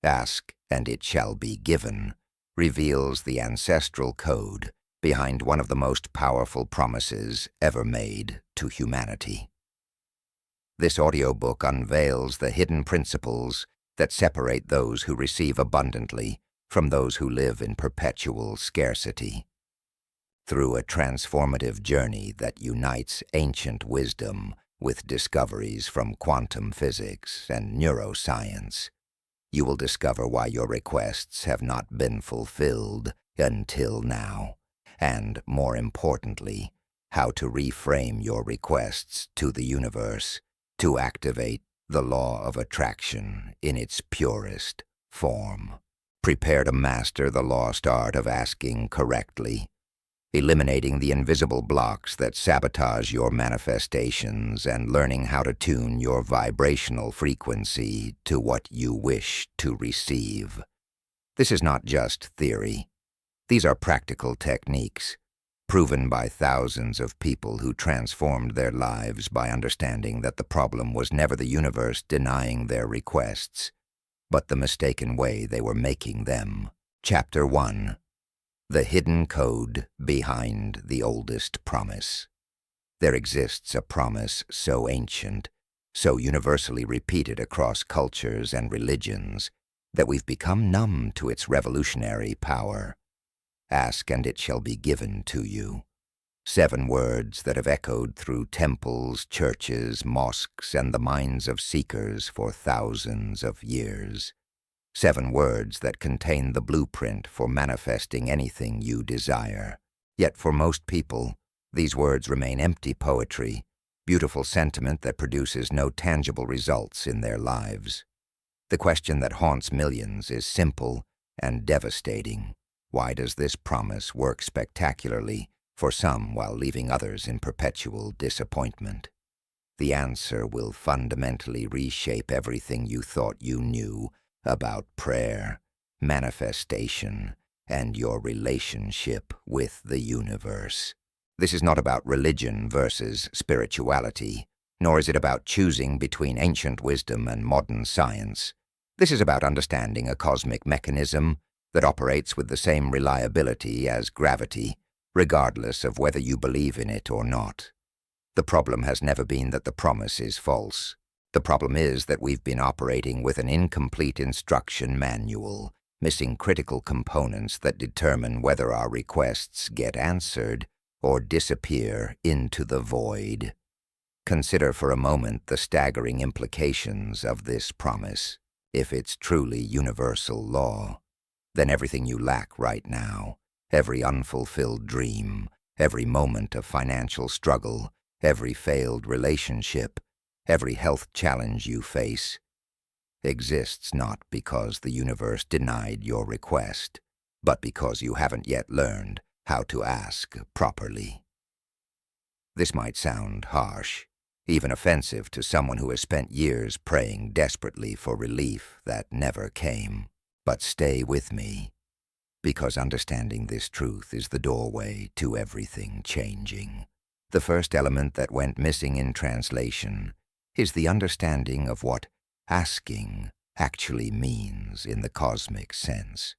Ask, and it shall be given, reveals the ancestral code behind one of the most powerful promises ever made to humanity. This audiobook unveils the hidden principles that separate those who receive abundantly from those who live in perpetual scarcity. Through a transformative journey that unites ancient wisdom with discoveries from quantum physics and neuroscience, you will discover why your requests have not been fulfilled until now, and, more importantly, how to reframe your requests to the universe to activate the law of attraction in its purest form. Prepare to master the lost art of asking correctly, eliminating the invisible blocks that sabotage your manifestations and learning how to tune your vibrational frequency to what you wish to receive. This is not just theory. These are practical techniques, proven by thousands of people who transformed their lives by understanding that the problem was never the universe denying their requests, but the mistaken way they were making them. Chapter 1. The Hidden Code Behind the Oldest Promise. There exists a promise so ancient, so universally repeated across cultures and religions, that we've become numb to its revolutionary power. Ask and it shall be given to you. 7 words that have echoed through temples, churches, mosques, and the minds of seekers for thousands of years. 7 words that contain the blueprint for manifesting anything you desire. Yet for most people, these words remain empty poetry, beautiful sentiment that produces no tangible results in their lives. The question that haunts millions is simple and devastating. Why does this promise work spectacularly for some while leaving others in perpetual disappointment? The answer will fundamentally reshape everything you thought you knew about prayer, manifestation, and your relationship with the universe. This is not about religion versus spirituality, nor is it about choosing between ancient wisdom and modern science. This is about understanding a cosmic mechanism that operates with the same reliability as gravity, regardless of whether you believe in it or not. The problem has never been that the promise is false. The problem is that we've been operating with an incomplete instruction manual, missing critical components that determine whether our requests get answered or disappear into the void. Consider for a moment the staggering implications of this promise. If it's truly universal law, then everything you lack right now, every unfulfilled dream, every moment of financial struggle, every failed relationship, every health challenge you face, exists not because the universe denied your request, but because you haven't yet learned how to ask properly. This might sound harsh, even offensive to someone who has spent years praying desperately for relief that never came. But stay with me, because understanding this truth is the doorway to everything changing. The first element that went missing in translation is the understanding of what asking actually means in the cosmic sense.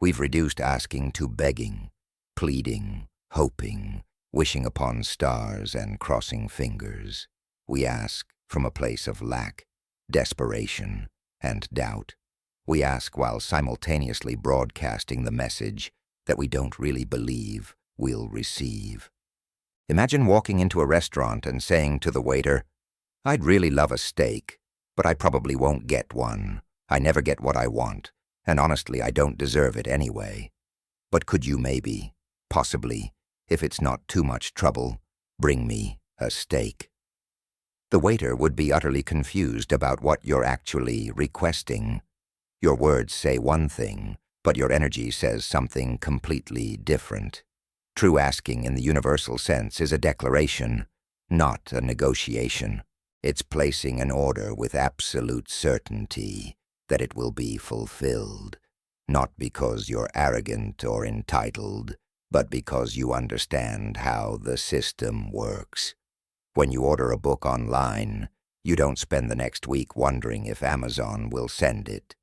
We've reduced asking to begging, pleading, hoping, wishing upon stars, and crossing fingers. We ask from a place of lack, desperation, and doubt. We ask while simultaneously broadcasting the message that we don't really believe we'll receive. Imagine walking into a restaurant and saying to the waiter, "I'd really love a steak, but I probably won't get one. I never get what I want, and honestly, I don't deserve it anyway. But could you maybe, possibly, if it's not too much trouble, bring me a steak?" The waiter would be utterly confused about what you're actually requesting. Your words say one thing, but your energy says something completely different. True asking in the universal sense is a declaration, not a negotiation. It's placing an order with absolute certainty that it will be fulfilled, not because you're arrogant or entitled, but because you understand how the system works. When you order a book online, you don't spend the next week wondering if Amazon will send it.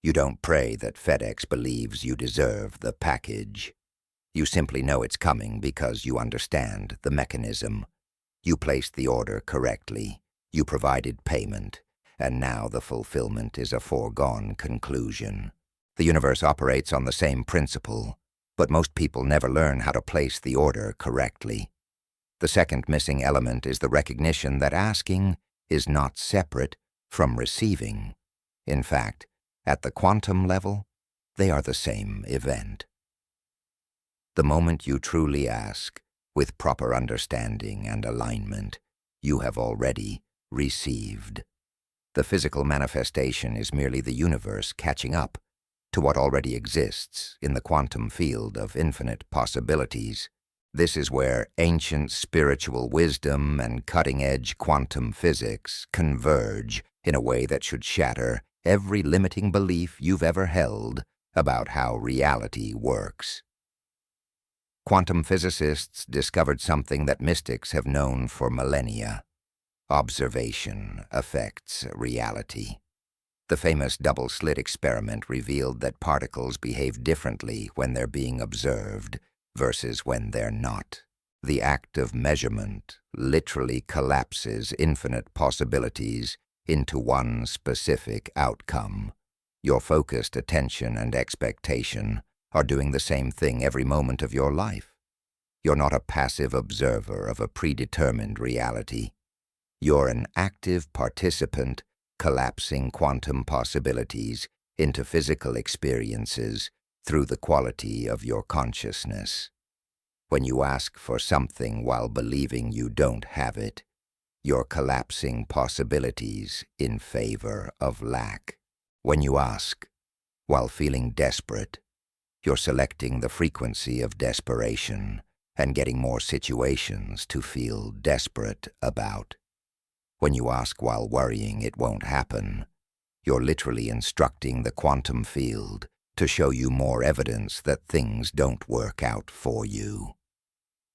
You don't pray that FedEx believes you deserve the package. You simply know it's coming because you understand the mechanism. You placed the order correctly, you provided payment, and now the fulfillment is a foregone conclusion. The universe operates on the same principle, but most people never learn how to place the order correctly. The second missing element is the recognition that asking is not separate from receiving. In fact, at the quantum level, they are the same event. The moment you truly ask, with proper understanding and alignment, you have already received. The physical manifestation is merely the universe catching up to what already exists in the quantum field of infinite possibilities. This is where ancient spiritual wisdom and cutting-edge quantum physics converge in a way that should shatter every limiting belief you've ever held about how reality works. Quantum physicists discovered something that mystics have known for millennia. Observation affects reality. The famous double-slit experiment revealed that particles behave differently when they're being observed versus when they're not. The act of measurement literally collapses infinite possibilities into one specific outcome. Your focused attention and expectation are doing the same thing every moment of your life. You're not a passive observer of a predetermined reality. You're an active participant collapsing quantum possibilities into physical experiences through the quality of your consciousness. When you ask for something while believing you don't have it, you're collapsing possibilities in favor of lack. When you ask while feeling desperate, you're selecting the frequency of desperation and getting more situations to feel desperate about. When you ask while worrying it won't happen, you're literally instructing the quantum field to show you more evidence that things don't work out for you.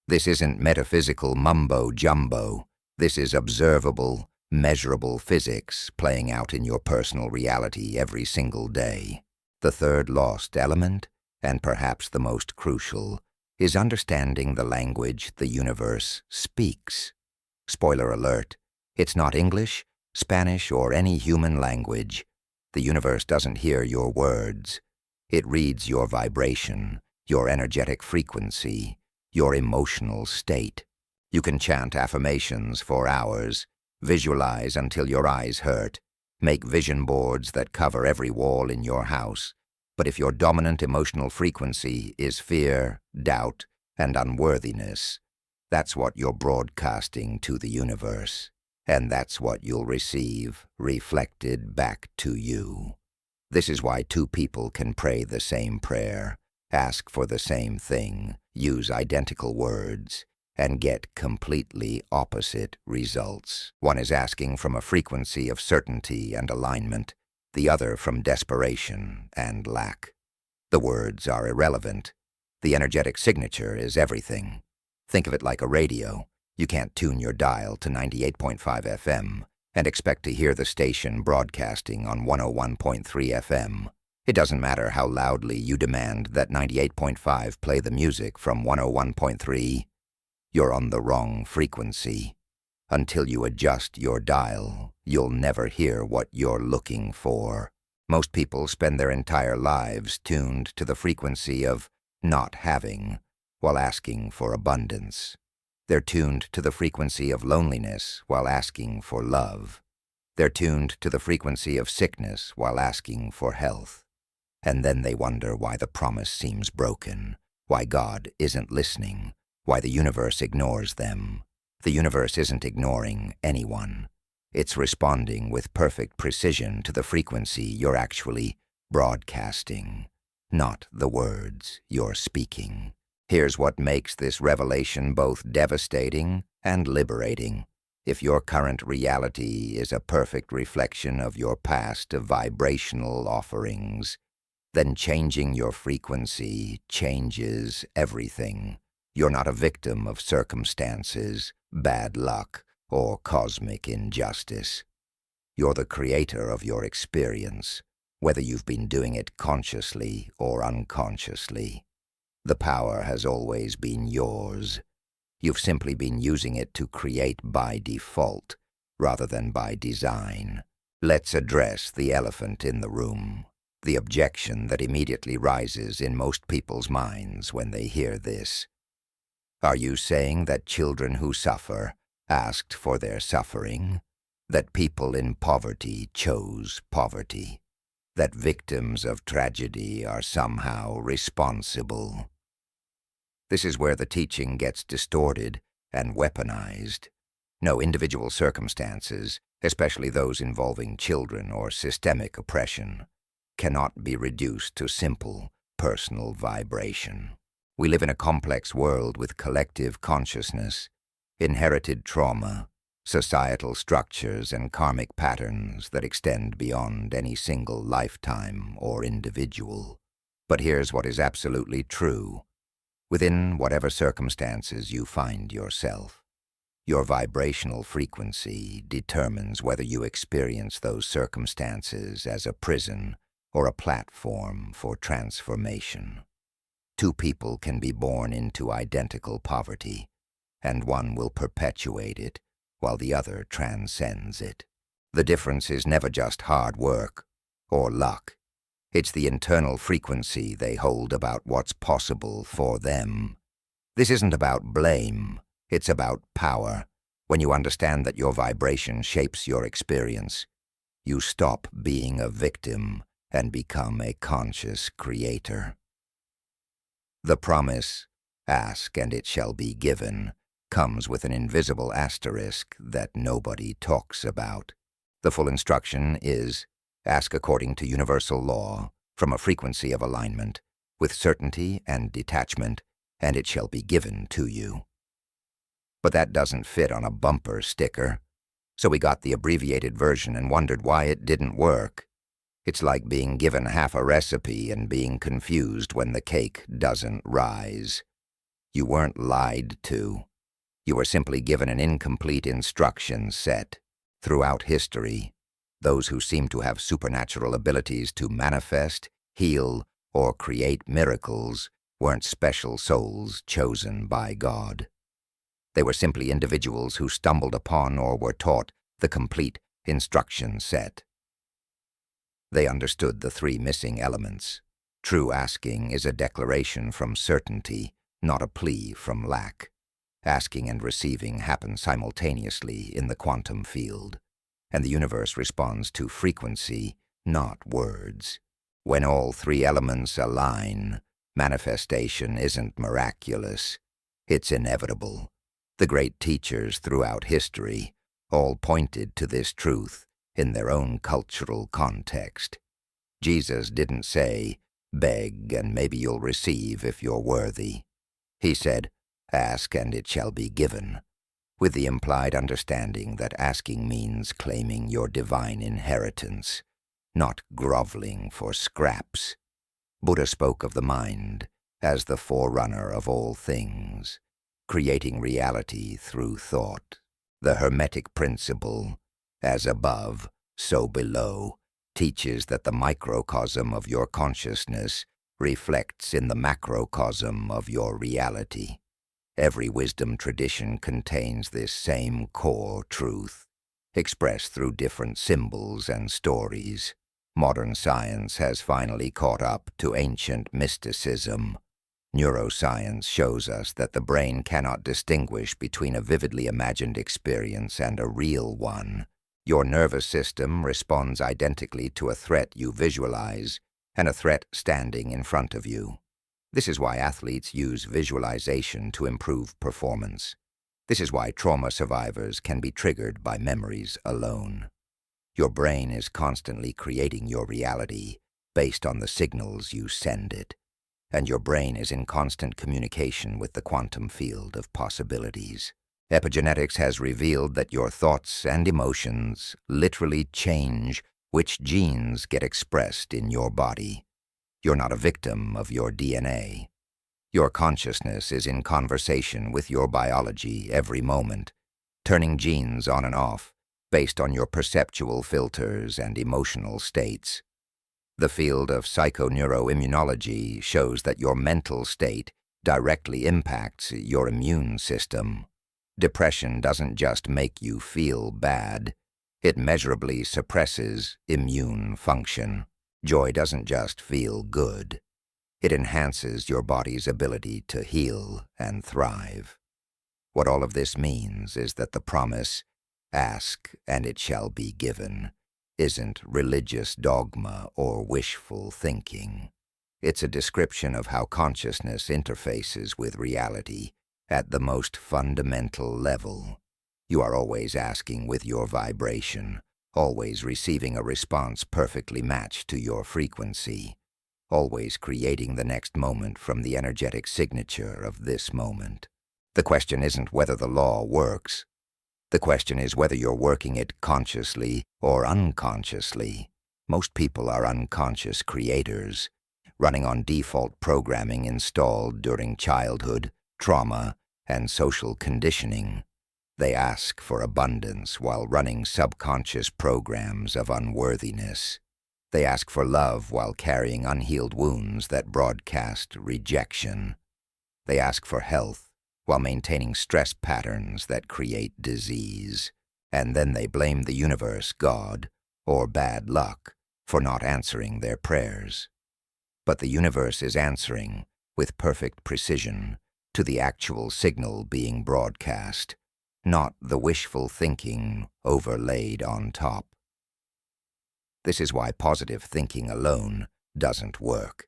This isn't metaphysical mumbo-jumbo. This is observable, measurable physics playing out in your personal reality every single day. The third lost element, and perhaps the most crucial, is understanding the language the universe speaks. Spoiler alert, it's not English, Spanish, or any human language. The universe doesn't hear your words. It reads your vibration, your energetic frequency, your emotional state. You can chant affirmations for hours, visualize until your eyes hurt, make vision boards that cover every wall in your house. But if your dominant emotional frequency is fear, doubt, and unworthiness, that's what you're broadcasting to the universe. And that's what you'll receive reflected back to you. This is why two people can pray the same prayer, ask for the same thing, use identical words, and get completely opposite results. One is asking from a frequency of certainty and alignment, the other from desperation and lack. The words are irrelevant. The energetic signature is everything. Think of it like a radio. You can't tune your dial to 98.5 FM and expect to hear the station broadcasting on 101.3 FM. It doesn't matter how loudly you demand that 98.5 play the music from 101.3. You're on the wrong frequency. Until you adjust your dial, you'll never hear what you're looking for. Most people spend their entire lives tuned to the frequency of not having while asking for abundance. They're tuned to the frequency of loneliness while asking for love. They're tuned to the frequency of sickness while asking for health. And then they wonder why the promise seems broken, why God isn't listening, why the universe ignores them. The universe isn't ignoring anyone. It's responding with perfect precision to the frequency you're actually broadcasting, not the words you're speaking. Here's what makes this revelation both devastating and liberating. If your current reality is a perfect reflection of your past vibrational offerings, then changing your frequency changes everything. You're not a victim of circumstances, bad luck, or cosmic injustice. You're the creator of your experience, whether you've been doing it consciously or unconsciously. The power has always been yours. You've simply been using it to create by default, rather than by design. Let's address the elephant in the room, the objection that immediately rises in most people's minds when they hear this. Are you saying that children who suffer asked for their suffering? That people in poverty chose poverty? That victims of tragedy are somehow responsible? This is where the teaching gets distorted and weaponized. No individual circumstances, especially those involving children or systemic oppression, cannot be reduced to simple personal vibration. We live in a complex world with collective consciousness, inherited trauma, societal structures, and karmic patterns that extend beyond any single lifetime or individual. But here's what is absolutely true. Within whatever circumstances you find yourself, your vibrational frequency determines whether you experience those circumstances as a prison or a platform for transformation. Two people can be born into identical poverty, and one will perpetuate it while the other transcends it. The difference is never just hard work or luck. It's the internal frequency they hold about what's possible for them. This isn't about blame, it's about power. When you understand that your vibration shapes your experience, you stop being a victim and become a conscious creator. The promise, "Ask and it shall be given," comes with an invisible asterisk that nobody talks about. The full instruction is, ask according to universal law, from a frequency of alignment, with certainty and detachment, and it shall be given to you. But that doesn't fit on a bumper sticker, so we got the abbreviated version and wondered why it didn't work. It's like being given half a recipe and being confused when the cake doesn't rise. You weren't lied to. You were simply given an incomplete instruction set. Throughout history, those who seem to have supernatural abilities to manifest, heal, or create miracles weren't special souls chosen by God. They were simply individuals who stumbled upon or were taught the complete instruction set. They understood the three missing elements. True asking is a declaration from certainty, not a plea from lack. Asking and receiving happen simultaneously in the quantum field, and the universe responds to frequency, not words. When all three elements align, manifestation isn't miraculous, it's inevitable. The great teachers throughout history all pointed to this truth in their own cultural context. Jesus didn't say, "Beg and maybe you'll receive if you're worthy." He said, "Ask and it shall be given," with the implied understanding that asking means claiming your divine inheritance, not groveling for scraps. Buddha spoke of the mind as the forerunner of all things, creating reality through thought. The Hermetic principle, as above, so below, teaches that the microcosm of your consciousness reflects in the macrocosm of your reality. Every wisdom tradition contains this same core truth, expressed through different symbols and stories. Modern science has finally caught up to ancient mysticism. Neuroscience shows us that the brain cannot distinguish between a vividly imagined experience and a real one. Your nervous system responds identically to a threat you visualize and a threat standing in front of you. This is why athletes use visualization to improve performance. This is why trauma survivors can be triggered by memories alone. Your brain is constantly creating your reality based on the signals you send it, and your brain is in constant communication with the quantum field of possibilities. Epigenetics has revealed that your thoughts and emotions literally change which genes get expressed in your body. You're not a victim of your DNA. Your consciousness is in conversation with your biology every moment, turning genes on and off based on your perceptual filters and emotional states. The field of psychoneuroimmunology shows that your mental state directly impacts your immune system. Depression doesn't just make you feel bad, it measurably suppresses immune function. Joy doesn't just feel good, it enhances your body's ability to heal and thrive. What all of this means is that the promise, "Ask and it shall be given," isn't religious dogma or wishful thinking. It's a description of how consciousness interfaces with reality at the most fundamental level. You are always asking with your vibration, always receiving a response perfectly matched to your frequency, always creating the next moment from the energetic signature of this moment. The question isn't whether the law works. The question is whether you're working it consciously or unconsciously. Most people are unconscious creators, running on default programming installed during childhood, trauma, and social conditioning. They ask for abundance while running subconscious programs of unworthiness. They ask for love while carrying unhealed wounds that broadcast rejection. They ask for health while maintaining stress patterns that create disease. And then they blame the universe, God, or bad luck for not answering their prayers. But the universe is answering, with perfect precision, to the actual signal being broadcast, not the wishful thinking overlaid on top. This is why positive thinking alone doesn't work.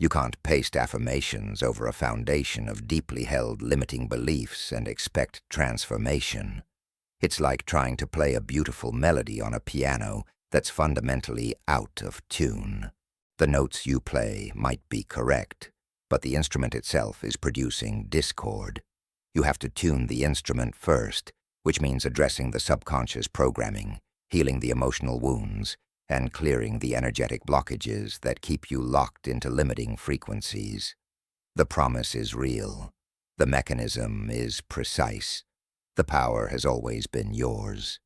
You can't paste affirmations over a foundation of deeply held limiting beliefs and expect transformation. It's like trying to play a beautiful melody on a piano that's fundamentally out of tune. The notes you play might be correct, but the instrument itself is producing discord. You have to tune the instrument first, which means addressing the subconscious programming, healing the emotional wounds, and clearing the energetic blockages that keep you locked into limiting frequencies. The promise is real. The mechanism is precise. The power has always been yours.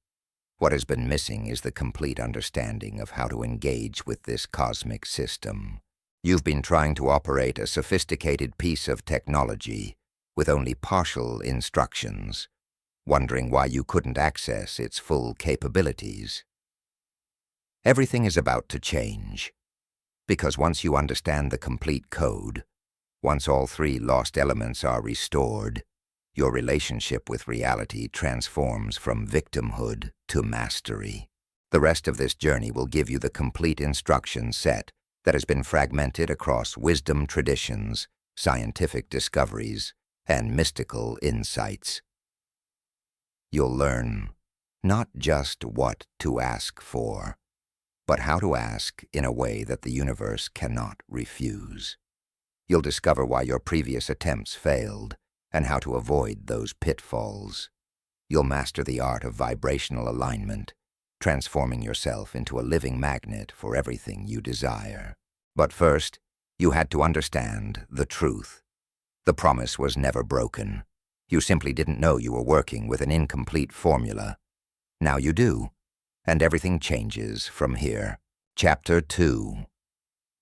What has been missing is the complete understanding of how to engage with this cosmic system. You've been trying to operate a sophisticated piece of technology with only partial instructions, wondering why you couldn't access its full capabilities. Everything is about to change, because once you understand the complete code, once all three lost elements are restored, your relationship with reality transforms from victimhood to mastery. The rest of this journey will give you the complete instruction set that has been fragmented across wisdom traditions, scientific discoveries, and mystical insights. You'll learn not just what to ask for, but how to ask in a way that the universe cannot refuse. You'll discover why your previous attempts failed and how to avoid those pitfalls. You'll master the art of vibrational alignment, transforming yourself into a living magnet for everything you desire. But first, you had to understand the truth. The promise was never broken. You simply didn't know you were working with an incomplete formula. Now you do. And everything changes from here. Chapter 2.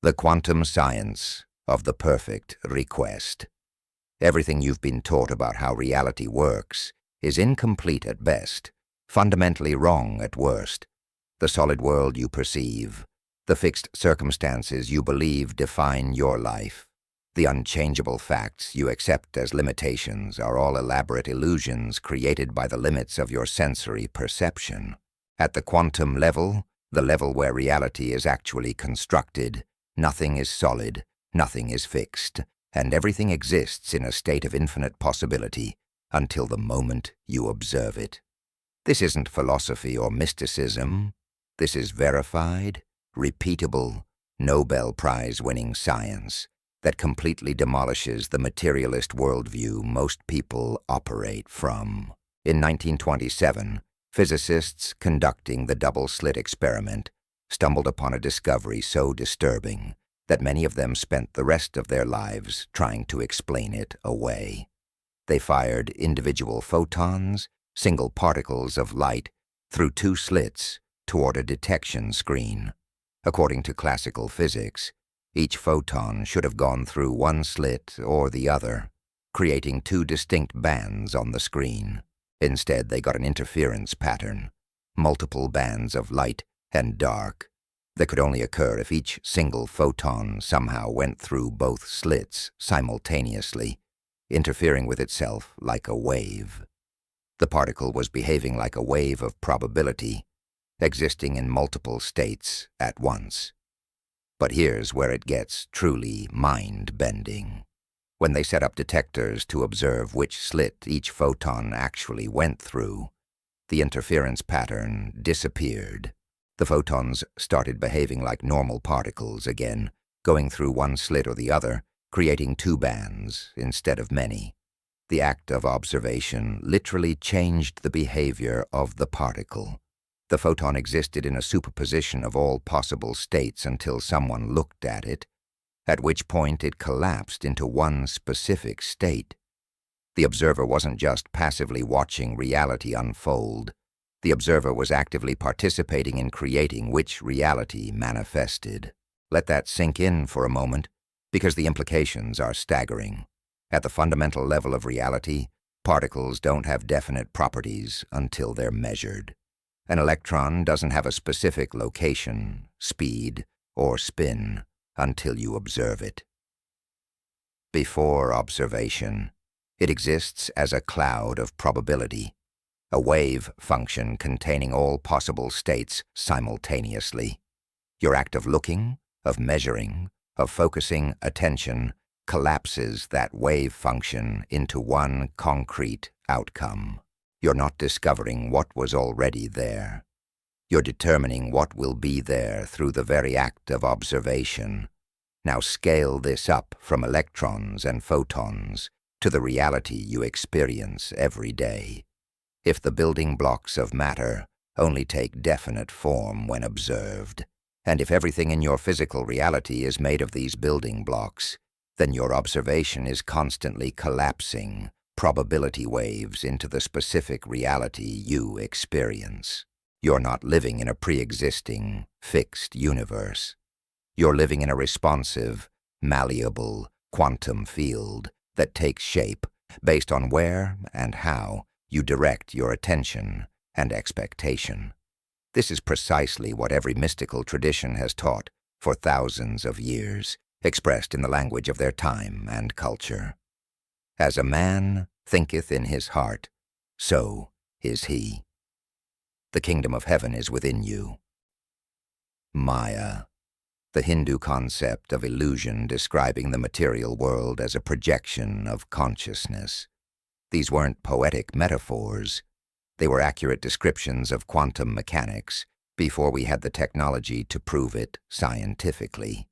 The Quantum Science of the Perfect Request. Everything you've been taught about how reality works is incomplete at best, fundamentally wrong at worst. The solid world you perceive, the fixed circumstances you believe define your life, the unchangeable facts you accept as limitations are all elaborate illusions created by the limits of your sensory perception. At the quantum level, the level where reality is actually constructed, nothing is solid, nothing is fixed, and everything exists in a state of infinite possibility until the moment you observe it. This isn't philosophy or mysticism. This is verified, repeatable, Nobel Prize-winning science that completely demolishes the materialist worldview most people operate from. In 1927, physicists conducting the double-slit experiment stumbled upon a discovery so disturbing that many of them spent the rest of their lives trying to explain it away. They fired individual photons, single particles of light, through two slits toward a detection screen. According to classical physics, each photon should have gone through one slit or the other, creating two distinct bands on the screen. Instead, they got an interference pattern, multiple bands of light and dark that could only occur if each single photon somehow went through both slits simultaneously, interfering with itself like a wave. The particle was behaving like a wave of probability, existing in multiple states at once. But here's where it gets truly mind-bending. When they set up detectors to observe which slit each photon actually went through, the interference pattern disappeared. The photons started behaving like normal particles again, going through one slit or the other, creating two bands instead of many. The act of observation literally changed the behavior of the particle. The photon existed in a superposition of all possible states until someone looked at it, at which point it collapsed into one specific state. The observer wasn't just passively watching reality unfold. The observer was actively participating in creating which reality manifested. Let that sink in for a moment, because the implications are staggering. At the fundamental level of reality, particles don't have definite properties until they're measured. An electron doesn't have a specific location, speed, or spin until you observe it. Before observation, it exists as a cloud of probability, a wave function containing all possible states simultaneously. Your act of looking, of measuring, of focusing attention collapses that wave function into one concrete outcome. You're not discovering what was already there. You're determining what will be there through the very act of observation. Now scale this up from electrons and photons to the reality you experience every day. If the building blocks of matter only take definite form when observed, and if everything in your physical reality is made of these building blocks, then your observation is constantly collapsing probability waves into the specific reality you experience. You're not living in a pre-existing, fixed universe. You're living in a responsive, malleable, quantum field that takes shape based on where and how you direct your attention and expectation. This is precisely what every mystical tradition has taught for thousands of years, expressed in the language of their time and culture. As a man thinketh in his heart, so is he. The kingdom of heaven is within you. Maya, the Hindu concept of illusion describing the material world as a projection of consciousness. These weren't poetic metaphors. They were accurate descriptions of quantum mechanics before we had the technology to prove it scientifically.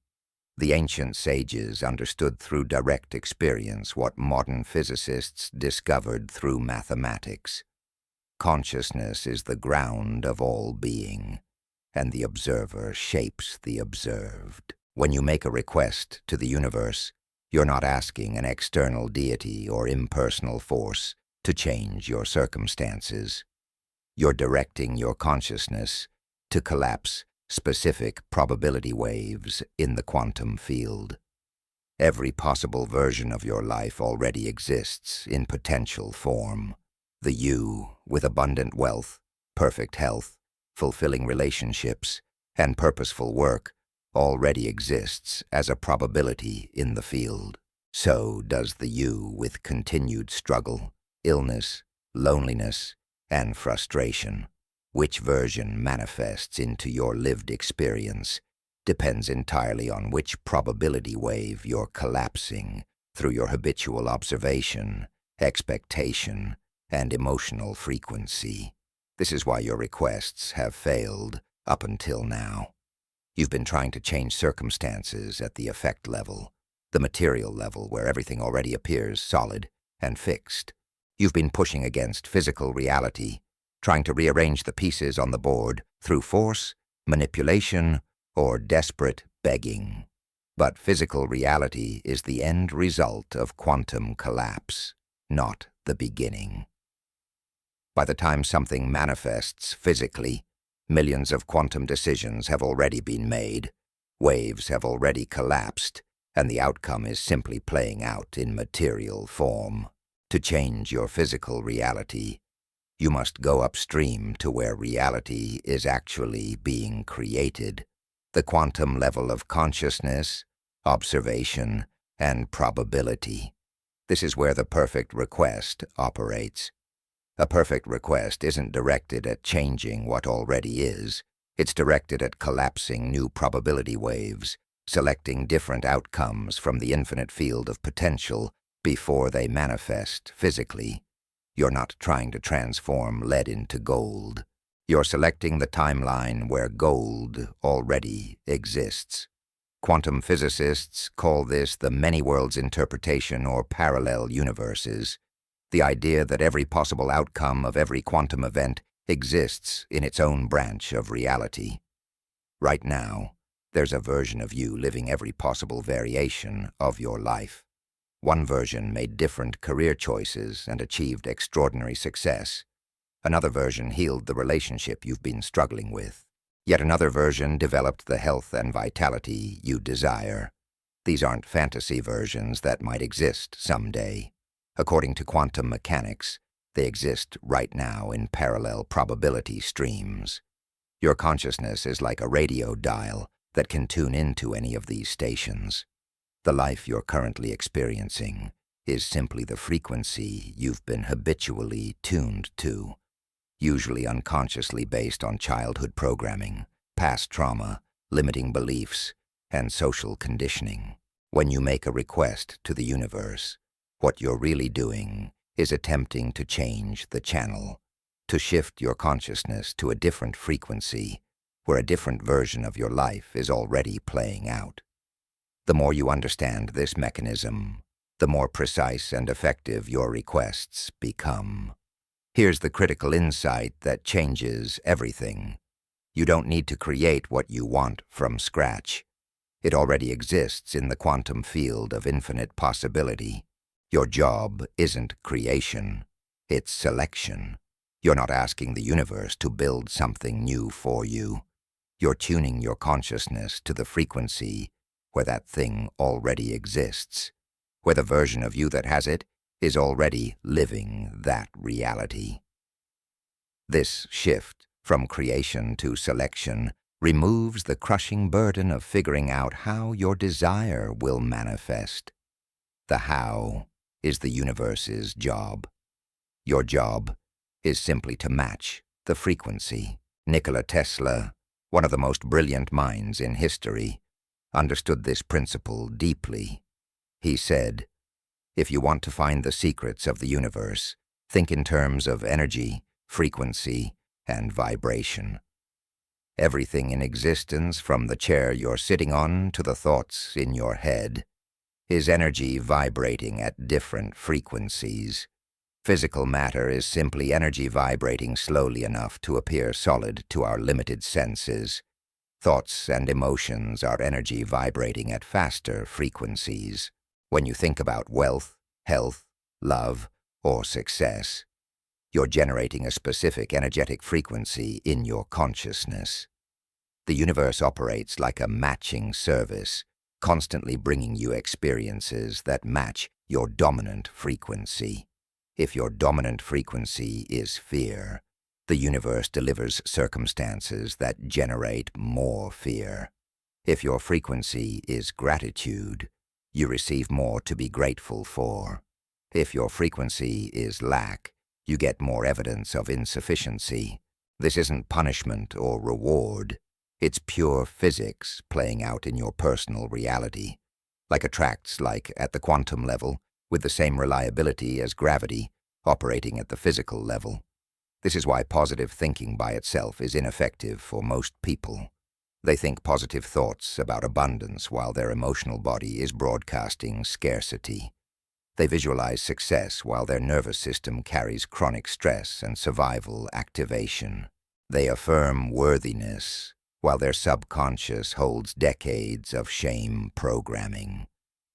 The ancient sages understood through direct experience what modern physicists discovered through mathematics. Consciousness is the ground of all being, and the observer shapes the observed. When you make a request to the universe, you're not asking an external deity or impersonal force to change your circumstances. You're directing your consciousness to collapse specific probability waves in the quantum field. Every possible version of your life already exists in potential form. The you, with abundant wealth, perfect health, fulfilling relationships, and purposeful work, already exists as a probability in the field. So does the you with continued struggle, illness, loneliness, and frustration. Which version manifests into your lived experience depends entirely on which probability wave you're collapsing through your habitual observation, expectation, and emotional frequency. This is why your requests have failed up until now. You've been trying to change circumstances at the effect level, the material level where everything already appears solid and fixed. You've been pushing against physical reality, trying to rearrange the pieces on the board through force, manipulation, or desperate begging. But physical reality is the end result of quantum collapse, not the beginning. By the time something manifests physically, Millions of quantum decisions have already been made, waves have already collapsed, and the outcome is simply playing out in material form. To change your physical reality, you must go upstream to where reality is actually being created. The quantum level of consciousness, observation, and probability. This is where the perfect request operates. A perfect request isn't directed at changing what already is. It's directed at collapsing new probability waves, selecting different outcomes from the infinite field of potential before they manifest physically. You're not trying to transform lead into gold. You're selecting the timeline where gold already exists. Quantum physicists call this the many worlds interpretation or parallel universes, the idea that every possible outcome of every quantum event exists in its own branch of reality. Right now, there's a version of you living every possible variation of your life. One version made different career choices and achieved extraordinary success. Another version healed the relationship you've been struggling with. Yet another version developed the health and vitality you desire. These aren't fantasy versions that might exist someday. According to quantum mechanics, they exist right now in parallel probability streams. Your consciousness is like a radio dial that can tune into any of these stations. The life you're currently experiencing is simply the frequency you've been habitually tuned to, usually unconsciously based on childhood programming, past trauma, limiting beliefs, and social conditioning. When you make a request to the universe, what you're really doing is attempting to change the channel, to shift your consciousness to a different frequency where a different version of your life is already playing out. The more you understand this mechanism, the more precise and effective your requests become. Here's the critical insight that changes everything. You don't need to create what you want from scratch. It already exists in the quantum field of infinite possibility. Your job isn't creation, it's selection. You're not asking the universe to build something new for you. You're tuning your consciousness to the frequency where that thing already exists, where the version of you that has it is already living that reality. This shift from creation to selection removes the crushing burden of figuring out how your desire will manifest. The how is the universe's job. Your job is simply to match the frequency. Nikola Tesla, one of the most brilliant minds in history, understood this principle deeply. He said, "If you want to find the secrets of the universe, think in terms of energy, frequency, and vibration. Everything in existence, from the chair you're sitting on to the thoughts in your head, is energy vibrating at different frequencies. Physical matter is simply energy vibrating slowly enough to appear solid to our limited senses. Thoughts and emotions are energy vibrating at faster frequencies. When you think about wealth, health, love, or success, you're generating a specific energetic frequency in your consciousness. The universe operates like a matching service, constantly bringing you experiences that match your dominant frequency. If your dominant frequency is fear, the universe delivers circumstances that generate more fear. If your frequency is gratitude, you receive more to be grateful for. If your frequency is lack, you get more evidence of insufficiency. This isn't punishment or reward. It's pure physics playing out in your personal reality. Like attracts like at the quantum level, with the same reliability as gravity, operating at the physical level. This is why positive thinking by itself is ineffective for most people. They think positive thoughts about abundance while their emotional body is broadcasting scarcity. They visualize success while their nervous system carries chronic stress and survival activation. They affirm worthiness while their subconscious holds decades of shame programming.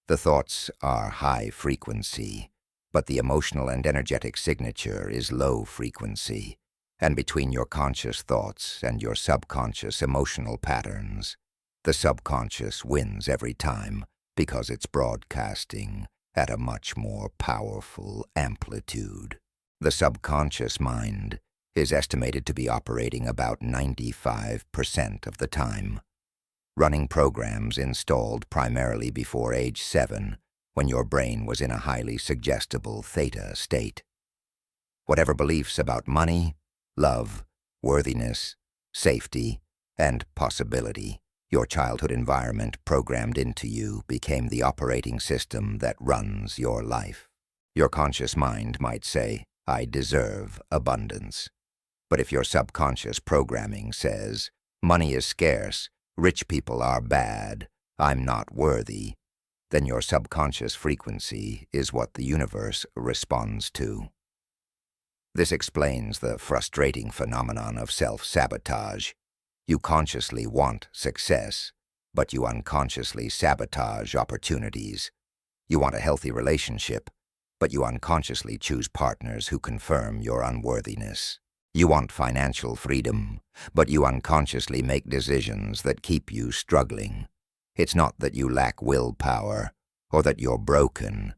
The thoughts are high frequency, but the emotional and energetic signature is low frequency. and between your conscious thoughts and your subconscious emotional patterns. The subconscious wins every time because it's broadcasting at a much more powerful amplitude. The subconscious mind is estimated to be operating about 95% of the time, running programs installed primarily before age 7, when your brain was in a highly suggestible theta state. Whatever beliefs about money, love, worthiness, safety, and possibility your childhood environment programmed into you became the operating system that runs your life. Your conscious mind might say, "I deserve abundance." But if your subconscious programming says, "Money is scarce, rich people are bad, I'm not worthy," then your subconscious frequency is what the universe responds to. This explains the frustrating phenomenon of self-sabotage. You consciously want success, but you unconsciously sabotage opportunities. You want a healthy relationship, but you unconsciously choose partners who confirm your unworthiness. You want financial freedom, but you unconsciously make decisions that keep you struggling. It's not that you lack willpower or that you're broken.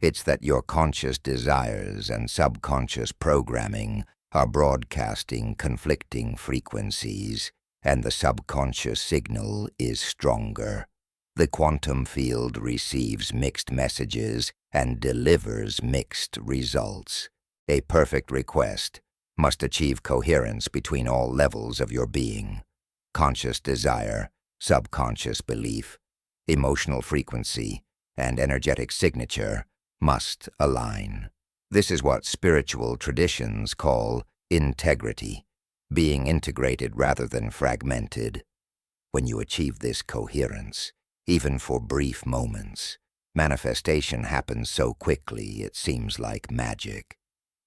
It's that your conscious desires and subconscious programming are broadcasting conflicting frequencies, and the subconscious signal is stronger. The quantum field receives mixed messages and delivers mixed results. A perfect request must achieve coherence between all levels of your being. Conscious desire, subconscious belief, emotional frequency, and energetic signature must align. This is what spiritual traditions call integrity, being integrated rather than fragmented. When you achieve this coherence, even for brief moments, manifestation happens so quickly it seems like magic.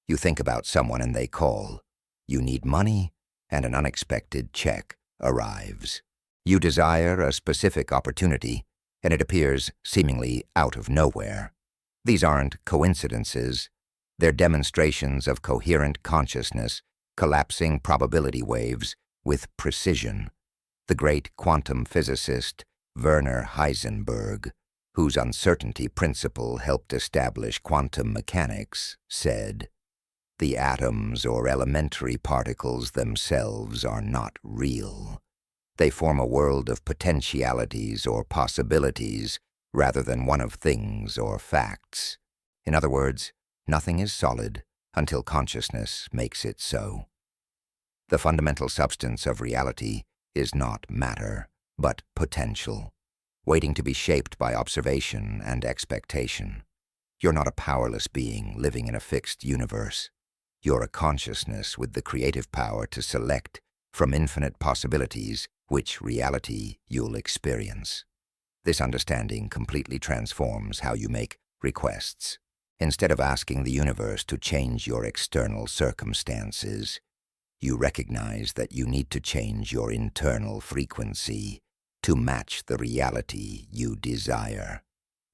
You think about someone and they call. You need money, and an unexpected check arrives. You desire a specific opportunity, and it appears seemingly out of nowhere. These aren't coincidences. They're demonstrations of coherent consciousness collapsing probability waves with precision. The great quantum physicist Werner Heisenberg, whose uncertainty principle helped establish quantum mechanics, said, "The atoms or elementary particles themselves are not real. They form a world of potentialities or possibilities rather than one of things or facts. In other words, nothing is solid until consciousness makes it so." The fundamental substance of reality is not matter, but potential, waiting to be shaped by observation and expectation. You're not a powerless being living in a fixed universe. You're a consciousness with the creative power to select from infinite possibilities which reality you'll experience. This understanding completely transforms how you make requests. Instead of asking the universe to change your external circumstances, you recognize that you need to change your internal frequency to match the reality you desire.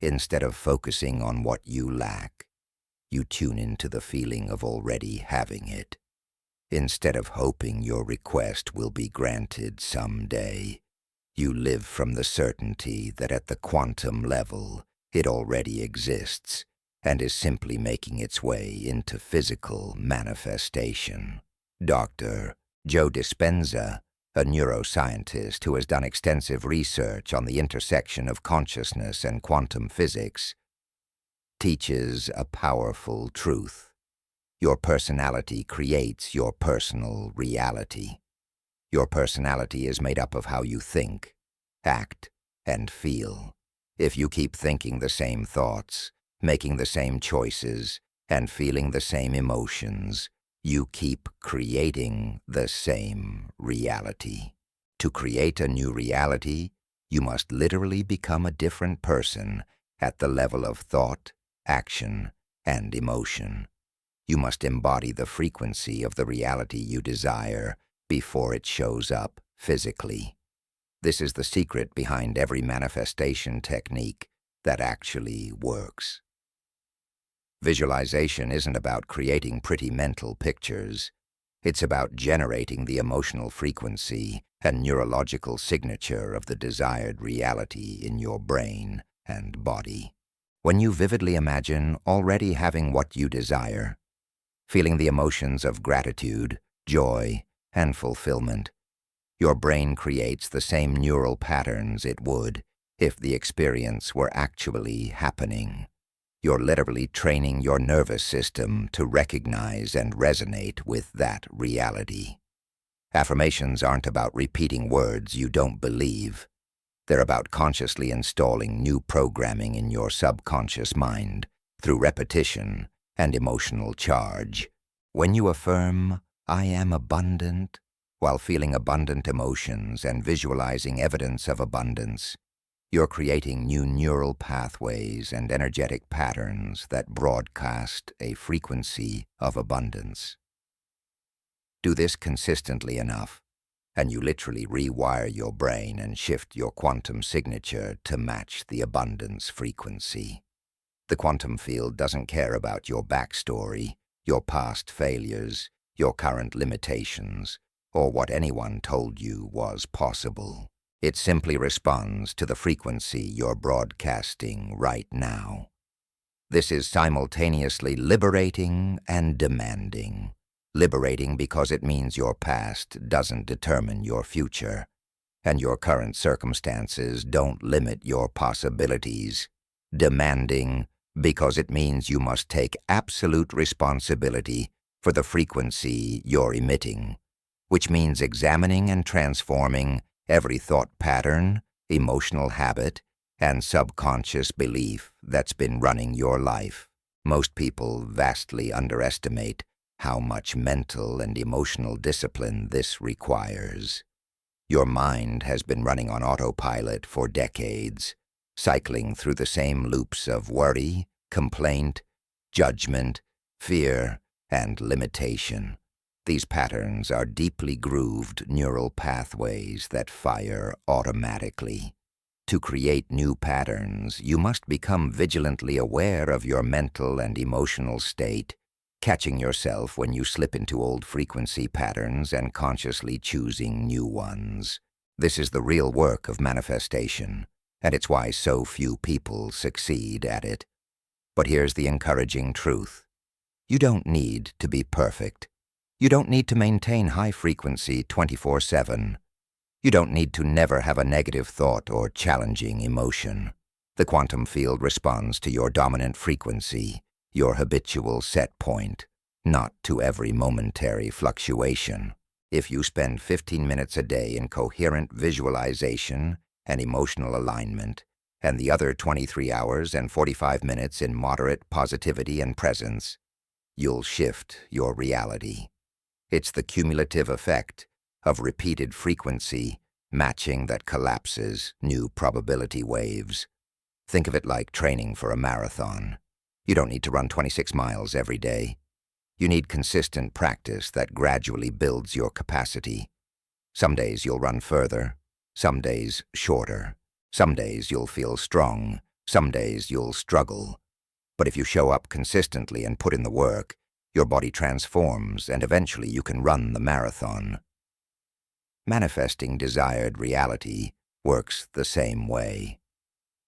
Instead of focusing on what you lack, you tune into the feeling of already having it. Instead of hoping your request will be granted someday, you live from the certainty that at the quantum level it already exists and is simply making its way into physical manifestation. Dr. Joe Dispenza, a neuroscientist who has done extensive research on the intersection of consciousness and quantum physics, teaches a powerful truth. Your personality creates your personal reality. Your personality is made up of how you think, act, and feel. If you keep thinking the same thoughts, making the same choices, and feeling the same emotions, you keep creating the same reality. To create a new reality, you must literally become a different person at the level of thought, action, and emotion. You must embody the frequency of the reality you desire before it shows up physically. This is the secret behind every manifestation technique that actually works. Visualization isn't about creating pretty mental pictures. It's about generating the emotional frequency and neurological signature of the desired reality in your brain and body. When you vividly imagine already having what you desire, feeling the emotions of gratitude, joy, and fulfillment, your brain creates the same neural patterns it would if the experience were actually happening. You're literally training your nervous system to recognize and resonate with that reality. Affirmations aren't about repeating words you don't believe. They're about consciously installing new programming in your subconscious mind through repetition and emotional charge. When you affirm, "I am abundant," while feeling abundant emotions and visualizing evidence of abundance, you're creating new neural pathways and energetic patterns that broadcast a frequency of abundance. Do this consistently enough, and you literally rewire your brain and shift your quantum signature to match the abundance frequency. The quantum field doesn't care about your backstory, your past failures, your current limitations, or what anyone told you was possible. It simply responds to the frequency you're broadcasting right now. This is simultaneously liberating and demanding. Liberating because it means your past doesn't determine your future, and your current circumstances don't limit your possibilities. Demanding because it means you must take absolute responsibility for the frequency you're emitting, which means examining and transforming every thought pattern, emotional habit, and subconscious belief that's been running your life. Most people vastly underestimate how much mental and emotional discipline this requires. Your mind has been running on autopilot for decades, cycling through the same loops of worry, complaint, judgment, fear, and limitation. These patterns are deeply grooved neural pathways that fire automatically. To create new patterns, you must become vigilantly aware of your mental and emotional state, catching yourself when you slip into old frequency patterns and consciously choosing new ones. This is the real work of manifestation, and it's why so few people succeed at it. But here's the encouraging truth. You don't need to be perfect. You don't need to maintain high frequency 24/7. You don't need to never have a negative thought or challenging emotion. The quantum field responds to your dominant frequency, your habitual set point, not to every momentary fluctuation. If you spend 15 minutes a day in coherent visualization and emotional alignment, and the other 23 hours and 45 minutes in moderate positivity and presence, you'll shift your reality. It's the cumulative effect of repeated frequency matching that collapses new probability waves. Think of it like training for a marathon. You don't need to run 26 miles every day. You need consistent practice that gradually builds your capacity. Some days you'll run further, some days shorter. Some days you'll feel strong, some days you'll struggle. But if you show up consistently and put in the work, your body transforms and eventually you can run the marathon. Manifesting desired reality works the same way.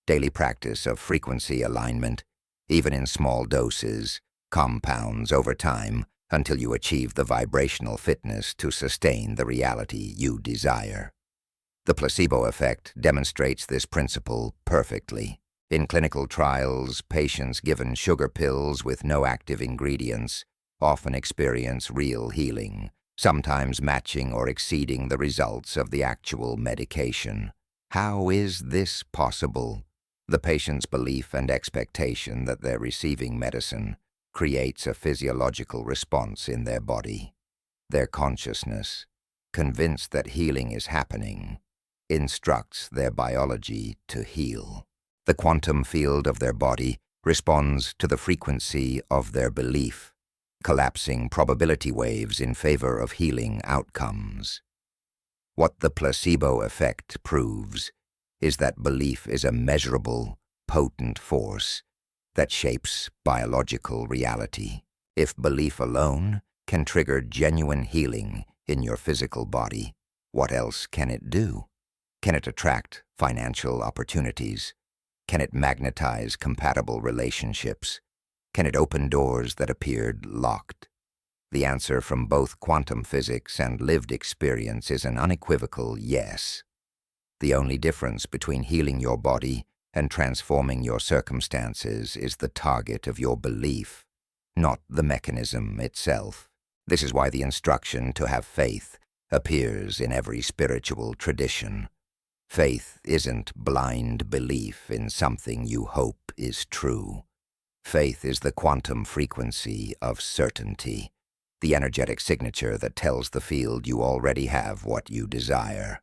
Daily practice of frequency alignment, even in small doses, compounds over time until you achieve the vibrational fitness to sustain the reality you desire. The placebo effect demonstrates this principle perfectly. In clinical trials, patients given sugar pills with no active ingredients often experience real healing, sometimes matching or exceeding the results of the actual medication. How is this possible? The patient's belief and expectation that they're receiving medicine creates a physiological response in their body. Their consciousness, convinced that healing is happening, instructs their biology to heal. The quantum field of their body responds to the frequency of their belief, collapsing probability waves in favor of healing outcomes. What the placebo effect proves is that belief is a measurable, potent force that shapes biological reality. If belief alone can trigger genuine healing in your physical body, what else can it do? Can it attract financial opportunities? Can it magnetize compatible relationships? Can it open doors that appeared locked? The answer from both quantum physics and lived experience is an unequivocal yes. The only difference between healing your body and transforming your circumstances is the target of your belief, not the mechanism itself. This is why the instruction to have faith appears in every spiritual tradition. Faith isn't blind belief in something you hope is true. Faith is the quantum frequency of certainty, the energetic signature that tells the field you already have what you desire.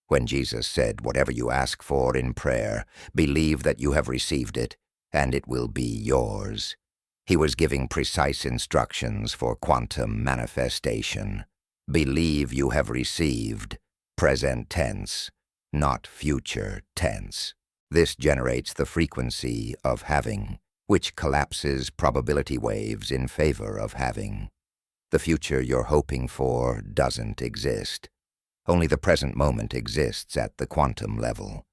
When Jesus said, "Whatever you ask for in prayer, believe that you have received it, and it will be yours," he was giving precise instructions for quantum manifestation. Believe you have received, present tense, not future tense. This generates the frequency of having, which collapses probability waves in favor of having. The future you're hoping for doesn't exist. Only the present moment exists at the quantum level.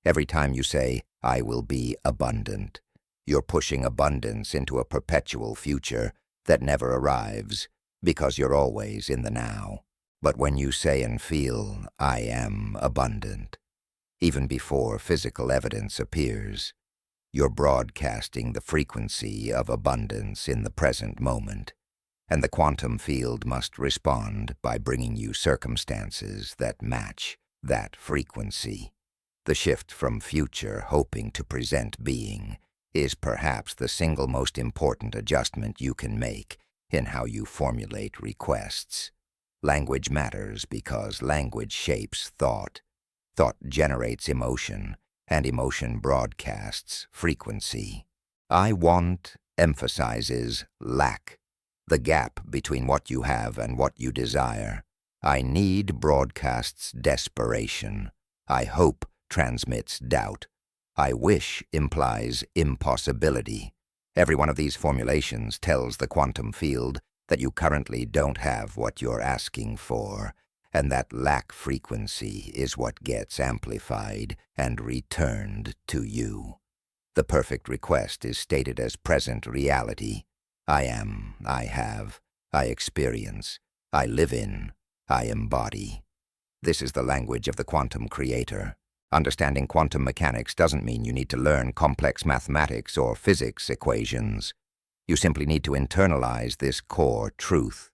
Every time you say, "I will be abundant," you're pushing abundance into a perpetual future that never arrives because you're always in the now. But when you say and feel, "I am abundant," even before physical evidence appears, you're broadcasting the frequency of abundance in the present moment. And the quantum field must respond by bringing you circumstances that match that frequency. The shift from future hoping to present being is perhaps the single most important adjustment you can make in how you formulate requests. Language matters because language shapes thought. Thought generates emotion, and emotion broadcasts frequency. "I want" emphasizes lack, the gap between what you have and what you desire. "I need" broadcasts desperation. "I hope" transmits doubt. "I wish" implies impossibility. Every one of these formulations tells the quantum field that you currently don't have what you're asking for, and that lack frequency is what gets amplified and returned to you. The perfect request is stated as present reality. I am, I have, I experience, I live in, I embody. This is the language of the quantum creator. Understanding quantum mechanics doesn't mean you need to learn complex mathematics or physics equations. You simply need to internalize this core truth.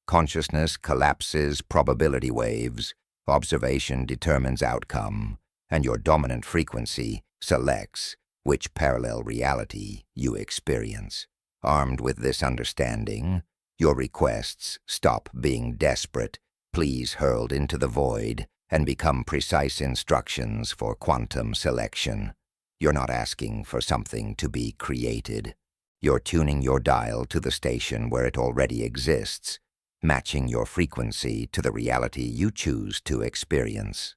Consciousness collapses probability waves, observation determines outcome, and your dominant frequency selects which parallel reality you experience. Armed with this understanding, your requests stop being desperate, pleas hurled into the void, and become precise instructions for quantum selection. You're not asking for something to be created. You're tuning your dial to the station where it already exists, matching your frequency to the reality you choose to experience.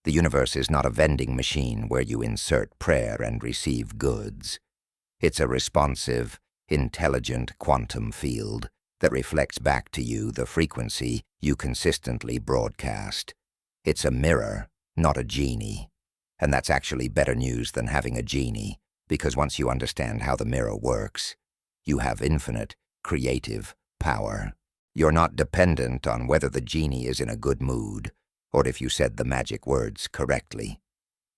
The universe is not a vending machine where you insert prayer and receive goods. It's a responsive, intelligent quantum field that reflects back to you the frequency you consistently broadcast. It's a mirror, not a genie. And that's actually better news than having a genie, because once you understand how the mirror works, you have infinite, creative power. You're not dependent on whether the genie is in a good mood, or if you said the magic words correctly.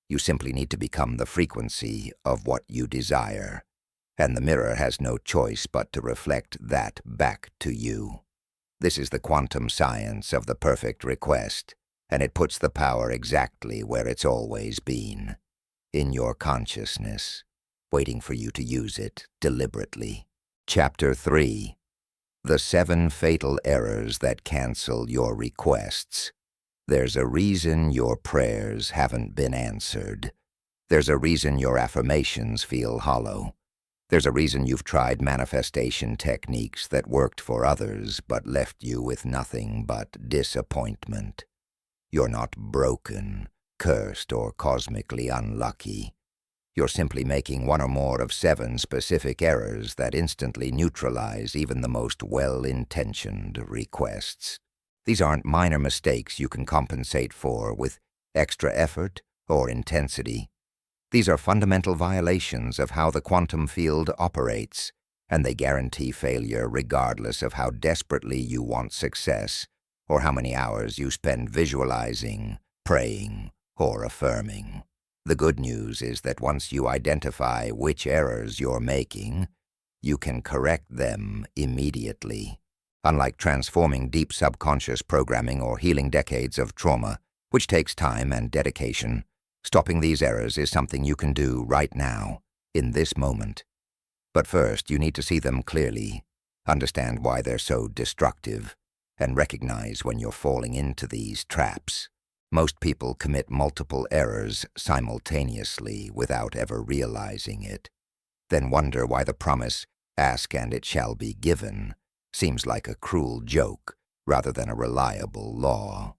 You simply need to become the frequency of what you desire, and the mirror has no choice but to reflect that back to you. This is the quantum science of the perfect request, and it puts the power exactly where it's always been, in your consciousness, waiting for you to use it deliberately. Chapter 3. The 7 Fatal Errors That Cancel Your Requests. There's a reason your prayers haven't been answered. There's a reason your affirmations feel hollow. There's a reason you've tried manifestation techniques that worked for others but left you with nothing but disappointment. You're not broken, cursed, or cosmically unlucky. You're simply making one or more of 7 specific errors that instantly neutralize even the most well-intentioned requests. These aren't minor mistakes you can compensate for with extra effort or intensity. These are fundamental violations of how the quantum field operates, and they guarantee failure regardless of how desperately you want success or how many hours you spend visualizing, praying, or affirming. The good news is that once you identify which errors you're making, you can correct them immediately. Unlike transforming deep subconscious programming or healing decades of trauma, which takes time and dedication, stopping these errors is something you can do right now, in this moment. But first, you need to see them clearly, understand why they're so destructive, and recognize when you're falling into these traps. Most people commit multiple errors simultaneously without ever realizing it, then wonder why the promise, "Ask and it shall be given," seems like a cruel joke rather than a reliable law.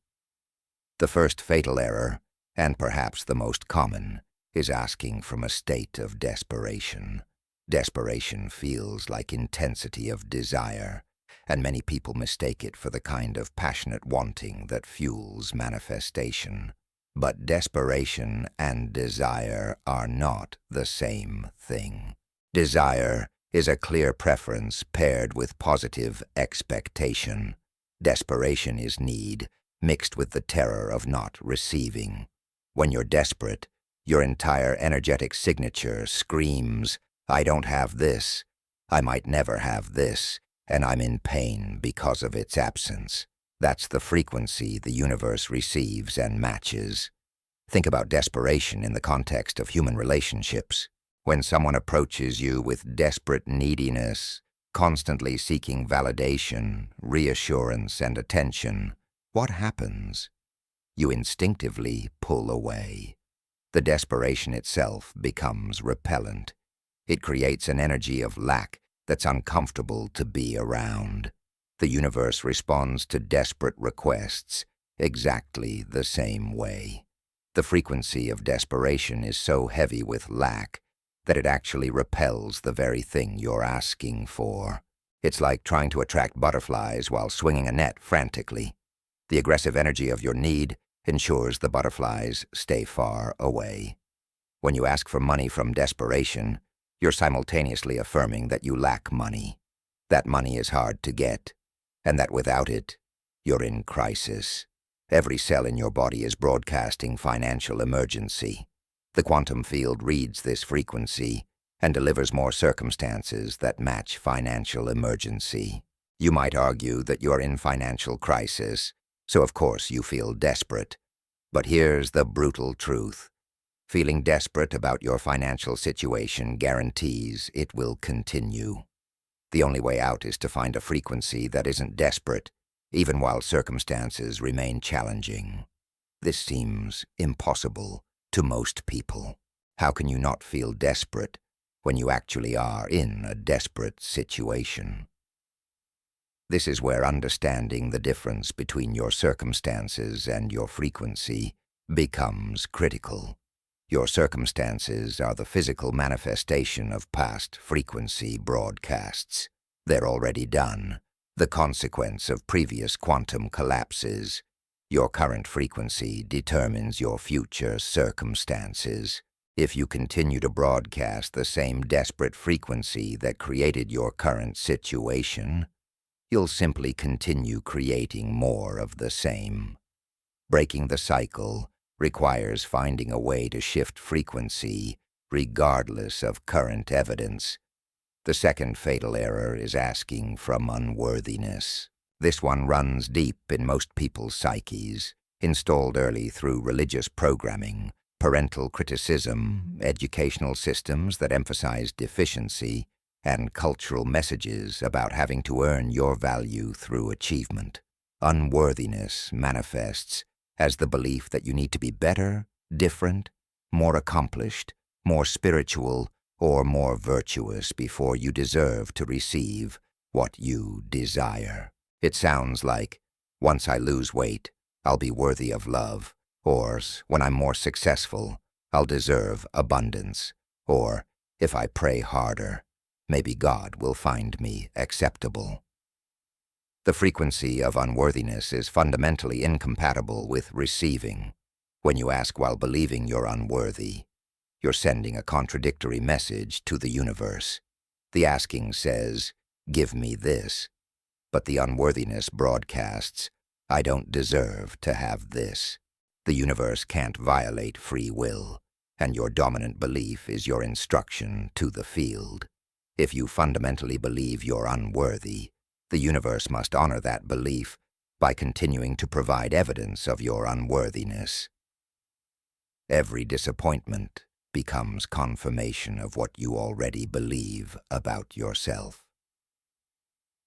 The first fatal error, and perhaps the most common, is asking from a state of desperation. Desperation feels like intensity of desire, and many people mistake it for the kind of passionate wanting that fuels manifestation. But desperation and desire are not the same thing. Desire is a clear preference paired with positive expectation. Desperation is need, mixed with the terror of not receiving. When you're desperate, your entire energetic signature screams, "I don't have this, I might never have this, and I'm in pain because of its absence." That's the frequency the universe receives and matches. Think about desperation in the context of human relationships. When someone approaches you with desperate neediness, constantly seeking validation, reassurance, and attention, what happens? You instinctively pull away. The desperation itself becomes repellent. It creates an energy of lack that's uncomfortable to be around. The universe responds to desperate requests exactly the same way. The frequency of desperation is so heavy with lack that it actually repels the very thing you're asking for. It's like trying to attract butterflies while swinging a net frantically. The aggressive energy of your need ensures the butterflies stay far away. When you ask for money from desperation, you're simultaneously affirming that you lack money, that money is hard to get, and that without it, you're in crisis. Every cell in your body is broadcasting financial emergency. The quantum field reads this frequency and delivers more circumstances that match financial emergency. You might argue that you're in financial crisis, so of course you feel desperate. But here's the brutal truth. Feeling desperate about your financial situation guarantees it will continue. The only way out is to find a frequency that isn't desperate, even while circumstances remain challenging. This seems impossible to most people. How can you not feel desperate when you actually are in a desperate situation? This is where understanding the difference between your circumstances and your frequency becomes critical. Your circumstances are the physical manifestation of past frequency broadcasts. They're already done, the consequence of previous quantum collapses. Your current frequency determines your future circumstances. If you continue to broadcast the same desperate frequency that created your current situation, you'll simply continue creating more of the same. Breaking the cycle requires finding a way to shift frequency regardless of current evidence. The second fatal error is asking from unworthiness. This one runs deep in most people's psyches, installed early through religious programming, parental criticism, educational systems that emphasize deficiency, and cultural messages about having to earn your value through achievement. Unworthiness manifests as the belief that you need to be better, different, more accomplished, more spiritual, or more virtuous before you deserve to receive what you desire. It sounds like, "Once I lose weight, I'll be worthy of love," or "When I'm more successful, I'll deserve abundance." Or, if I pray harder, maybe God will find me acceptable. The frequency of unworthiness is fundamentally incompatible with receiving. When you ask while believing you're unworthy, you're sending a contradictory message to the universe. The asking says, "Give me this," but the unworthiness broadcasts, "I don't deserve to have this." The universe can't violate free will, and your dominant belief is your instruction to the field. If you fundamentally believe you're unworthy, the universe must honor that belief by continuing to provide evidence of your unworthiness. Every disappointment becomes confirmation of what you already believe about yourself.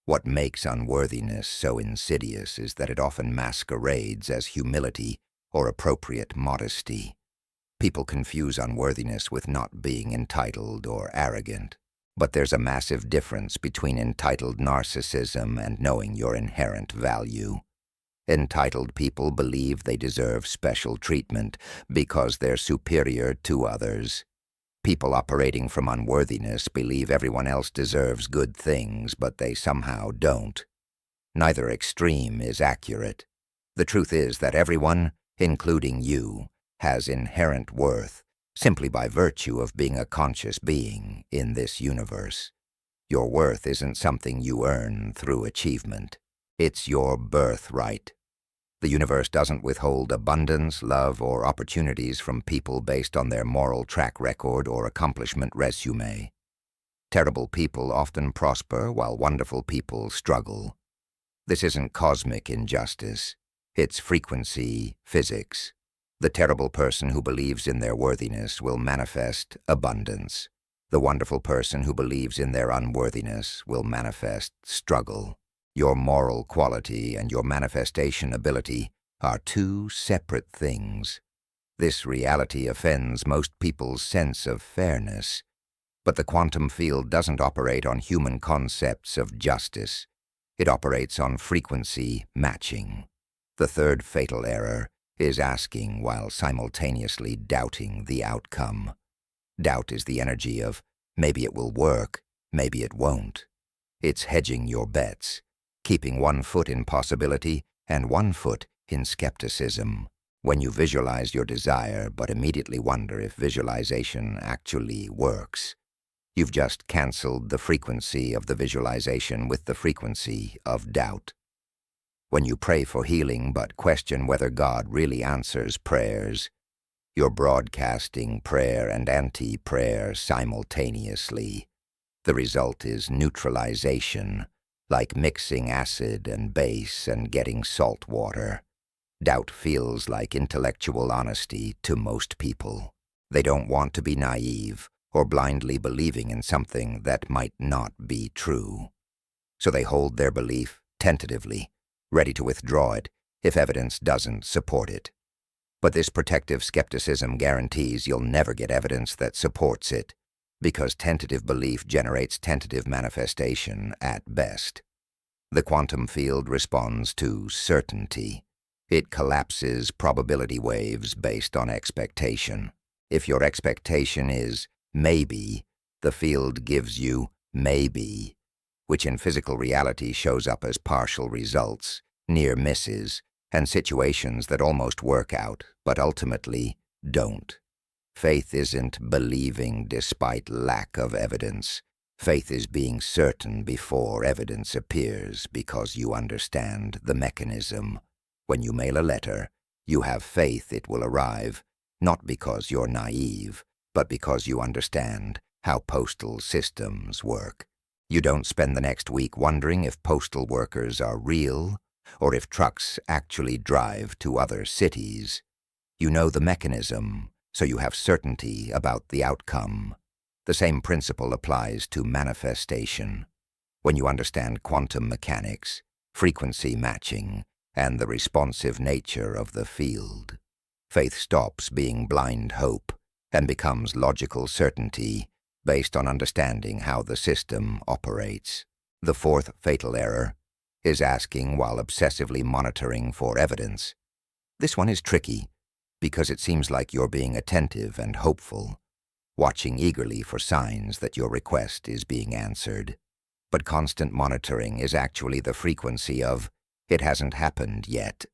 What makes unworthiness so insidious is that it often masquerades as humility or appropriate modesty. People confuse unworthiness with not being entitled or arrogant. But there's a massive difference between entitled narcissism and knowing your inherent value. Entitled people believe they deserve special treatment because they're superior to others. People operating from unworthiness believe everyone else deserves good things, but they somehow don't. Neither extreme is accurate. The truth is that everyone, including you, has inherent worth, simply by virtue of being a conscious being in this universe. Your worth isn't something you earn through achievement. It's your birthright. The universe doesn't withhold abundance, love, or opportunities from people based on their moral track record or accomplishment resume. Terrible people often prosper while wonderful people struggle. This isn't cosmic injustice. It's frequency physics. The terrible person who believes in their worthiness will manifest abundance. The wonderful person who believes in their unworthiness will manifest struggle. Your moral quality and your manifestation ability are two separate things. This reality offends most people's sense of fairness, but the quantum field doesn't operate on human concepts of justice. It operates on frequency matching. The third fatal error is asking while simultaneously doubting the outcome. Doubt is the energy of, maybe it will work, maybe it won't. It's hedging your bets, keeping one foot in possibility and one foot in skepticism. When you visualize your desire but immediately wonder if visualization actually works, you've just canceled the frequency of the visualization with the frequency of doubt. When you pray for healing but question whether God really answers prayers, you're broadcasting prayer and anti-prayer simultaneously. The result is neutralization, like mixing acid and base and getting salt water. Doubt feels like intellectual honesty to most people. They don't want to be naive or blindly believing in something that might not be true. So they hold their belief tentatively, ready to withdraw it if evidence doesn't support it. But this protective skepticism guarantees you'll never get evidence that supports it, because tentative belief generates tentative manifestation at best. The quantum field responds to certainty. It collapses probability waves based on expectation. If your expectation is maybe, the field gives you maybe, which in physical reality shows up as partial results, near misses, and situations that almost work out, but ultimately don't. Faith isn't believing despite lack of evidence. Faith is being certain before evidence appears because you understand the mechanism. When you mail a letter, you have faith it will arrive, not because you're naive, but because you understand how postal systems work. You don't spend the next week wondering if postal workers are real or if trucks actually drive to other cities. You know the mechanism, so you have certainty about the outcome. The same principle applies to manifestation. When you understand quantum mechanics, frequency matching, and the responsive nature of the field, faith stops being blind hope and becomes logical certainty based on understanding how the system operates. The fourth fatal error is asking while obsessively monitoring for evidence. This one is tricky because it seems like you're being attentive and hopeful, watching eagerly for signs that your request is being answered. But constant monitoring is actually the frequency of "it hasn't happened yet,"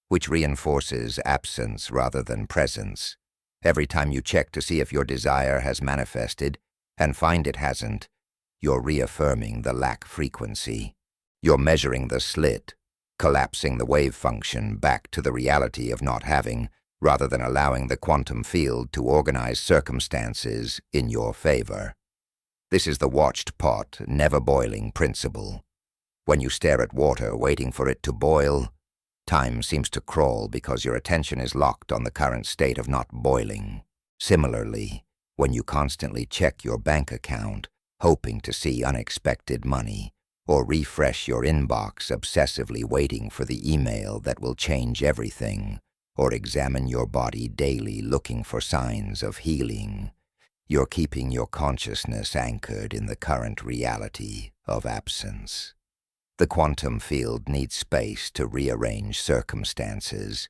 which reinforces absence rather than presence. Every time you check to see if your desire has manifested and find it hasn't, you're reaffirming the lack frequency. You're measuring the slit, collapsing the wave function back to the reality of not having, rather than allowing the quantum field to organize circumstances in your favor. This is the watched pot, never boiling principle. When you stare at water waiting for it to boil, time seems to crawl because your attention is locked on the current state of not boiling. Similarly, when you constantly check your bank account, hoping to see unexpected money, or refresh your inbox obsessively waiting for the email that will change everything, or examine your body daily looking for signs of healing, you're keeping your consciousness anchored in the current reality of absence. The quantum field needs space to rearrange circumstances,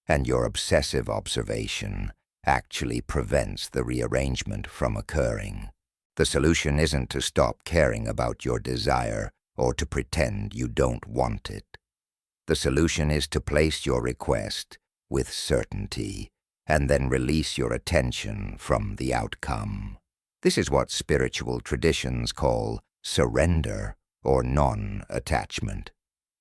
and your obsessive observation actually prevents the rearrangement from occurring. The solution isn't to stop caring about your desire or to pretend you don't want it. The solution is to place your request with certainty and then release your attention from the outcome. This is what spiritual traditions call surrender or non-attachment.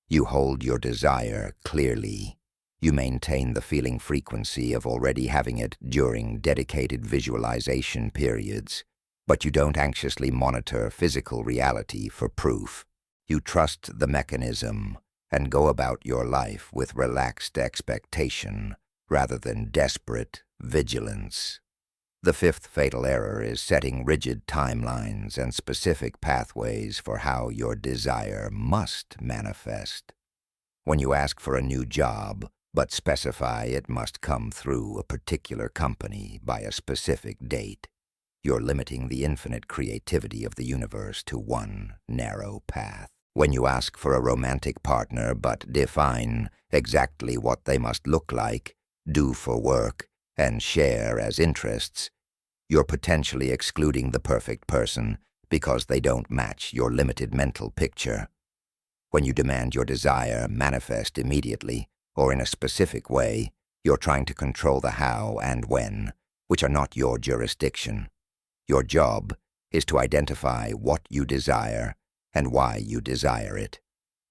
You hold your desire clearly. You maintain the feeling frequency of already having it during dedicated visualization periods, but you don't anxiously monitor physical reality for proof. You trust the mechanism and go about your life with relaxed expectation rather than desperate vigilance. The fifth fatal error is setting rigid timelines and specific pathways for how your desire must manifest. When you ask for a new job, but specify it must come through a particular company by a specific date, you're limiting the infinite creativity of the universe to one narrow path. When you ask for a romantic partner but define exactly what they must look like, do for work, and share as interests, you're potentially excluding the perfect person because they don't match your limited mental picture. When you demand your desire manifest immediately or in a specific way, you're trying to control the how and when, which are not your jurisdiction. Your job is to identify what you desire and why you desire it,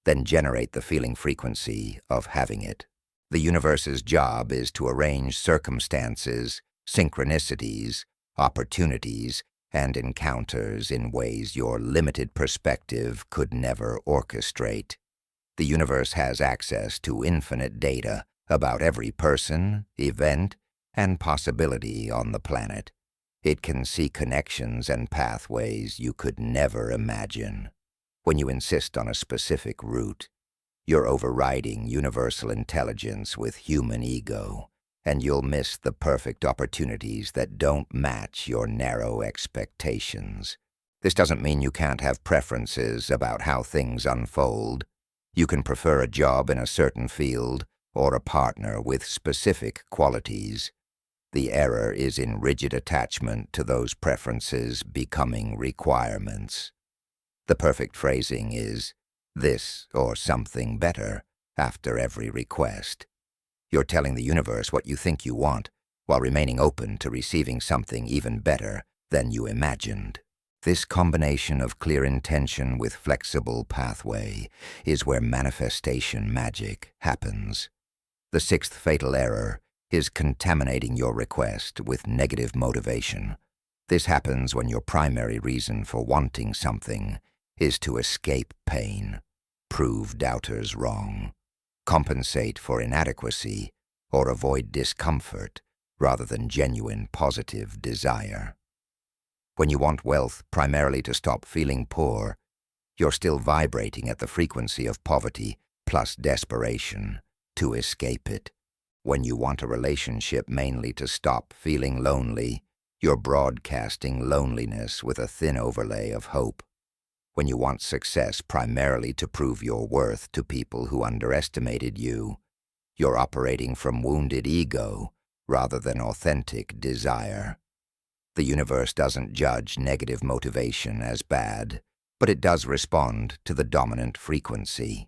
then generate the feeling frequency of having it. The universe's job is to arrange circumstances, synchronicities, opportunities, and encounters in ways your limited perspective could never orchestrate. The universe has access to infinite data about every person, event, and possibility on the planet. It can see connections and pathways you could never imagine. When you insist on a specific route, you're overriding universal intelligence with human ego, and you'll miss the perfect opportunities that don't match your narrow expectations. This doesn't mean you can't have preferences about how things unfold. You can prefer a job in a certain field or a partner with specific qualities. The error is in rigid attachment to those preferences becoming requirements. The perfect phrasing is this or something better after every request. You're telling the universe what you think you want while remaining open to receiving something even better than you imagined. This combination of clear intention with flexible pathway is where manifestation magic happens. The sixth fatal error is contaminating your request with negative motivation. This happens when your primary reason for wanting something is to escape pain, prove doubters wrong, compensate for inadequacy, or avoid discomfort rather than genuine positive desire. When you want wealth primarily to stop feeling poor, you're still vibrating at the frequency of poverty plus desperation to escape it. When you want a relationship mainly to stop feeling lonely, you're broadcasting loneliness with a thin overlay of hope. When you want success primarily to prove your worth to people who underestimated you, you're operating from wounded ego rather than authentic desire. The universe doesn't judge negative motivation as bad, but it does respond to the dominant frequency.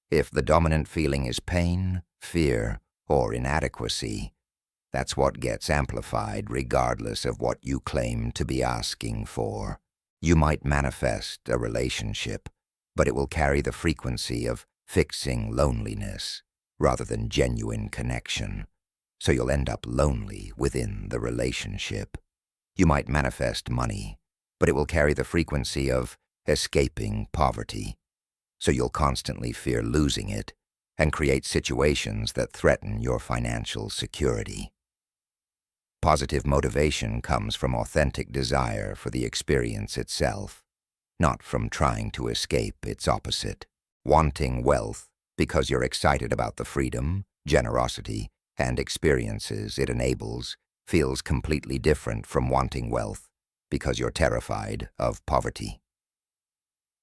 If the dominant feeling is pain, fear, or inadequacy, that's what gets amplified regardless of what you claim to be asking for. You might manifest a relationship, but it will carry the frequency of fixing loneliness rather than genuine connection, so you'll end up lonely within the relationship. You might manifest money, but it will carry the frequency of escaping poverty, so you'll constantly fear losing it and create situations that threaten your financial security. Positive motivation comes from authentic desire for the experience itself, not from trying to escape its opposite. Wanting wealth because you're excited about the freedom, generosity, and experiences it enables feels completely different from wanting wealth because you're terrified of poverty.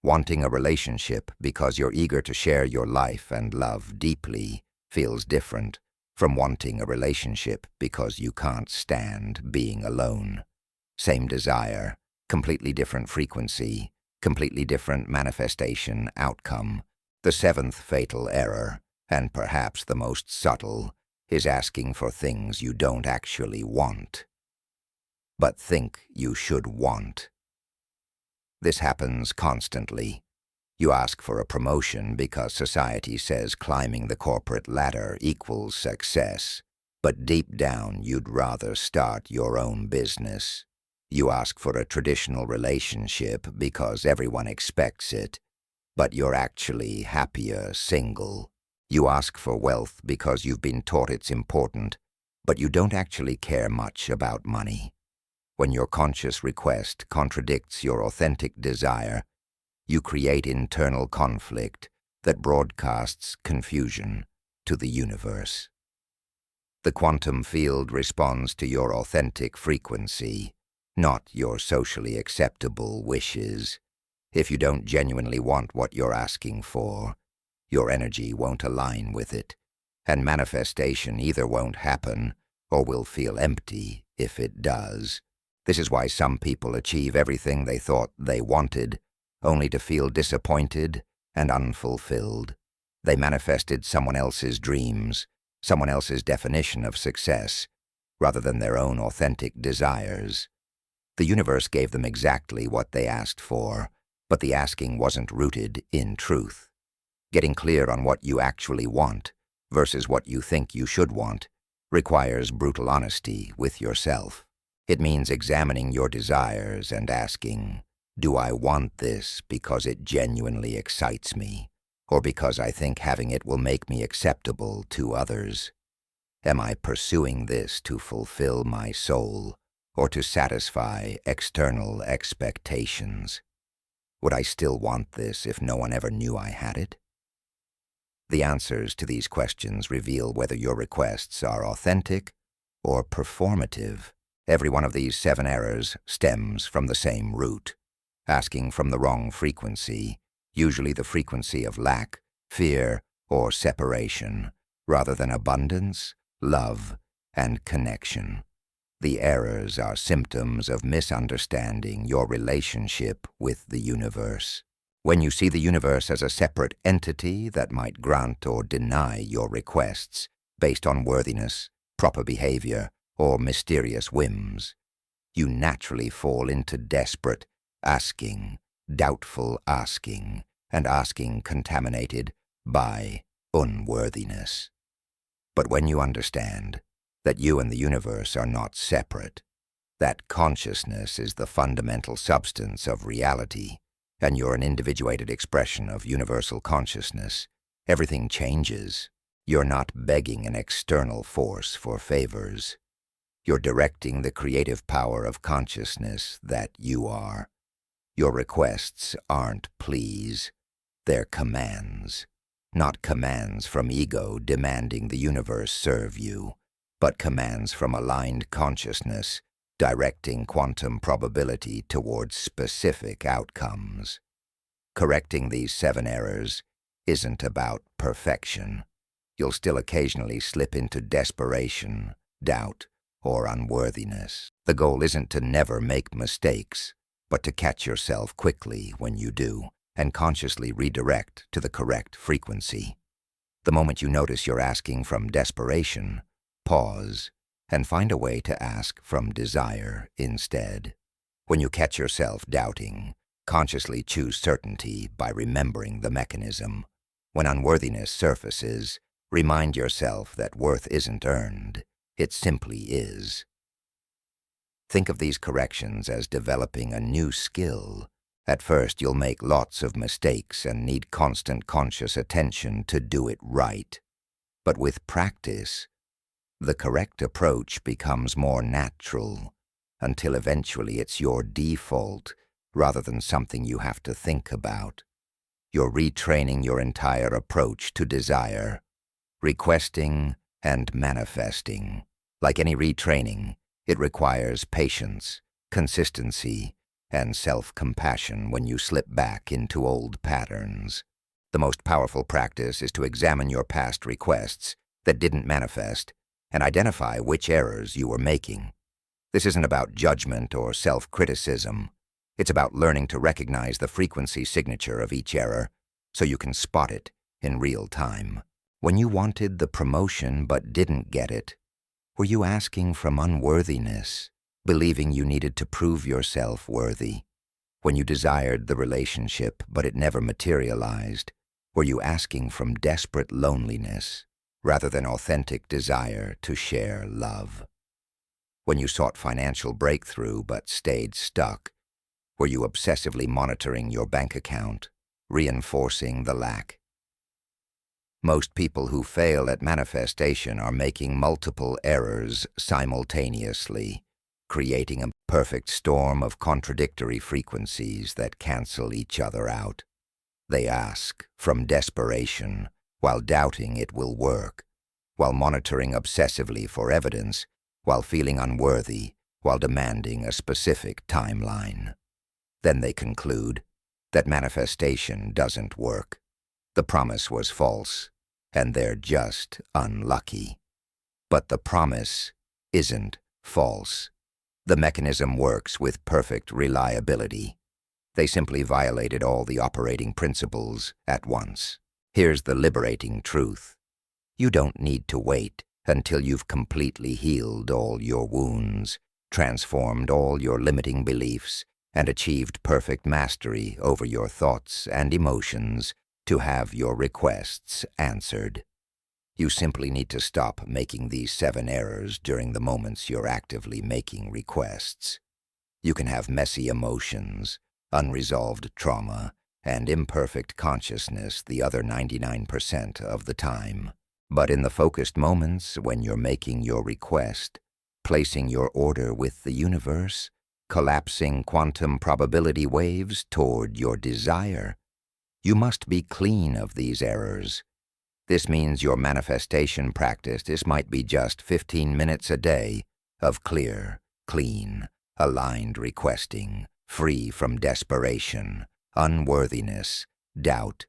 Wanting a relationship because you're eager to share your life and love deeply feels different from wanting a relationship because you can't stand being alone. Same desire, completely different frequency, completely different manifestation outcome. The seventh fatal error, and perhaps the most subtle, is asking for things you don't actually want, but think you should want. This happens constantly. You ask for a promotion because society says climbing the corporate ladder equals success, but deep down you'd rather start your own business. You ask for a traditional relationship because everyone expects it, but you're actually happier single. You ask for wealth because you've been taught it's important, but you don't actually care much about money. When your conscious request contradicts your authentic desire, you create internal conflict that broadcasts confusion to the universe. The quantum field responds to your authentic frequency, not your socially acceptable wishes. If you don't genuinely want what you're asking for, your energy won't align with it, and manifestation either won't happen or will feel empty if it does. This is why some people achieve everything they thought they wanted, only to feel disappointed and unfulfilled. They manifested someone else's dreams, someone else's definition of success, rather than their own authentic desires. The universe gave them exactly what they asked for, but the asking wasn't rooted in truth. Getting clear on what you actually want versus what you think you should want requires brutal honesty with yourself. It means examining your desires and asking, do I want this because it genuinely excites me, or because I think having it will make me acceptable to others? Am I pursuing this to fulfill my soul or to satisfy external expectations? Would I still want this if no one ever knew I had it? The answers to these questions reveal whether your requests are authentic or performative. Every one of these 7 errors stems from the same root, asking from the wrong frequency, usually the frequency of lack, fear, or separation, rather than abundance, love, and connection. The errors are symptoms of misunderstanding your relationship with the universe. When you see the universe as a separate entity that might grant or deny your requests based on worthiness, proper behavior, or mysterious whims, you naturally fall into desperate asking, doubtful asking, and asking contaminated by unworthiness. But when you understand that you and the universe are not separate, that consciousness is the fundamental substance of reality, and you're an individuated expression of universal consciousness, everything changes. You're not begging an external force for favors. You're directing the creative power of consciousness that you are. Your requests aren't pleas, they're commands. Not commands from ego demanding the universe serve you, but commands from aligned consciousness directing quantum probability towards specific outcomes. Correcting these 7 errors isn't about perfection. You'll still occasionally slip into desperation, doubt, or unworthiness. The goal isn't to never make mistakes, but to catch yourself quickly when you do, and consciously redirect to the correct frequency. The moment you notice you're asking from desperation, pause and find a way to ask from desire instead. When you catch yourself doubting, consciously choose certainty by remembering the mechanism. When unworthiness surfaces, remind yourself that worth isn't earned, it simply is. Think of these corrections as developing a new skill. At first, you'll make lots of mistakes and need constant conscious attention to do it right. But with practice, the correct approach becomes more natural, until eventually it's your default rather than something you have to think about. You're retraining your entire approach to desire, requesting and manifesting. Like any retraining, it requires patience, consistency, and self-compassion when you slip back into old patterns. The most powerful practice is to examine your past requests that didn't manifest and identify which errors you were making. This isn't about judgment or self-criticism. It's about learning to recognize the frequency signature of each error so you can spot it in real time. When you wanted the promotion but didn't get it, were you asking from unworthiness, believing you needed to prove yourself worthy? When you desired the relationship but it never materialized, were you asking from desperate loneliness rather than authentic desire to share love? When you sought financial breakthrough but stayed stuck, were you obsessively monitoring your bank account, reinforcing the lack? Most people who fail at manifestation are making multiple errors simultaneously, creating a perfect storm of contradictory frequencies that cancel each other out. They ask from desperation, while doubting it will work, while monitoring obsessively for evidence, while feeling unworthy, while demanding a specific timeline. Then they conclude that manifestation doesn't work. The promise was false, and they're just unlucky. But the promise isn't false. The mechanism works with perfect reliability. They simply violated all the operating principles at once. Here's the liberating truth. You don't need to wait until you've completely healed all your wounds, transformed all your limiting beliefs, and achieved perfect mastery over your thoughts and emotions to have your requests answered. You simply need to stop making these 7 errors during the moments you're actively making requests. You can have messy emotions, unresolved trauma, and imperfect consciousness the other 99% of the time. But in the focused moments when you're making your request, placing your order with the universe, collapsing quantum probability waves toward your desire, you must be clean of these errors. This means your manifestation practice might be just 15 minutes a day of clear, clean, aligned requesting, free from desperation, unworthiness, doubt,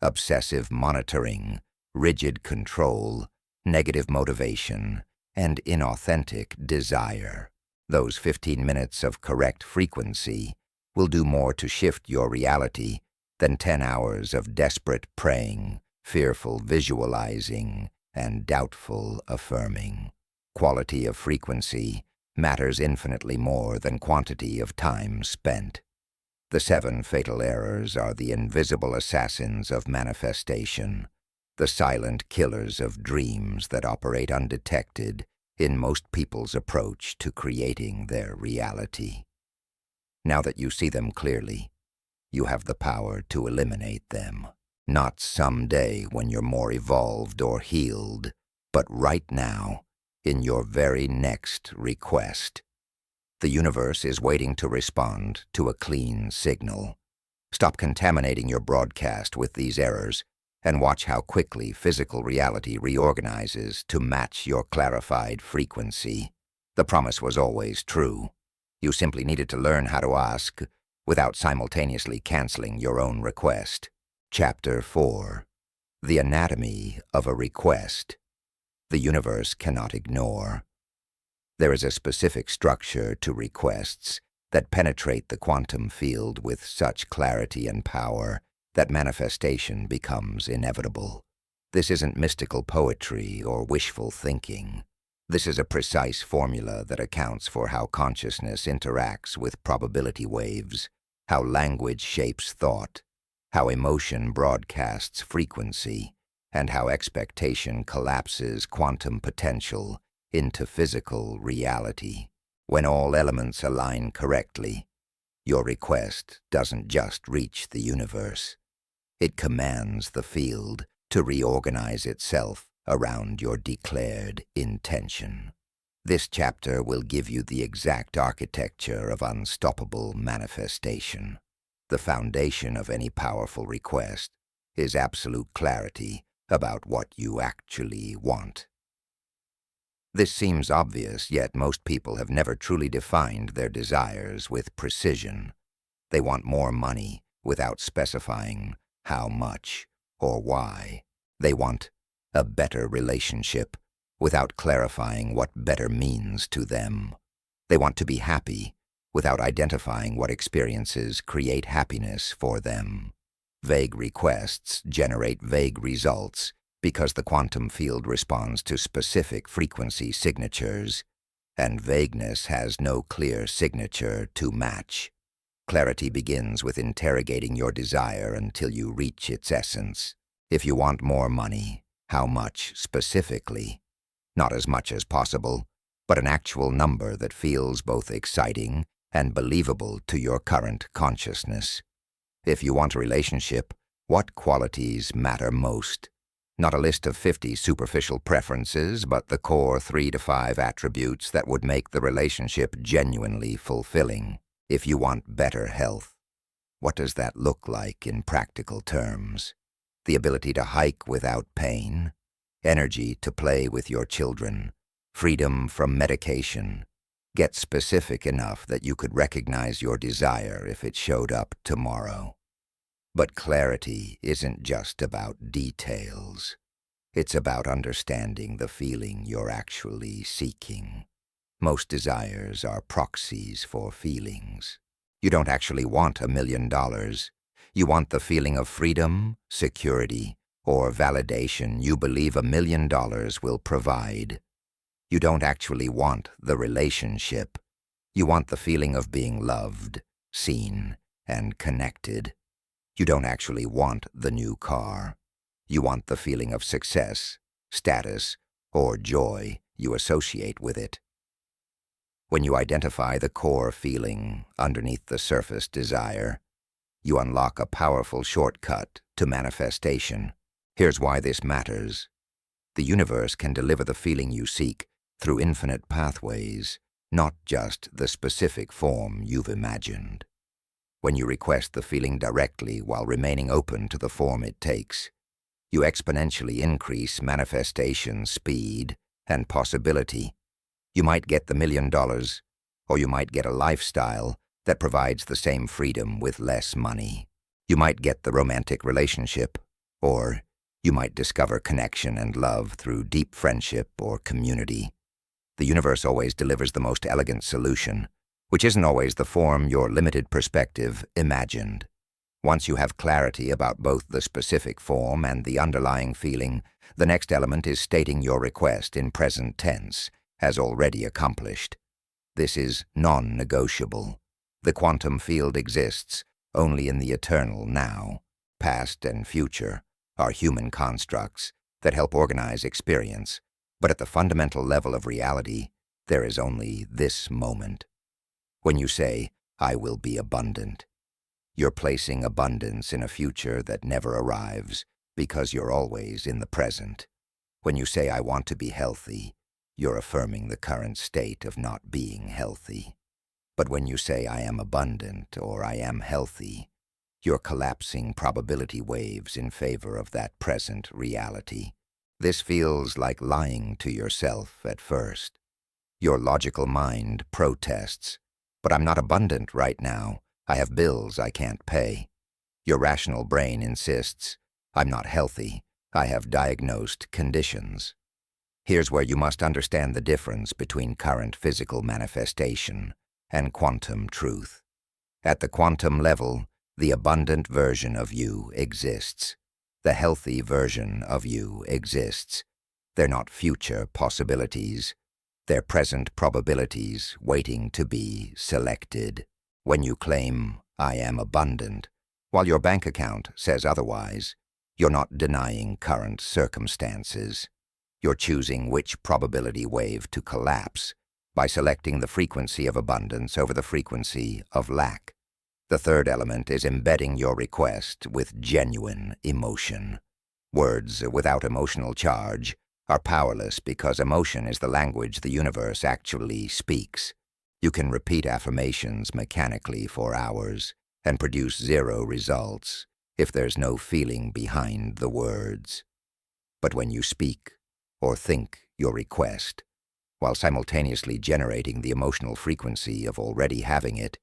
obsessive monitoring, rigid control, negative motivation, and inauthentic desire. Those 15 minutes of correct frequency will do more to shift your reality than 10 hours of desperate praying, fearful visualizing, and doubtful affirming. Quality of frequency matters infinitely more than quantity of time spent. The 7 fatal errors are the invisible assassins of manifestation, the silent killers of dreams that operate undetected in most people's approach to creating their reality. Now that you see them clearly, you have the power to eliminate them. Not someday when you're more evolved or healed, but right now, in your very next request. The universe is waiting to respond to a clean signal. Stop contaminating your broadcast with these errors and watch how quickly physical reality reorganizes to match your clarified frequency. The promise was always true. You simply needed to learn how to ask without simultaneously canceling your own request. Chapter 4. The Anatomy of a Request. The Universe Cannot Ignore. There is a specific structure to requests that penetrate the quantum field with such clarity and power that manifestation becomes inevitable. This isn't mystical poetry or wishful thinking. This is a precise formula that accounts for how consciousness interacts with probability waves, how language shapes thought, how emotion broadcasts frequency, and how expectation collapses quantum potential into physical reality. When all elements align correctly, your request doesn't just reach the universe. It commands the field to reorganize itself around your declared intention. This chapter will give you the exact architecture of unstoppable manifestation. The foundation of any powerful request is absolute clarity about what you actually want. This seems obvious, yet most people have never truly defined their desires with precision. They want more money without specifying how much or why. They want a better relationship without clarifying what better means to them. They want to be happy without identifying what experiences create happiness for them. Vague requests generate vague results because the quantum field responds to specific frequency signatures, and vagueness has no clear signature to match. Clarity begins with interrogating your desire until you reach its essence. If you want more money, how much specifically? Not as much as possible, but an actual number that feels both exciting and believable to your current consciousness. If you want a relationship, what qualities matter most? Not a list of 50 superficial preferences, but the core 3 to 5 attributes that would make the relationship genuinely fulfilling. If you want better health, what does that look like in practical terms? The ability to hike without pain, energy to play with your children, freedom from medication. Get specific enough that you could recognize your desire if it showed up tomorrow. But clarity isn't just about details. It's about understanding the feeling you're actually seeking. Most desires are proxies for feelings. You don't actually want $1 million. You want the feeling of freedom, security, or validation you believe $1 million will provide. You don't actually want the relationship. You want the feeling of being loved, seen, and connected. You don't actually want the new car. You want the feeling of success, status, or joy you associate with it. When you identify the core feeling underneath the surface desire, you unlock a powerful shortcut to manifestation. Here's why this matters. The universe can deliver the feeling you seek through infinite pathways, not just the specific form you've imagined. When you request the feeling directly while remaining open to the form it takes, you exponentially increase manifestation speed and possibility. You might get the $1 million, or you might get a lifestyle that provides the same freedom with less money. You might get the romantic relationship, or you might discover connection and love through deep friendship or community. The universe always delivers the most elegant solution, which isn't always the form your limited perspective imagined. Once you have clarity about both the specific form and the underlying feeling, the next element is stating your request in present tense, as already accomplished. This is non-negotiable. The quantum field exists only in the eternal now. Past and future are human constructs that help organize experience, but at the fundamental level of reality, there is only this moment. When you say, "I will be abundant," you're placing abundance in a future that never arrives because you're always in the present. When you say, "I want to be healthy," you're affirming the current state of not being healthy. But when you say, "I am abundant," or "I am healthy," you're collapsing probability waves in favor of that present reality. This feels like lying to yourself at first. Your logical mind protests. "But I'm not abundant right now. I have bills I can't pay." Your rational brain insists, "I'm not healthy. I have diagnosed conditions." Here's where you must understand the difference between current physical manifestation and quantum truth. At the quantum level, the abundant version of you exists. The healthy version of you exists. They're not future possibilities. They're present probabilities waiting to be selected. When you claim, "I am abundant," while your bank account says otherwise, you're not denying current circumstances. You're choosing which probability wave to collapse by selecting the frequency of abundance over the frequency of lack. The third element is embedding your request with genuine emotion. Words without emotional charge are powerless because emotion is the language the universe actually speaks. You can repeat affirmations mechanically for hours and produce zero results if there's no feeling behind the words. But when you speak or think your request, while simultaneously generating the emotional frequency of already having it,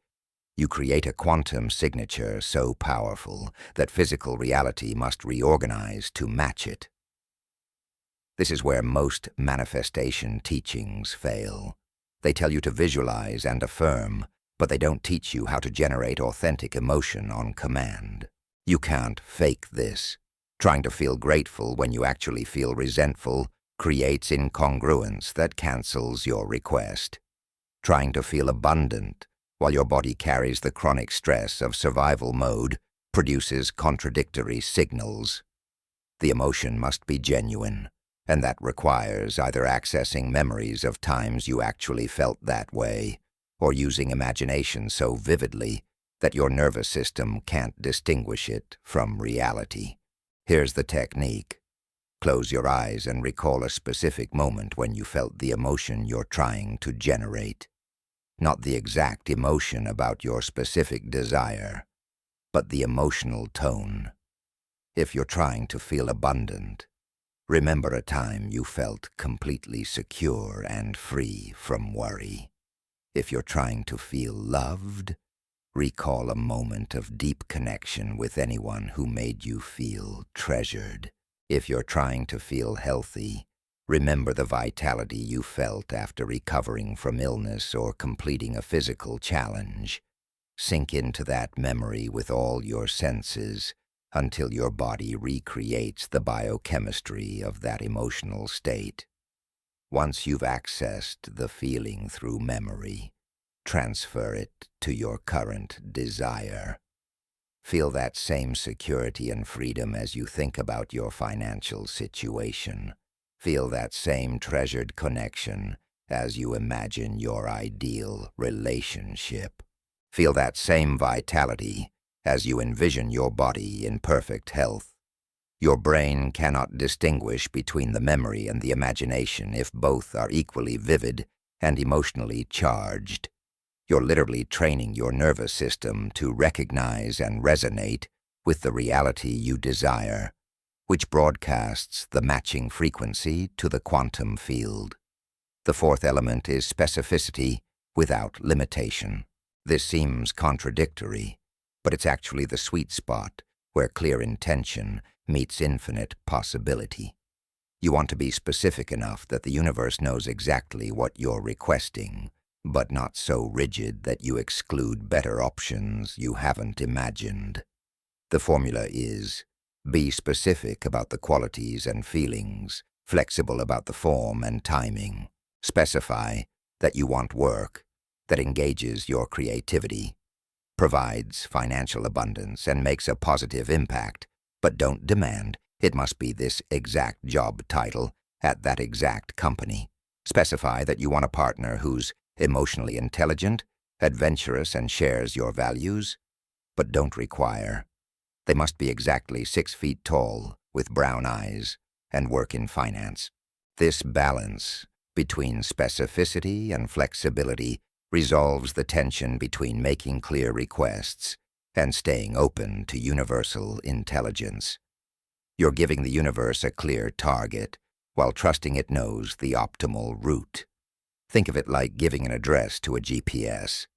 you create a quantum signature so powerful that physical reality must reorganize to match it. This is where most manifestation teachings fail. They tell you to visualize and affirm, but they don't teach you how to generate authentic emotion on command. You can't fake this. Trying to feel grateful when you actually feel resentful creates incongruence that cancels your request. Trying to feel abundant while your body carries the chronic stress of survival mode produces contradictory signals. The emotion must be genuine, and that requires either accessing memories of times you actually felt that way, or using imagination so vividly that your nervous system can't distinguish it from reality. Here's the technique. Close your eyes and recall a specific moment when you felt the emotion you're trying to generate. Not the exact emotion about your specific desire, but the emotional tone. If you're trying to feel abundant, remember a time you felt completely secure and free from worry. If you're trying to feel loved, recall a moment of deep connection with anyone who made you feel treasured. If you're trying to feel healthy, remember the vitality you felt after recovering from illness or completing a physical challenge. Sink into that memory with all your senses until your body recreates the biochemistry of that emotional state. Once you've accessed the feeling through memory, transfer it to your current desire. Feel that same security and freedom as you think about your financial situation. Feel that same treasured connection as you imagine your ideal relationship. Feel that same vitality as you envision your body in perfect health. Your brain cannot distinguish between the memory and the imagination if both are equally vivid and emotionally charged. You're literally training your nervous system to recognize and resonate with the reality you desire, which broadcasts the matching frequency to the quantum field. The fourth element is specificity without limitation. This seems contradictory, but it's actually the sweet spot where clear intention meets infinite possibility. You want to be specific enough that the universe knows exactly what you're requesting, but not so rigid that you exclude better options you haven't imagined. The formula is: be specific about the qualities and feelings, flexible about the form and timing. Specify that you want work that engages your creativity, provides financial abundance, and makes a positive impact, but don't demand it must be this exact job title at that exact company. Specify that you want a partner who's emotionally intelligent, adventurous, and shares your values, but don't require they must be exactly 6 feet tall, with brown eyes, and work in finance. This balance between specificity and flexibility resolves the tension between making clear requests and staying open to universal intelligence. You're giving the universe a clear target while trusting it knows the optimal route. Think of it like giving an address to a GPS.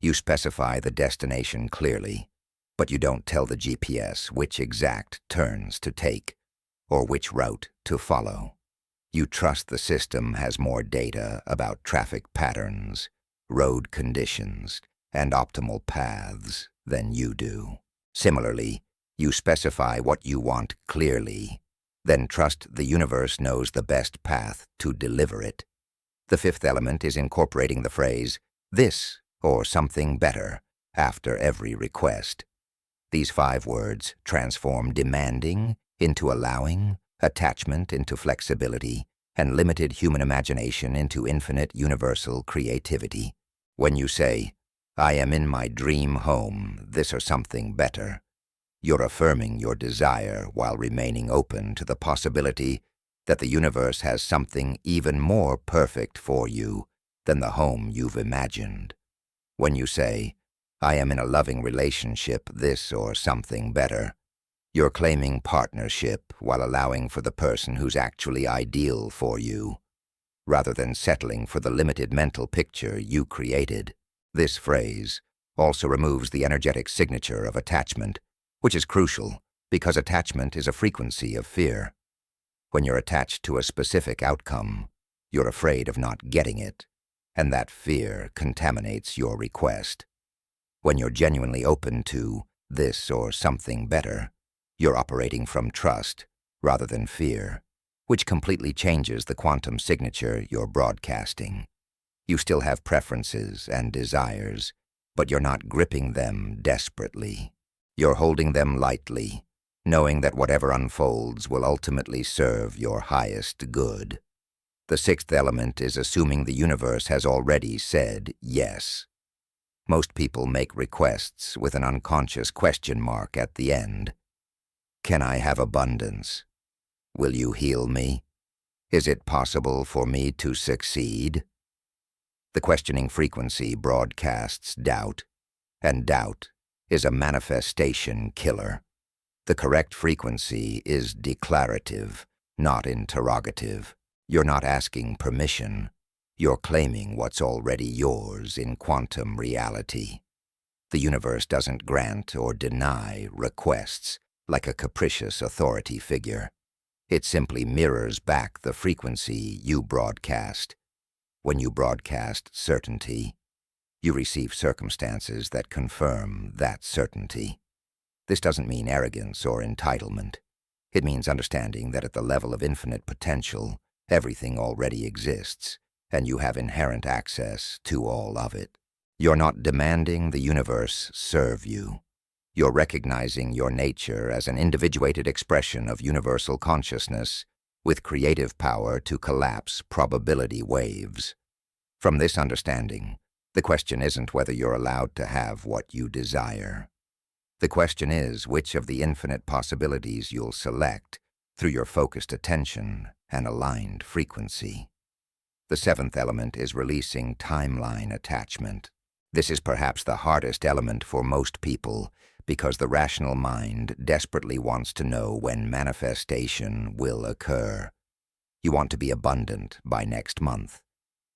You specify the destination clearly, but you don't tell the GPS which exact turns to take or which route to follow. You trust the system has more data about traffic patterns, road conditions, and optimal paths than you do. Similarly, you specify what you want clearly, then trust the universe knows the best path to deliver it. The fifth element is incorporating the phrase, "this" or "something better," after every request. These 5 words transform demanding into allowing, attachment into flexibility, and limited human imagination into infinite universal creativity. When you say, "I am in my dream home, this or something better," you're affirming your desire while remaining open to the possibility that the universe has something even more perfect for you than the home you've imagined. When you say, "I am in a loving relationship, this or something better," you're claiming partnership while allowing for the person who's actually ideal for you, rather than settling for the limited mental picture you created. This phrase also removes the energetic signature of attachment, which is crucial because attachment is a frequency of fear. When you're attached to a specific outcome, you're afraid of not getting it, and that fear contaminates your request. When you're genuinely open to this or something better, you're operating from trust rather than fear, which completely changes the quantum signature you're broadcasting. You still have preferences and desires, but you're not gripping them desperately. You're holding them lightly, knowing that whatever unfolds will ultimately serve your highest good. The sixth element is assuming the universe has already said yes. Most people make requests with an unconscious question mark at the end. Can I have abundance? Will you heal me? Is it possible for me to succeed? The questioning frequency broadcasts doubt, and doubt is a manifestation killer. The correct frequency is declarative, not interrogative. You're not asking permission. You're claiming what's already yours in quantum reality. The universe doesn't grant or deny requests like a capricious authority figure. It simply mirrors back the frequency you broadcast. When you broadcast certainty, you receive circumstances that confirm that certainty. This doesn't mean arrogance or entitlement. It means understanding that at the level of infinite potential, everything already exists, and you have inherent access to all of it. You're not demanding the universe serve you. You're recognizing your nature as an individuated expression of universal consciousness with creative power to collapse probability waves. From this understanding, the question isn't whether you're allowed to have what you desire. The question is which of the infinite possibilities you'll select through your focused attention and aligned frequency. The seventh element is releasing timeline attachment. This is perhaps the hardest element for most people because the rational mind desperately wants to know when manifestation will occur. You want to be abundant by next month,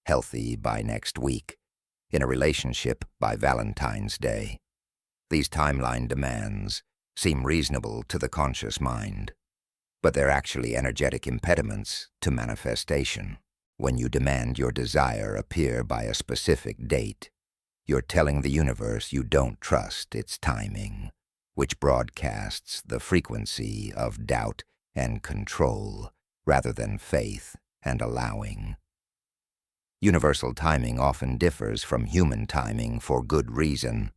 healthy by next week, in a relationship by Valentine's Day. These timeline demands seem reasonable to the conscious mind, but they're actually energetic impediments to manifestation. When you demand your desire appear by a specific date, you're telling the universe you don't trust its timing, which broadcasts the frequency of doubt and control rather than faith and allowing. Universal timing often differs from human timing for good reason.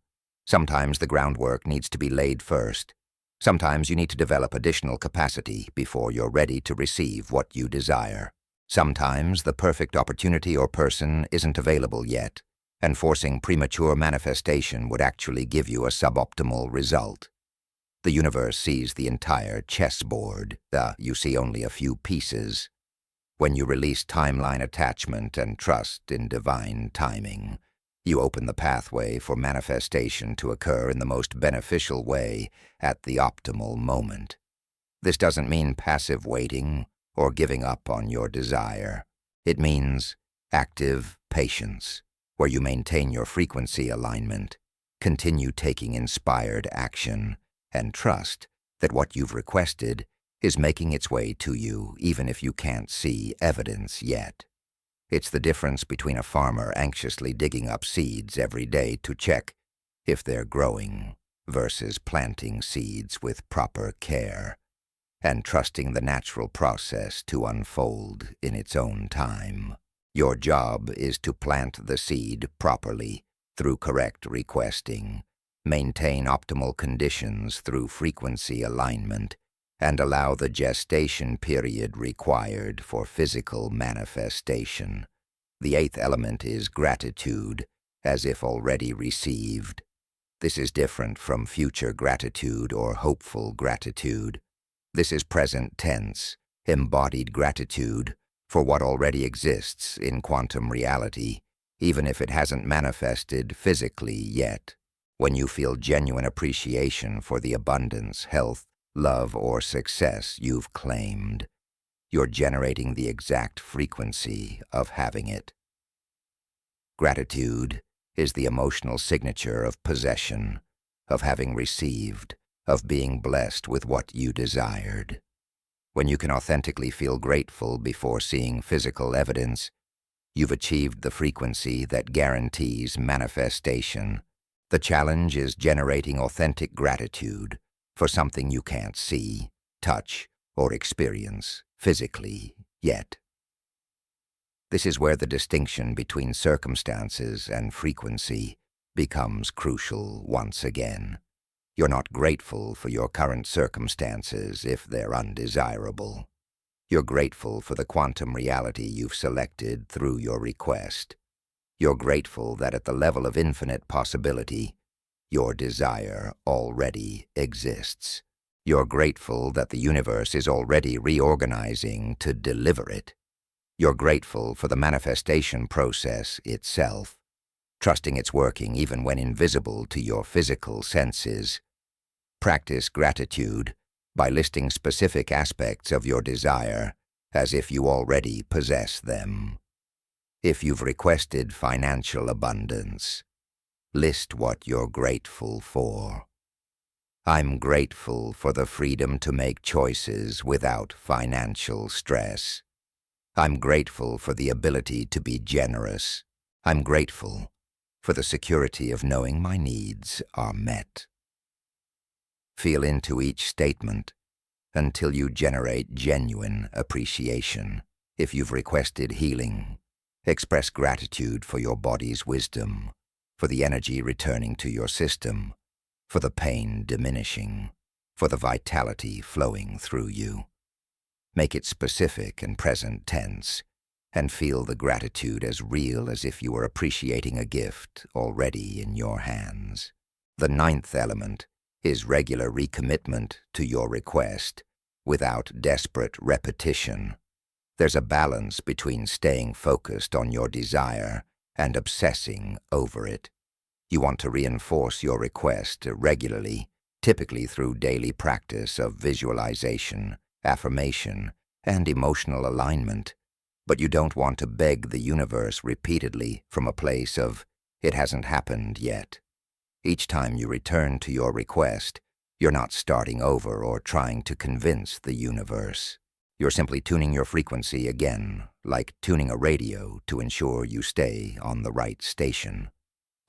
Sometimes the groundwork needs to be laid first. Sometimes you need to develop additional capacity before you're ready to receive what you desire. Sometimes the perfect opportunity or person isn't available yet, and forcing premature manifestation would actually give you a suboptimal result. The universe sees the entire chessboard. You see only a few pieces. When you release timeline attachment and trust in divine timing, you open the pathway for manifestation to occur in the most beneficial way at the optimal moment. This doesn't mean passive waiting or giving up on your desire. It means active patience, where you maintain your frequency alignment, continue taking inspired action, and trust that what you've requested is making its way to you even if you can't see evidence yet. It's the difference between a farmer anxiously digging up seeds every day to check if they're growing versus planting seeds with proper care and trusting the natural process to unfold in its own time. Your job is to plant the seed properly through correct requesting, maintain optimal conditions through frequency alignment, and allow the gestation period required for physical manifestation. The eighth element is gratitude, as if already received. This is different from future gratitude or hopeful gratitude. This is present tense, embodied gratitude for what already exists in quantum reality, even if it hasn't manifested physically yet. When you feel genuine appreciation for the abundance, health, love, or success you've claimed, you're generating the exact frequency of having it. Gratitude is the emotional signature of possession, of having received, of being blessed with what you desired. When you can authentically feel grateful before seeing physical evidence, you've achieved the frequency that guarantees manifestation. The challenge is generating authentic gratitude for something you can't see, touch, or experience physically yet. This is where the distinction between circumstances and frequency becomes crucial once again. You're not grateful for your current circumstances if they're undesirable. You're grateful for the quantum reality you've selected through your request. You're grateful that at the level of infinite possibility, your desire already exists. You're grateful that the universe is already reorganizing to deliver it. You're grateful for the manifestation process itself, trusting it's working even when invisible to your physical senses. Practice gratitude by listing specific aspects of your desire as if you already possess them. If you've requested financial abundance, list what you're grateful for. I'm grateful for the freedom to make choices without financial stress. I'm grateful for the ability to be generous. I'm grateful for the security of knowing my needs are met. Feel into each statement until you generate genuine appreciation. If you've requested healing, express gratitude for your body's wisdom, for the energy returning to your system, for the pain diminishing, for the vitality flowing through you. Make it specific and present tense, and feel the gratitude as real as if you were appreciating a gift already in your hands. The ninth element is regular recommitment to your request without desperate repetition. There's a balance between staying focused on your desire and obsessing over it. You want to reinforce your request regularly, typically through daily practice of visualization, affirmation, and emotional alignment, but you don't want to beg the universe repeatedly from a place of, "It hasn't happened yet." Each time you return to your request, you're not starting over or trying to convince the universe. You're simply tuning your frequency again, like tuning a radio to ensure you stay on the right station.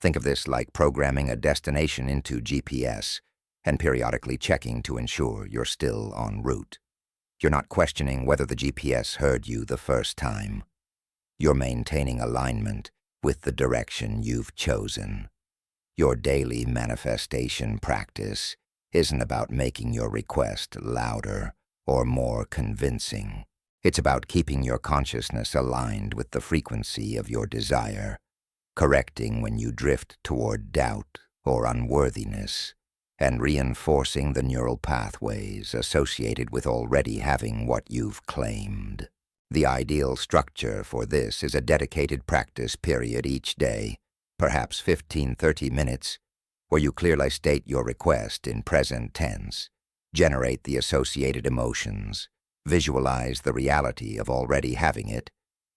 Think of this like programming a destination into GPS and periodically checking to ensure you're still en route. You're not questioning whether the GPS heard you the first time. You're maintaining alignment with the direction you've chosen. Your daily manifestation practice isn't about making your request louder or more convincing. It's about keeping your consciousness aligned with the frequency of your desire, correcting when you drift toward doubt or unworthiness, and reinforcing the neural pathways associated with already having what you've claimed. The ideal structure for this is a dedicated practice period each day, perhaps 15-30 minutes, where you clearly state your request in present tense, generate the associated emotions, visualize the reality of already having it,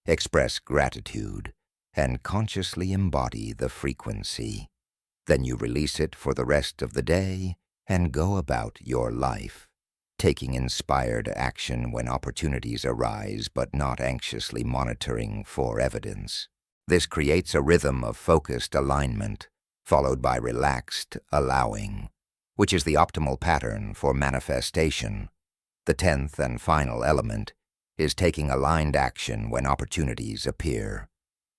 express gratitude, and consciously embody the frequency. Then you release it for the rest of the day and go about your life. taking inspired action when opportunities arise but not anxiously monitoring for evidence. This creates a rhythm of focused alignment, followed by relaxed allowing, which is the optimal pattern for manifestation. The 10th and final element is taking aligned action when opportunities appear.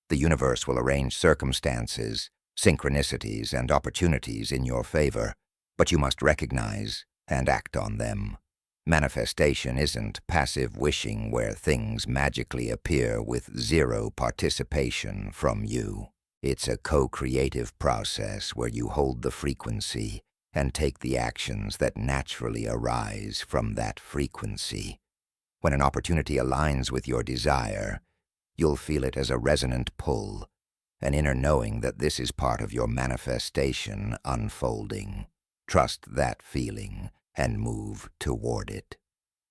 The universe will arrange circumstances, synchronicities, and opportunities in your favor, but you must recognize and act on them. Manifestation isn't passive wishing where things magically appear with zero participation from you. It's a co-creative process where you hold the frequency and take the actions that naturally arise from that frequency. When an opportunity aligns with your desire, you'll feel it as a resonant pull, an inner knowing that this is part of your manifestation unfolding. Trust that feeling and move toward it.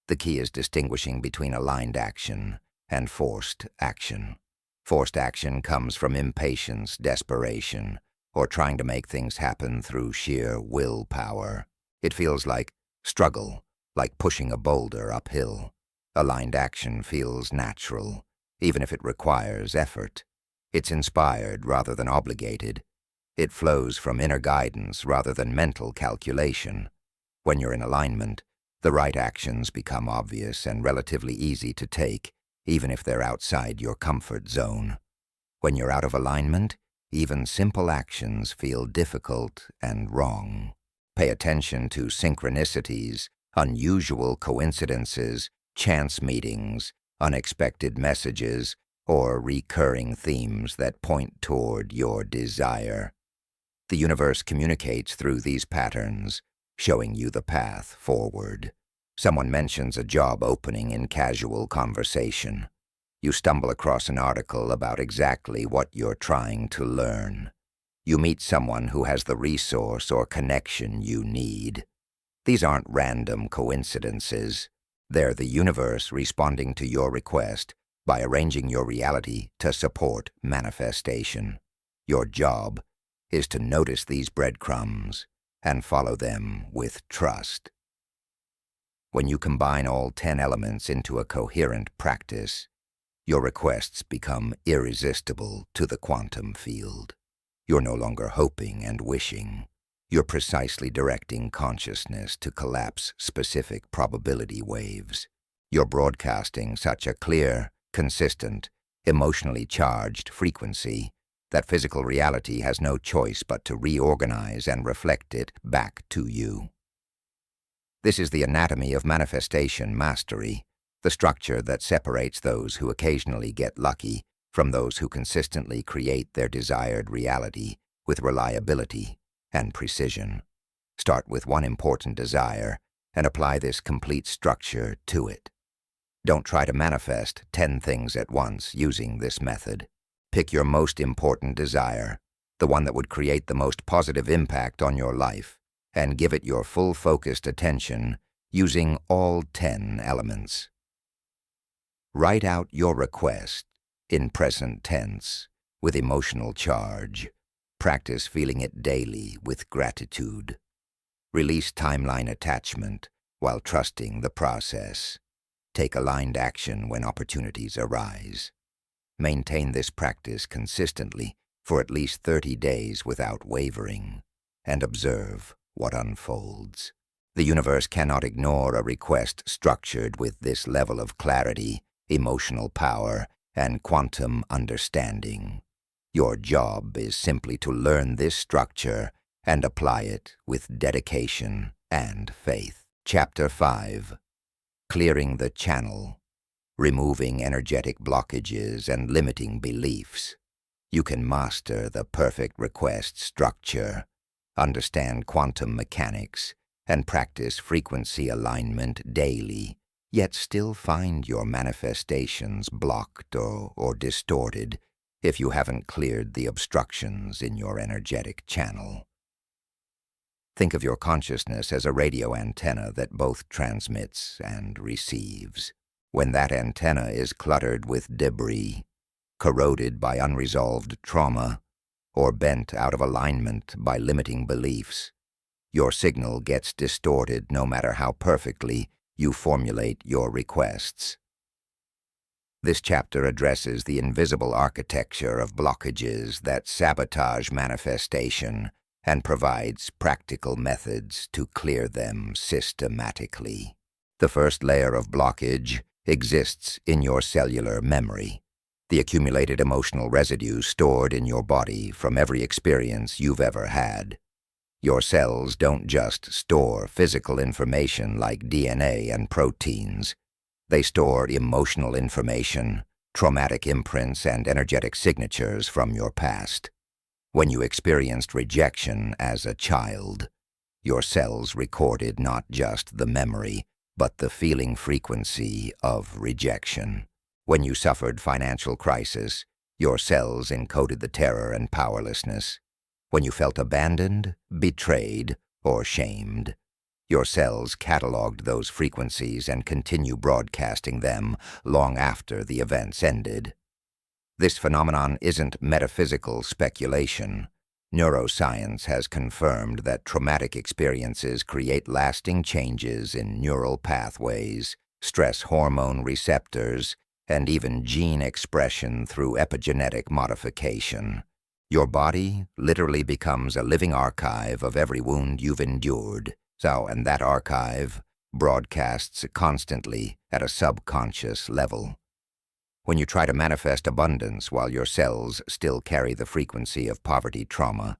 The key is distinguishing between aligned action and forced action. Forced action comes from impatience, desperation, or trying to make things happen through sheer willpower. It feels like struggle, like pushing a boulder uphill. Aligned action feels natural, even if it requires effort. It's inspired rather than obligated. It flows from inner guidance rather than mental calculation. When you're in alignment, the right actions become obvious and relatively easy to take, even if they're outside your comfort zone. When you're out of alignment, even simple actions feel difficult and wrong. Pay attention to synchronicities, unusual coincidences, chance meetings, unexpected messages, or recurring themes that point toward your desire. The universe communicates through these patterns, showing you the path forward. Someone mentions a job opening in casual conversation. You stumble across an article about exactly what you're trying to learn. You meet someone who has the resource or connection you need. These aren't random coincidences. They're the universe responding to your request by arranging your reality to support manifestation. Your job is to notice these breadcrumbs and follow them with trust. When you combine all 10 elements into a coherent practice, your requests become irresistible to the quantum field. You're no longer hoping and wishing. You're precisely directing consciousness to collapse specific probability waves. You're broadcasting such a clear, consistent, emotionally charged frequency that physical reality has no choice but to reorganize and reflect it back to you. This is the anatomy of manifestation mastery, the structure that separates those who occasionally get lucky from those who consistently create their desired reality with reliability and precision. Start with one important desire and apply this complete structure to it. Don't try to manifest 10 things at once using this method. Pick your most important desire, the one that would create the most positive impact on your life, and give it your full focused attention using all 10 elements. Write out your request in present tense with emotional charge. Practice feeling it daily with gratitude. Release timeline attachment while trusting the process. Take aligned action when opportunities arise. Maintain this practice consistently for at least 30 days without wavering, and observe what unfolds. The universe cannot ignore a request structured with this level of clarity, emotional power, and quantum understanding. Your job is simply to learn this structure and apply it with dedication and faith. Chapter 5. Clearing the channel. Removing energetic blockages and limiting beliefs. You can master the perfect request structure, understand quantum mechanics, and practice frequency alignment daily, yet still find your manifestations blocked or distorted if you haven't cleared the obstructions in your energetic channel. Think of your consciousness as a radio antenna that both transmits and receives. When that antenna is cluttered with debris, corroded by unresolved trauma, or bent out of alignment by limiting beliefs, Your signal gets distorted no matter how perfectly you formulate your requests. This chapter addresses the invisible architecture of blockages that sabotage manifestation and provides practical methods to clear them systematically. The first layer of blockage exists in your cellular memory, the accumulated emotional residue stored in your body from every experience you've ever had. Your cells don't just store physical information like DNA and proteins. They store emotional information, traumatic imprints, and energetic signatures from your past. When you experienced rejection as a child, your cells recorded not just the memory, but the feeling frequency of rejection. When you suffered financial crisis, your cells encoded the terror and powerlessness. When you felt abandoned, betrayed, or shamed, your cells cataloged those frequencies and continue broadcasting them long after the events ended. This phenomenon isn't metaphysical speculation. Neuroscience has confirmed that traumatic experiences create lasting changes in neural pathways, stress hormone receptors, and even gene expression through epigenetic modification. Your body literally becomes a living archive of every wound you've endured. And that archive broadcasts constantly at a subconscious level. When you try to manifest abundance while your cells still carry the frequency of poverty trauma,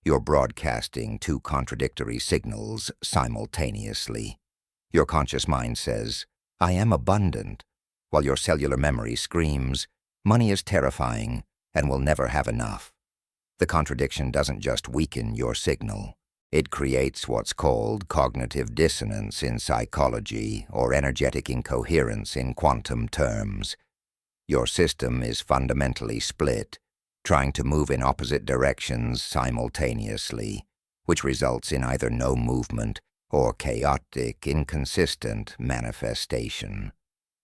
you're broadcasting two contradictory signals simultaneously. Your conscious mind says, "I am abundant," while your cellular memory screams, "Money is terrifying and will never have enough." The contradiction doesn't just weaken your signal. It creates what's called cognitive dissonance in psychology, or energetic incoherence in quantum terms. Your system is fundamentally split, trying to move in opposite directions simultaneously, which results in either no movement or chaotic, inconsistent manifestation.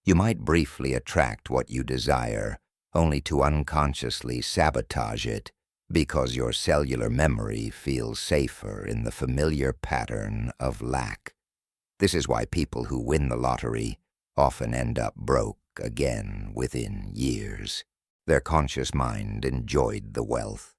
You might briefly attract what you desire, only to unconsciously sabotage it, because your cellular memory feels safer in the familiar pattern of lack. This is why people who win the lottery often end up broke again within years. Their conscious mind enjoyed the wealth,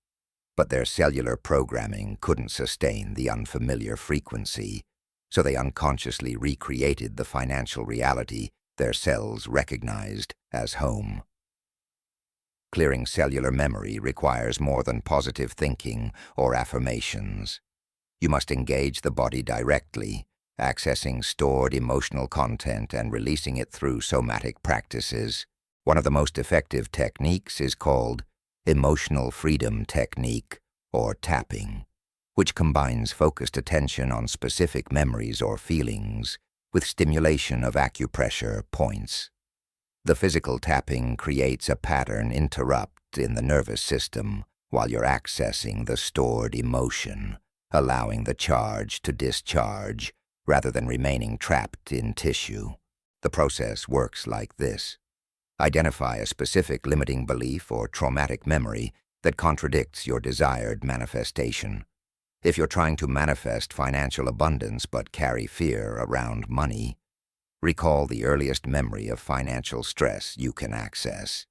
but their cellular programming couldn't sustain the unfamiliar frequency, so they unconsciously recreated the financial reality their cells recognized as home. Clearing cellular memory requires more than positive thinking or affirmations. You must engage the body directly, accessing stored emotional content and releasing it through somatic practices. One of the most effective techniques is called emotional freedom technique, or tapping, which combines focused attention on specific memories or feelings with stimulation of acupressure points. The physical tapping creates a pattern interrupt in the nervous system while you're accessing the stored emotion, allowing the charge to discharge rather than remaining trapped in tissue. The process works like this. Identify a specific limiting belief or traumatic memory that contradicts your desired manifestation. If you're trying to manifest financial abundance but carry fear around money, recall the earliest memory of financial stress you can access.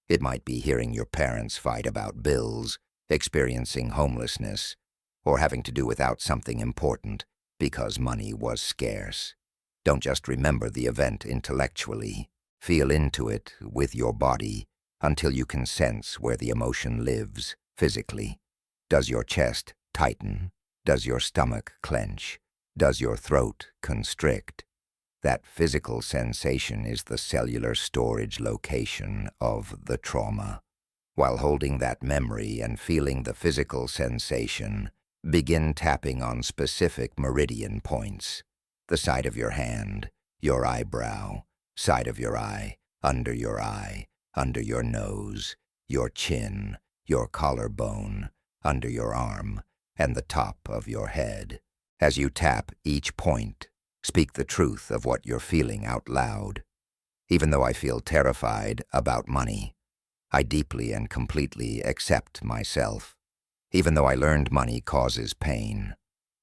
It might be hearing your parents fight about bills, experiencing homelessness, or having to do without something important because money was scarce. Don't just remember the event intellectually. Feel into it with your body until you can sense where the emotion lives physically. Does your chest tighten? Does your stomach clench? Does your throat constrict? That physical sensation is the cellular storage location of the trauma. While holding that memory and feeling the physical sensation, begin tapping on specific meridian points: the side of your hand, your eyebrow, side of your eye, under your nose, your chin, your collarbone, under your arm, and the top of your head. As you tap each point, speak the truth of what you're feeling out loud. Even though I feel terrified about money, I deeply and completely accept myself. Even though I learned money causes pain,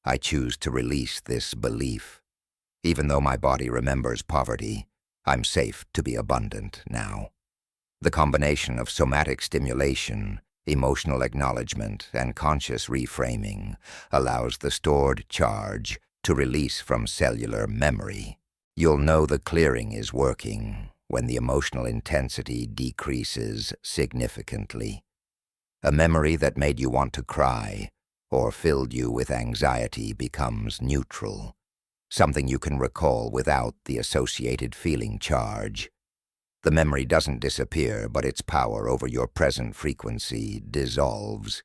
I choose to release this belief. Even though my body remembers poverty, I'm safe to be abundant now. The combination of somatic stimulation, emotional acknowledgement, and conscious reframing allows the stored charge to release from cellular memory. You'll know the clearing is working when the emotional intensity decreases significantly. A memory that made you want to cry or filled you with anxiety becomes neutral, something you can recall without the associated feeling charge. The memory doesn't disappear, but its power over your present frequency dissolves.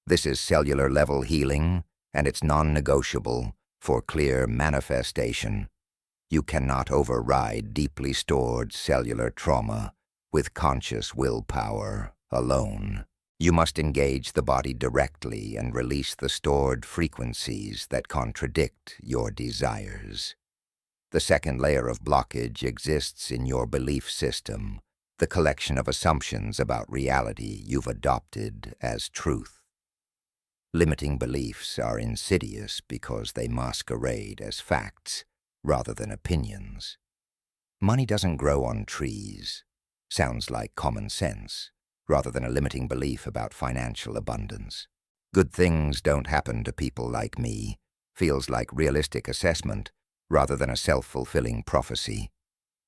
This is cellular-level healing, and it's non-negotiable for clear manifestation. You cannot override deeply stored cellular trauma with conscious willpower alone. You must engage the body directly and release the stored frequencies that contradict your desires. The second layer of blockage exists in your belief system, the collection of assumptions about reality you've adopted as truth. Limiting beliefs are insidious because they masquerade as facts rather than opinions. Money doesn't grow on trees sounds like common sense rather than a limiting belief about financial abundance. Good things don't happen to people like me feels like realistic assessment rather than a self-fulfilling prophecy.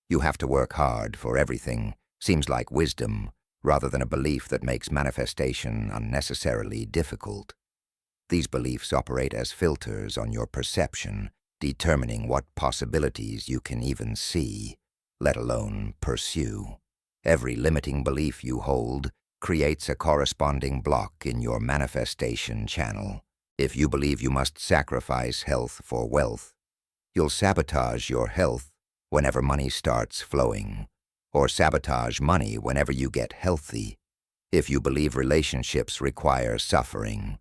You have to work hard for everything seems like wisdom rather than a belief that makes manifestation unnecessarily difficult. These beliefs operate as filters on your perception, determining what possibilities you can even see, let alone pursue. Every limiting belief you hold creates a corresponding block in your manifestation channel. If you believe you must sacrifice health for wealth, you'll sabotage your health whenever money starts flowing, or sabotage money whenever you get healthy. If you believe relationships require suffering,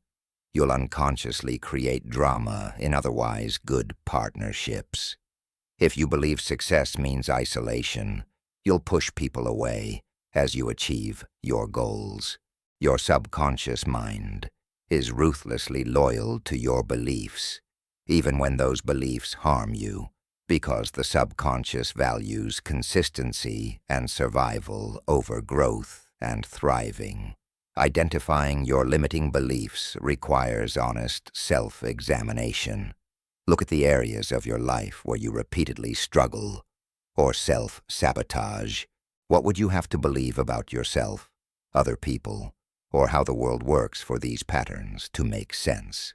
you'll unconsciously create drama in otherwise good partnerships. If you believe success means isolation, you'll push people away as you achieve your goals. Your subconscious mind is ruthlessly loyal to your beliefs, even when those beliefs harm you, because the subconscious values consistency and survival over growth and thriving. Identifying your limiting beliefs requires honest self-examination. Look at the areas of your life where you repeatedly struggle or self-sabotage. What would you have to believe about yourself, other people, or how the world works for these patterns to make sense?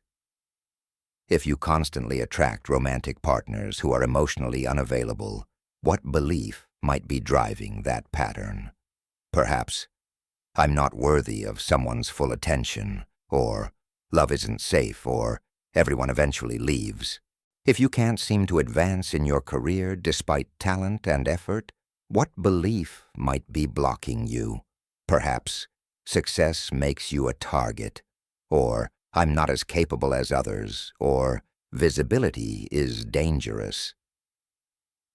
If you constantly attract romantic partners who are emotionally unavailable, what belief might be driving that pattern? Perhaps, I'm not worthy of someone's full attention, or love isn't safe, or everyone eventually leaves. If you can't seem to advance in your career despite talent and effort, what belief might be blocking you? Perhaps success makes you a target, or I'm not as capable as others, or visibility is dangerous.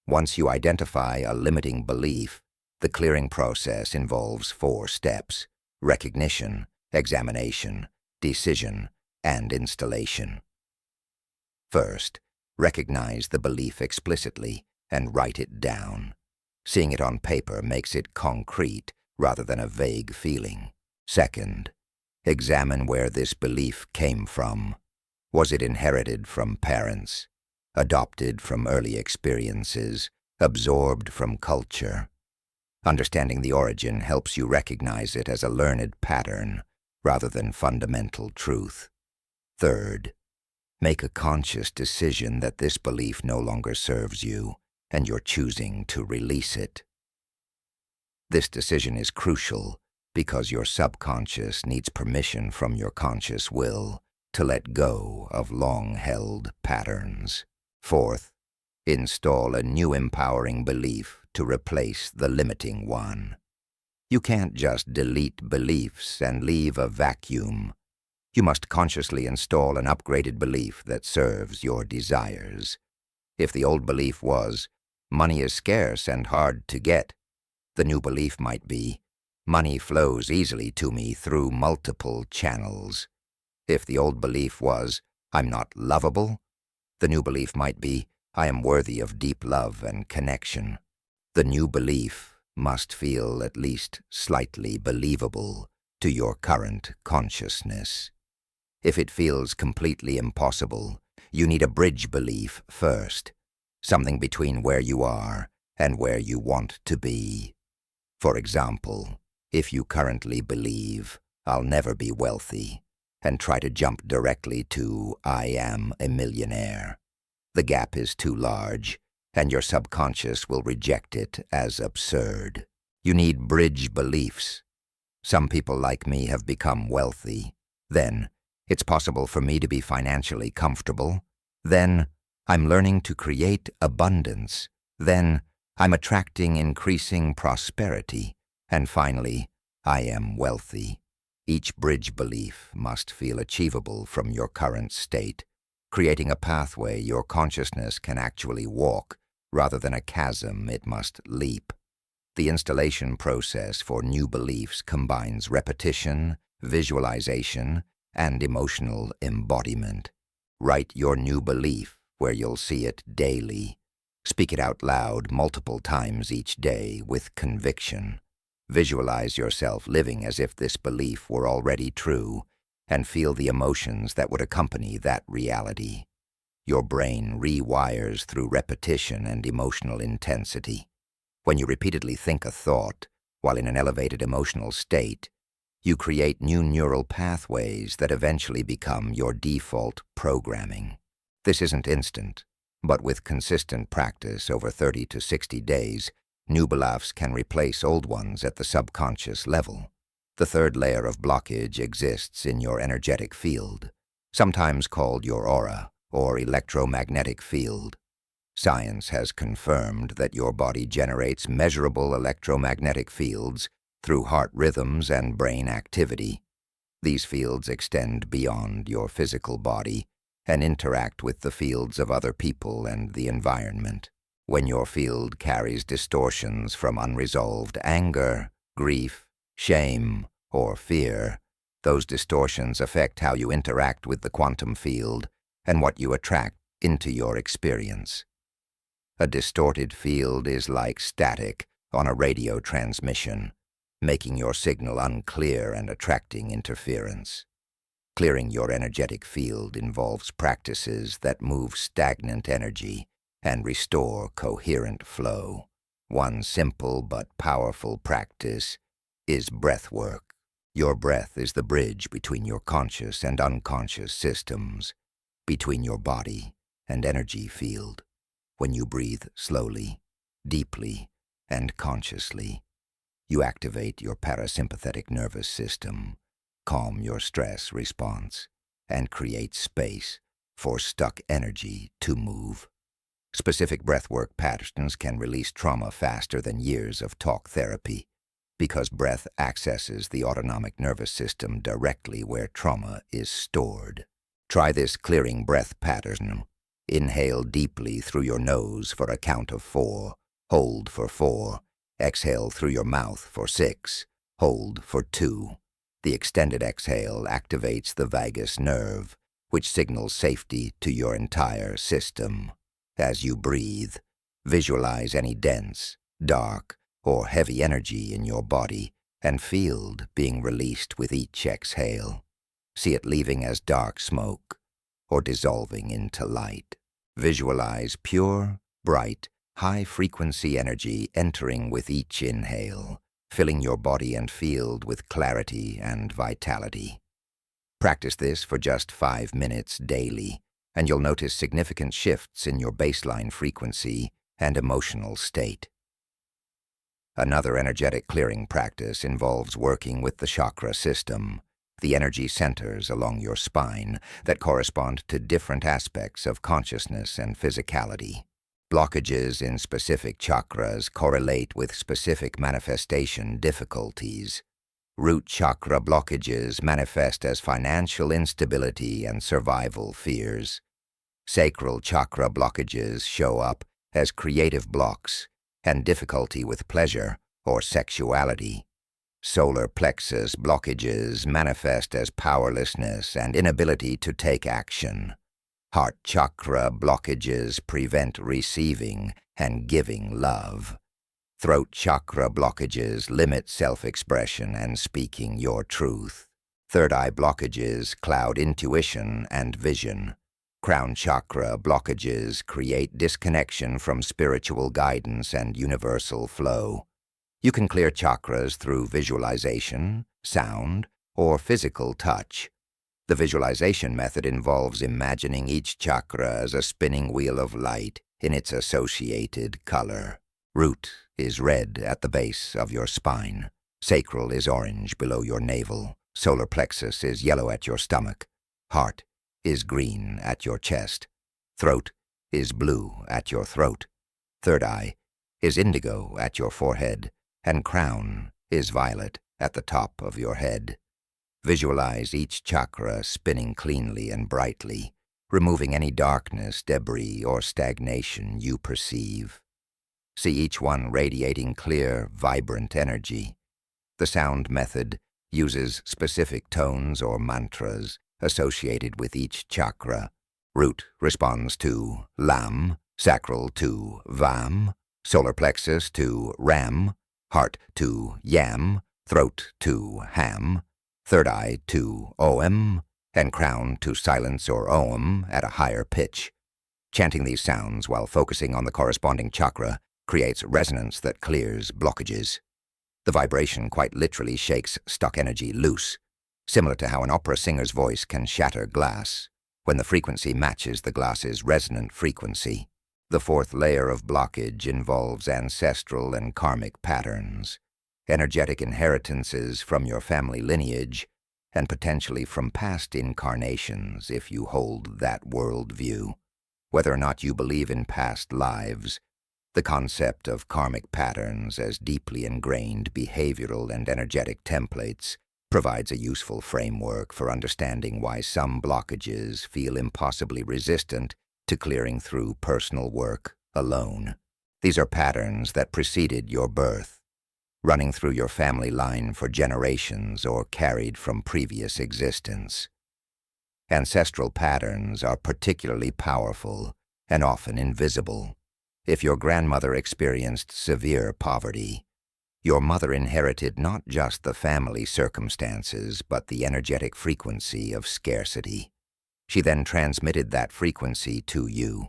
Once you identify a limiting belief, the clearing process involves 4 steps: recognition, examination, decision, and installation. First, recognize the belief explicitly and write it down. Seeing it on paper makes it concrete rather than a vague feeling. Second, examine where this belief came from. Was it inherited from parents, adopted from early experiences, absorbed from culture? Understanding the origin helps you recognize it as a learned pattern rather than fundamental truth. Third, make a conscious decision that this belief no longer serves you and you're choosing to release it. This decision is crucial because your subconscious needs permission from your conscious will to let go of long-held patterns. Fourth, install a new empowering belief to replace the limiting one. You can't just delete beliefs and leave a vacuum. You must consciously install an upgraded belief that serves your desires. If the old belief was, money is scarce and hard to get, the new belief might be, money flows easily to me through multiple channels. If the old belief was, I'm not lovable. The new belief might be, I am worthy of deep love and connection. The new belief must feel at least slightly believable to your current consciousness. If it feels completely impossible, you need a bridge belief first, something between where you are and where you want to be. For example, if you currently believe, I'll never be wealthy, and try to jump directly to I am a millionaire, the gap is too large, and your subconscious will reject it as absurd. You need bridge beliefs. Some people like me have become wealthy. Then, it's possible for me to be financially comfortable. Then, I'm learning to create abundance. Then, I'm attracting increasing prosperity. And finally, I am wealthy. Each bridge belief must feel achievable from your current state, creating a pathway your consciousness can actually walk rather than a chasm it must leap. The installation process for new beliefs combines repetition, visualization, and emotional embodiment. Write your new belief where you'll see it daily. Speak it out loud multiple times each day with conviction. Visualize yourself living as if this belief were already true, and feel the emotions that would accompany that reality. Your brain rewires through repetition and emotional intensity. When you repeatedly think a thought, while in an elevated emotional state, you create new neural pathways that eventually become your default programming. This isn't instant, but with consistent practice over 30 to 60 days, new beliefs can replace old ones at the subconscious level. The third layer of blockage exists in your energetic field, sometimes called your aura or electromagnetic field. Science has confirmed that your body generates measurable electromagnetic fields through heart rhythms and brain activity. These fields extend beyond your physical body and interact with the fields of other people and the environment. When your field carries distortions from unresolved anger, grief, shame, or fear, those distortions affect how you interact with the quantum field and what you attract into your experience. A distorted field is like static on a radio transmission, making your signal unclear and attracting interference. Clearing your energetic field involves practices that move stagnant energy and restore coherent flow. One simple but powerful practice is breath work. Your breath is the bridge between your conscious and unconscious systems, between your body and energy field. When you breathe slowly, deeply, and consciously, you activate your parasympathetic nervous system, calm your stress response, and create space for stuck energy to move. Specific breathwork patterns can release trauma faster than years of talk therapy, because breath accesses the autonomic nervous system directly where trauma is stored. Try this clearing breath pattern. Inhale deeply through your nose for a count of 4, hold for 4, exhale through your mouth for 6, hold for 2. The extended exhale activates the vagus nerve, which signals safety to your entire system. As you breathe, visualize any dense, dark, or heavy energy in your body and field being released with each exhale. See it leaving as dark smoke or dissolving into light. Visualize pure, bright, high-frequency energy entering with each inhale, filling your body and field with clarity and vitality. Practice this for just 5 minutes daily, and you'll notice significant shifts in your baseline frequency and emotional state. Another energetic clearing practice involves working with the chakra system, the energy centers along your spine that correspond to different aspects of consciousness and physicality. Blockages in specific chakras correlate with specific manifestation difficulties. Root chakra blockages manifest as financial instability and survival fears. Sacral chakra blockages show up as creative blocks and difficulty with pleasure or sexuality. Solar plexus blockages manifest as powerlessness and inability to take action. Heart chakra blockages prevent receiving and giving love. Throat chakra blockages limit self-expression and speaking your truth. Third eye blockages cloud intuition and vision. Crown chakra blockages create disconnection from spiritual guidance and universal flow. You can clear chakras through visualization, sound, or physical touch. The visualization method involves imagining each chakra as a spinning wheel of light in its associated color. Root is red at the base of your spine. Sacral is orange below your navel. Solar plexus is yellow at your stomach. Heart is green at your chest. Throat is blue at your throat. Third eye is indigo at your forehead. And crown is violet at the top of your head. Visualize each chakra spinning cleanly and brightly, removing any darkness, debris, or stagnation you perceive. See each one radiating clear, vibrant energy. The sound method uses specific tones or mantras associated with each chakra. Root responds to Lam, sacral to Vam, solar plexus to Ram, heart to Yam, throat to Ham, third eye to Om, and crown to silence or Om at a higher pitch. Chanting these sounds while focusing on the corresponding chakra creates resonance that clears blockages. The vibration quite literally shakes stuck energy loose, similar to how an opera singer's voice can shatter glass when the frequency matches the glass's resonant frequency. The fourth layer of blockage involves ancestral and karmic patterns, energetic inheritances from your family lineage, and potentially from past incarnations if you hold that worldview. Whether or not you believe in past lives, the concept of karmic patterns as deeply ingrained behavioral and energetic templates provides a useful framework for understanding why some blockages feel impossibly resistant to clearing through personal work alone. These are patterns that preceded your birth, running through your family line for generations or carried from previous existence. Ancestral patterns are particularly powerful and often invisible. If your grandmother experienced severe poverty, your mother inherited not just the family circumstances but the energetic frequency of scarcity. She then transmitted that frequency to you,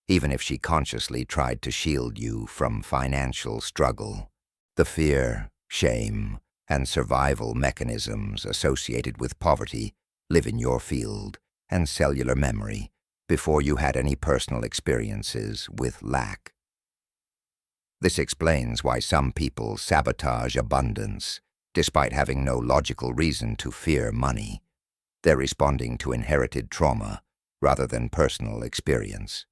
even if she consciously tried to shield you from financial struggle. The fear, shame, and survival mechanisms associated with poverty live in your field and cellular memory before you had any personal experiences with lack. This explains why some people sabotage abundance, despite having no logical reason to fear money. They're responding to inherited trauma rather than personal experience.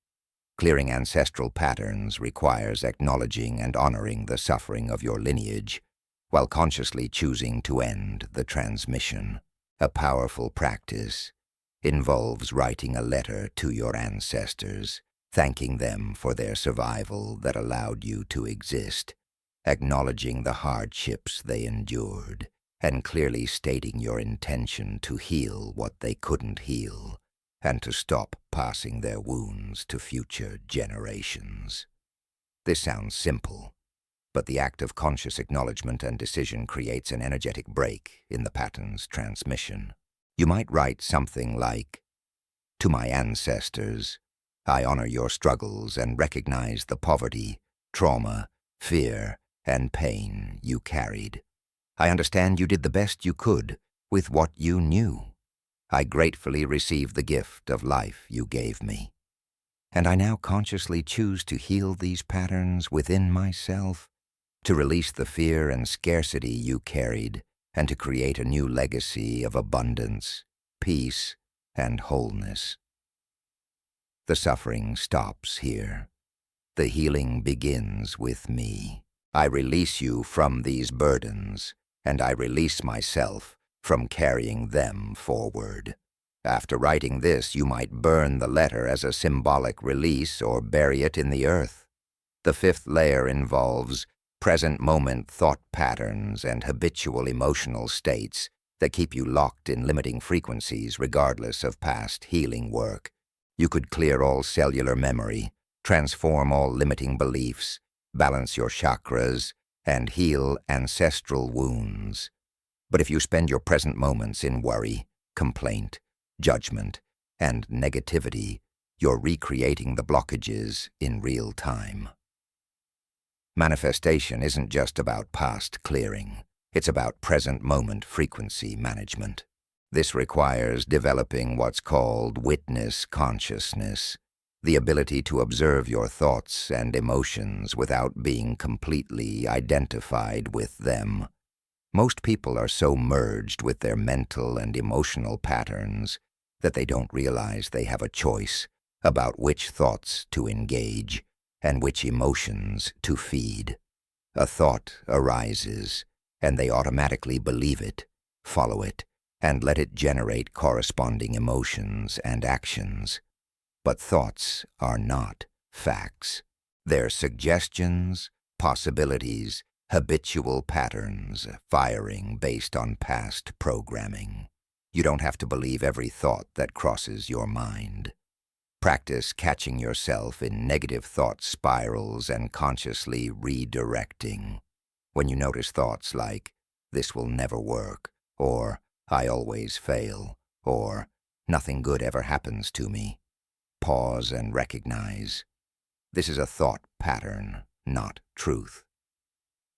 Clearing ancestral patterns requires acknowledging and honoring the suffering of your lineage, while consciously choosing to end the transmission. A powerful practice involves writing a letter to your ancestors, thanking them for their survival that allowed you to exist, acknowledging the hardships they endured, and clearly stating your intention to heal what they couldn't heal, and to stop passing their wounds to future generations. This sounds simple, but the act of conscious acknowledgement and decision creates an energetic break in the pattern's transmission. You might write something like, "To my ancestors, I honor your struggles and recognize the poverty, trauma, fear, and pain you carried. I understand you did the best you could with what you knew. I gratefully receive the gift of life you gave me. And I now consciously choose to heal these patterns within myself, to release the fear and scarcity you carried, and to create a new legacy of abundance, peace, and wholeness." The suffering stops here. The healing begins with me. I release you from these burdens, and I release myself from carrying them forward. After writing this, you might burn the letter as a symbolic release or bury it in the earth. The fifth layer involves present moment thought patterns and habitual emotional states that keep you locked in limiting frequencies regardless of past healing work. You could clear all cellular memory, transform all limiting beliefs, balance your chakras, and heal ancestral wounds. But if you spend your present moments in worry, complaint, judgment, and negativity, you're recreating the blockages in real time. Manifestation isn't just about past clearing. It's about present moment frequency management. This requires developing what's called witness consciousness, the ability to observe your thoughts and emotions without being completely identified with them. Most people are so merged with their mental and emotional patterns that they don't realize they have a choice about which thoughts to engage and which emotions to feed. A thought arises, and they automatically believe it, follow it, and let it generate corresponding emotions and actions. But thoughts are not facts. They're suggestions, possibilities, habitual patterns firing based on past programming. You don't have to believe every thought that crosses your mind. Practice catching yourself in negative thought spirals and consciously redirecting. When you notice thoughts like, "This will never work," or "I always fail," or "Nothing good ever happens to me," pause and recognize. This is a thought pattern, not truth.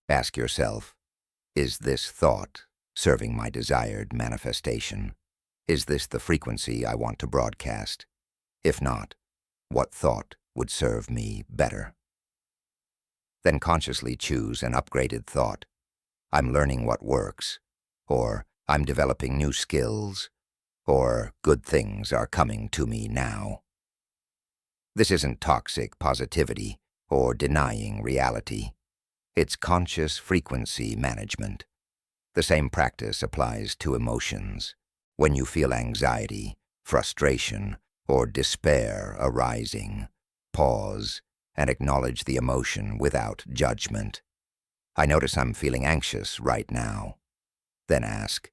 Ask yourself, is this thought serving my desired manifestation? Is this the frequency I want to broadcast? If not, what thought would serve me better? Then consciously choose an upgraded thought. I'm learning what works, or I'm developing new skills, or good things are coming to me now. This isn't toxic positivity or denying reality. It's conscious frequency management. The same practice applies to emotions. When you feel anxiety, frustration, or despair arising, pause and acknowledge the emotion without judgment. I notice I'm feeling anxious right now. Then ask,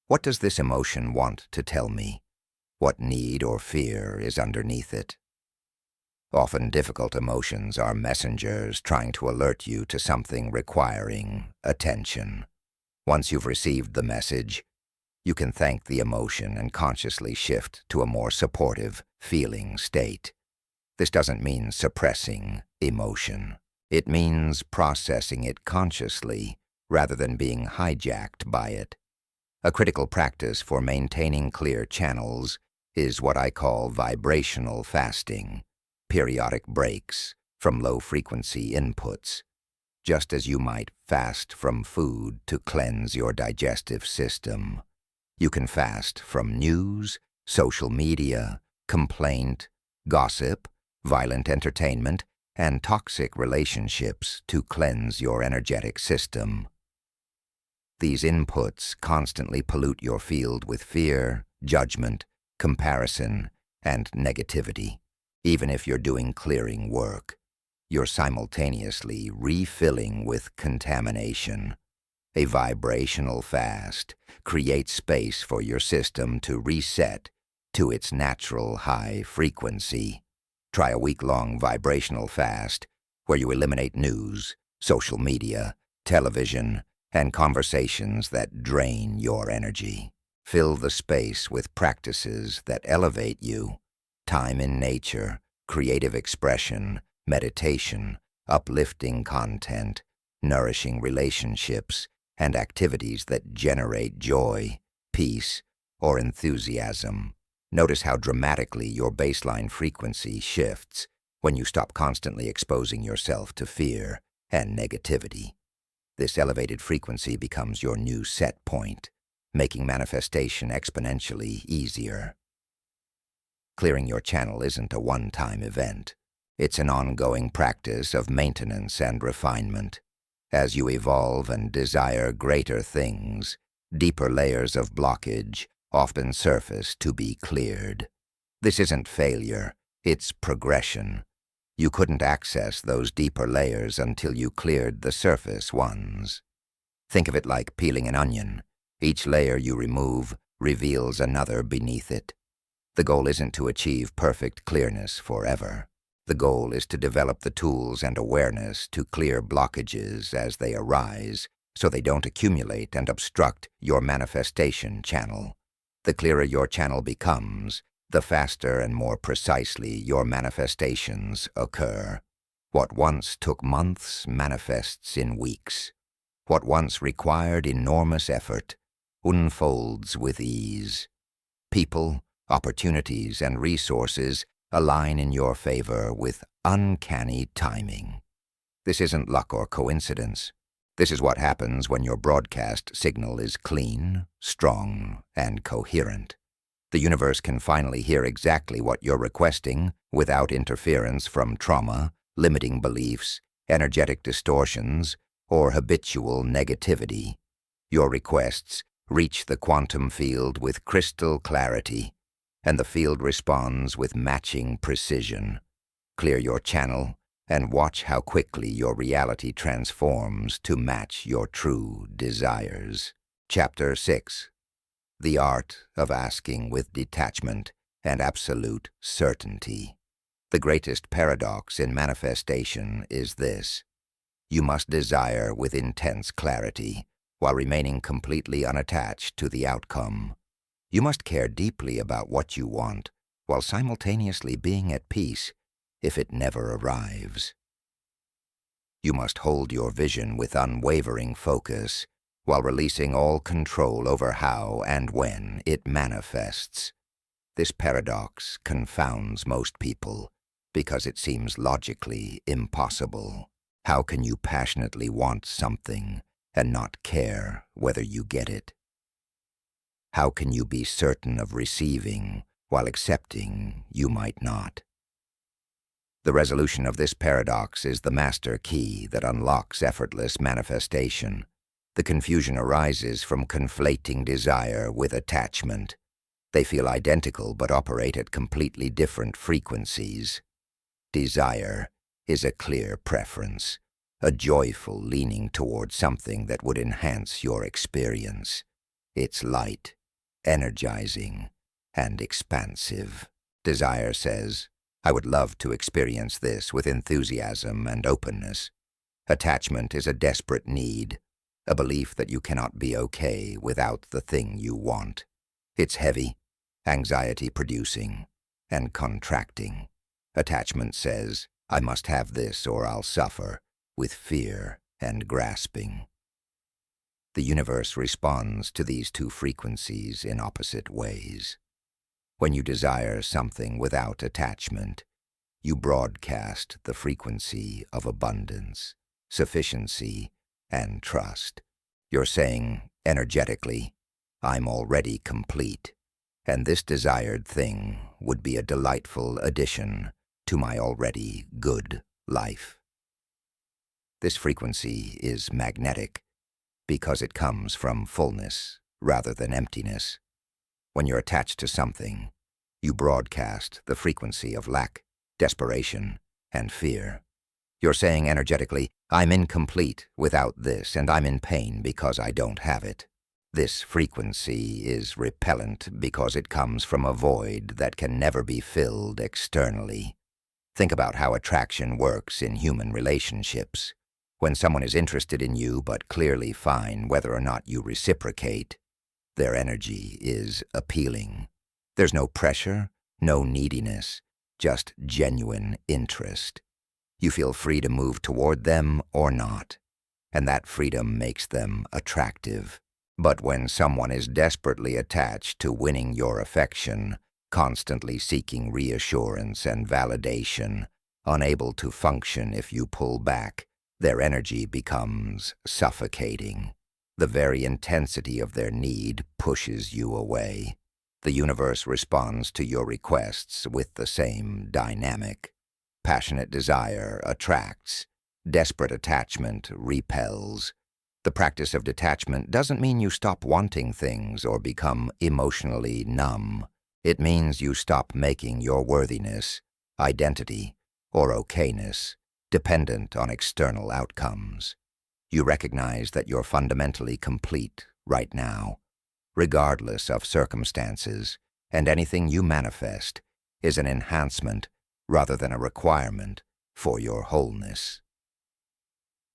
what does this emotion want to tell me? What need or fear is underneath it? Often difficult emotions are messengers trying to alert you to something requiring attention. Once you've received the message, you can thank the emotion and consciously shift to a more supportive feeling state. This doesn't mean suppressing emotion. It means processing it consciously rather than being hijacked by it. A critical practice for maintaining clear channels is what I call vibrational fasting, periodic breaks from low-frequency inputs, just as you might fast from food to cleanse your digestive system. You can fast from news, social media, complaint, gossip, violent entertainment, and toxic relationships to cleanse your energetic system. These inputs constantly pollute your field with fear, judgment, comparison, and negativity. Even if you're doing clearing work, you're simultaneously refilling with contamination. A vibrational fast creates space for your system to reset to its natural high frequency. Try a week-long vibrational fast where you eliminate news, social media, television, and conversations that drain your energy. Fill the space with practices that elevate you. Time in nature, creative expression, meditation, uplifting content, nourishing relationships, and activities that generate joy, peace, or enthusiasm. Notice how dramatically your baseline frequency shifts when you stop constantly exposing yourself to fear and negativity. This elevated frequency becomes your new set point, making manifestation exponentially easier. Clearing your channel isn't a one-time event. It's an ongoing practice of maintenance and refinement. As you evolve and desire greater things, deeper layers of blockage often surface to be cleared. This isn't failure, it's progression. You couldn't access those deeper layers until you cleared the surface ones. Think of it like peeling an onion. Each layer you remove reveals another beneath it. The goal isn't to achieve perfect clearness forever. The goal is to develop the tools and awareness to clear blockages as they arise, so they don't accumulate and obstruct your manifestation channel. The clearer your channel becomes, the faster and more precisely your manifestations occur. What once took months manifests in weeks. What once required enormous effort unfolds with ease. People, opportunities, and resources align in your favor with uncanny timing. This isn't luck or coincidence. This is what happens when your broadcast signal is clean, strong, and coherent. The universe can finally hear exactly what you're requesting without interference from trauma, limiting beliefs, energetic distortions, or habitual negativity. Your requests reach the quantum field with crystal clarity, and the field responds with matching precision. Clear your channel and watch how quickly your reality transforms to match your true desires. Chapter 6. The Art of Asking with Detachment and Absolute Certainty. The greatest paradox in manifestation is this: you must desire with intense clarity while remaining completely unattached to the outcome. You must care deeply about what you want while simultaneously being at peace if it never arrives. You must hold your vision with unwavering focus while releasing all control over how and when it manifests. This paradox confounds most people because it seems logically impossible. How can you passionately want something and not care whether you get it? How can you be certain of receiving while accepting you might not? The resolution of this paradox is the master key that unlocks effortless manifestation. The confusion arises from conflating desire with attachment. They feel identical but operate at completely different frequencies. Desire is a clear preference, a joyful leaning toward something that would enhance your experience. It's light, energizing, and expansive. Desire says, I would love to experience this with enthusiasm and openness. Attachment is a desperate need, a belief that you cannot be okay without the thing you want. It's heavy, anxiety-producing, and contracting. Attachment says, I must have this or I'll suffer, with fear and grasping. The universe responds to these two frequencies in opposite ways. When you desire something without attachment, you broadcast the frequency of abundance, sufficiency, and trust. You're saying, energetically, I'm already complete, and this desired thing would be a delightful addition to my already good life. This frequency is magnetic because it comes from fullness rather than emptiness. When you're attached to something, you broadcast the frequency of lack, desperation, and fear. You're saying energetically, I'm incomplete without this, and I'm in pain because I don't have it. This frequency is repellent because it comes from a void that can never be filled externally. Think about how attraction works in human relationships. When someone is interested in you but clearly fine whether or not you reciprocate, their energy is appealing. There's no pressure, no neediness, just genuine interest. You feel free to move toward them or not, and that freedom makes them attractive. But when someone is desperately attached to winning your affection, constantly seeking reassurance and validation, unable to function if you pull back, their energy becomes suffocating. The very intensity of their need pushes you away. The universe responds to your requests with the same dynamic. Passionate desire attracts. Desperate attachment repels. The practice of detachment doesn't mean you stop wanting things or become emotionally numb. It means you stop making your worthiness, identity, or okayness dependent on external outcomes. You recognize that you're fundamentally complete right now, regardless of circumstances, and anything you manifest is an enhancement rather than a requirement for your wholeness.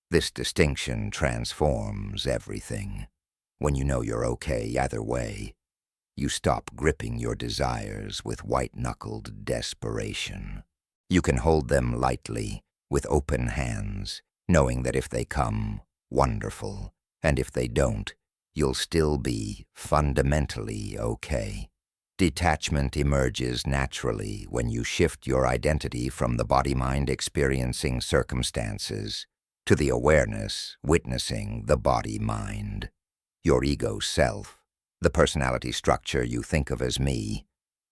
This distinction transforms everything. When you know you're okay either way, you stop gripping your desires with white-knuckled desperation. You can hold them lightly, with open hands, knowing that if they come, wonderful, and if they don't, you'll still be fundamentally okay. Detachment emerges naturally when you shift your identity from the body-mind experiencing circumstances to the awareness witnessing the body-mind. Your ego self, the personality structure you think of as me,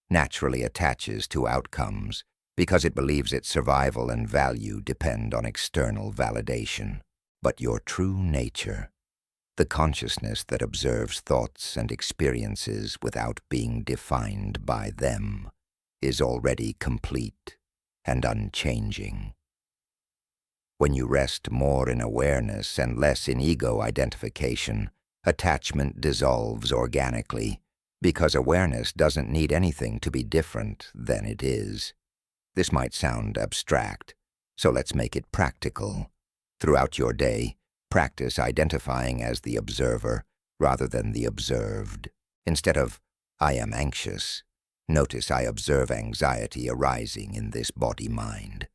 naturally attaches to outcomes because it believes its survival and value depend on external validation. But your true nature, the consciousness that observes thoughts and experiences without being defined by them, is already complete and unchanging. When you rest more in awareness and less in ego identification, attachment dissolves organically, because awareness doesn't need anything to be different than it is. This might sound abstract, so let's make it practical. Throughout your day, practice identifying as the observer rather than the observed. Instead of, "I am anxious," notice I observe anxiety arising in this body-mind.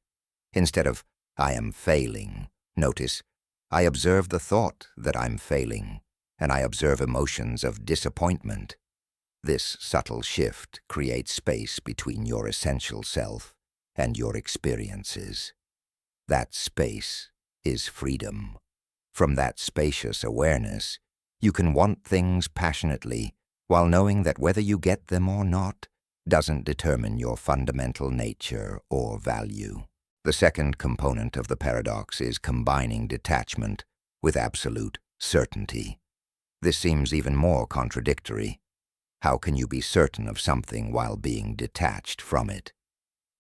Instead of, "I am failing," notice I observe the thought that I'm failing, and I observe emotions of disappointment. This subtle shift creates space between your essential self and your experiences. That space is freedom. From that spacious awareness, you can want things passionately while knowing that whether you get them or not doesn't determine your fundamental nature or value. The second component of the paradox is combining detachment with absolute certainty. This seems even more contradictory. How can you be certain of something while being detached from it?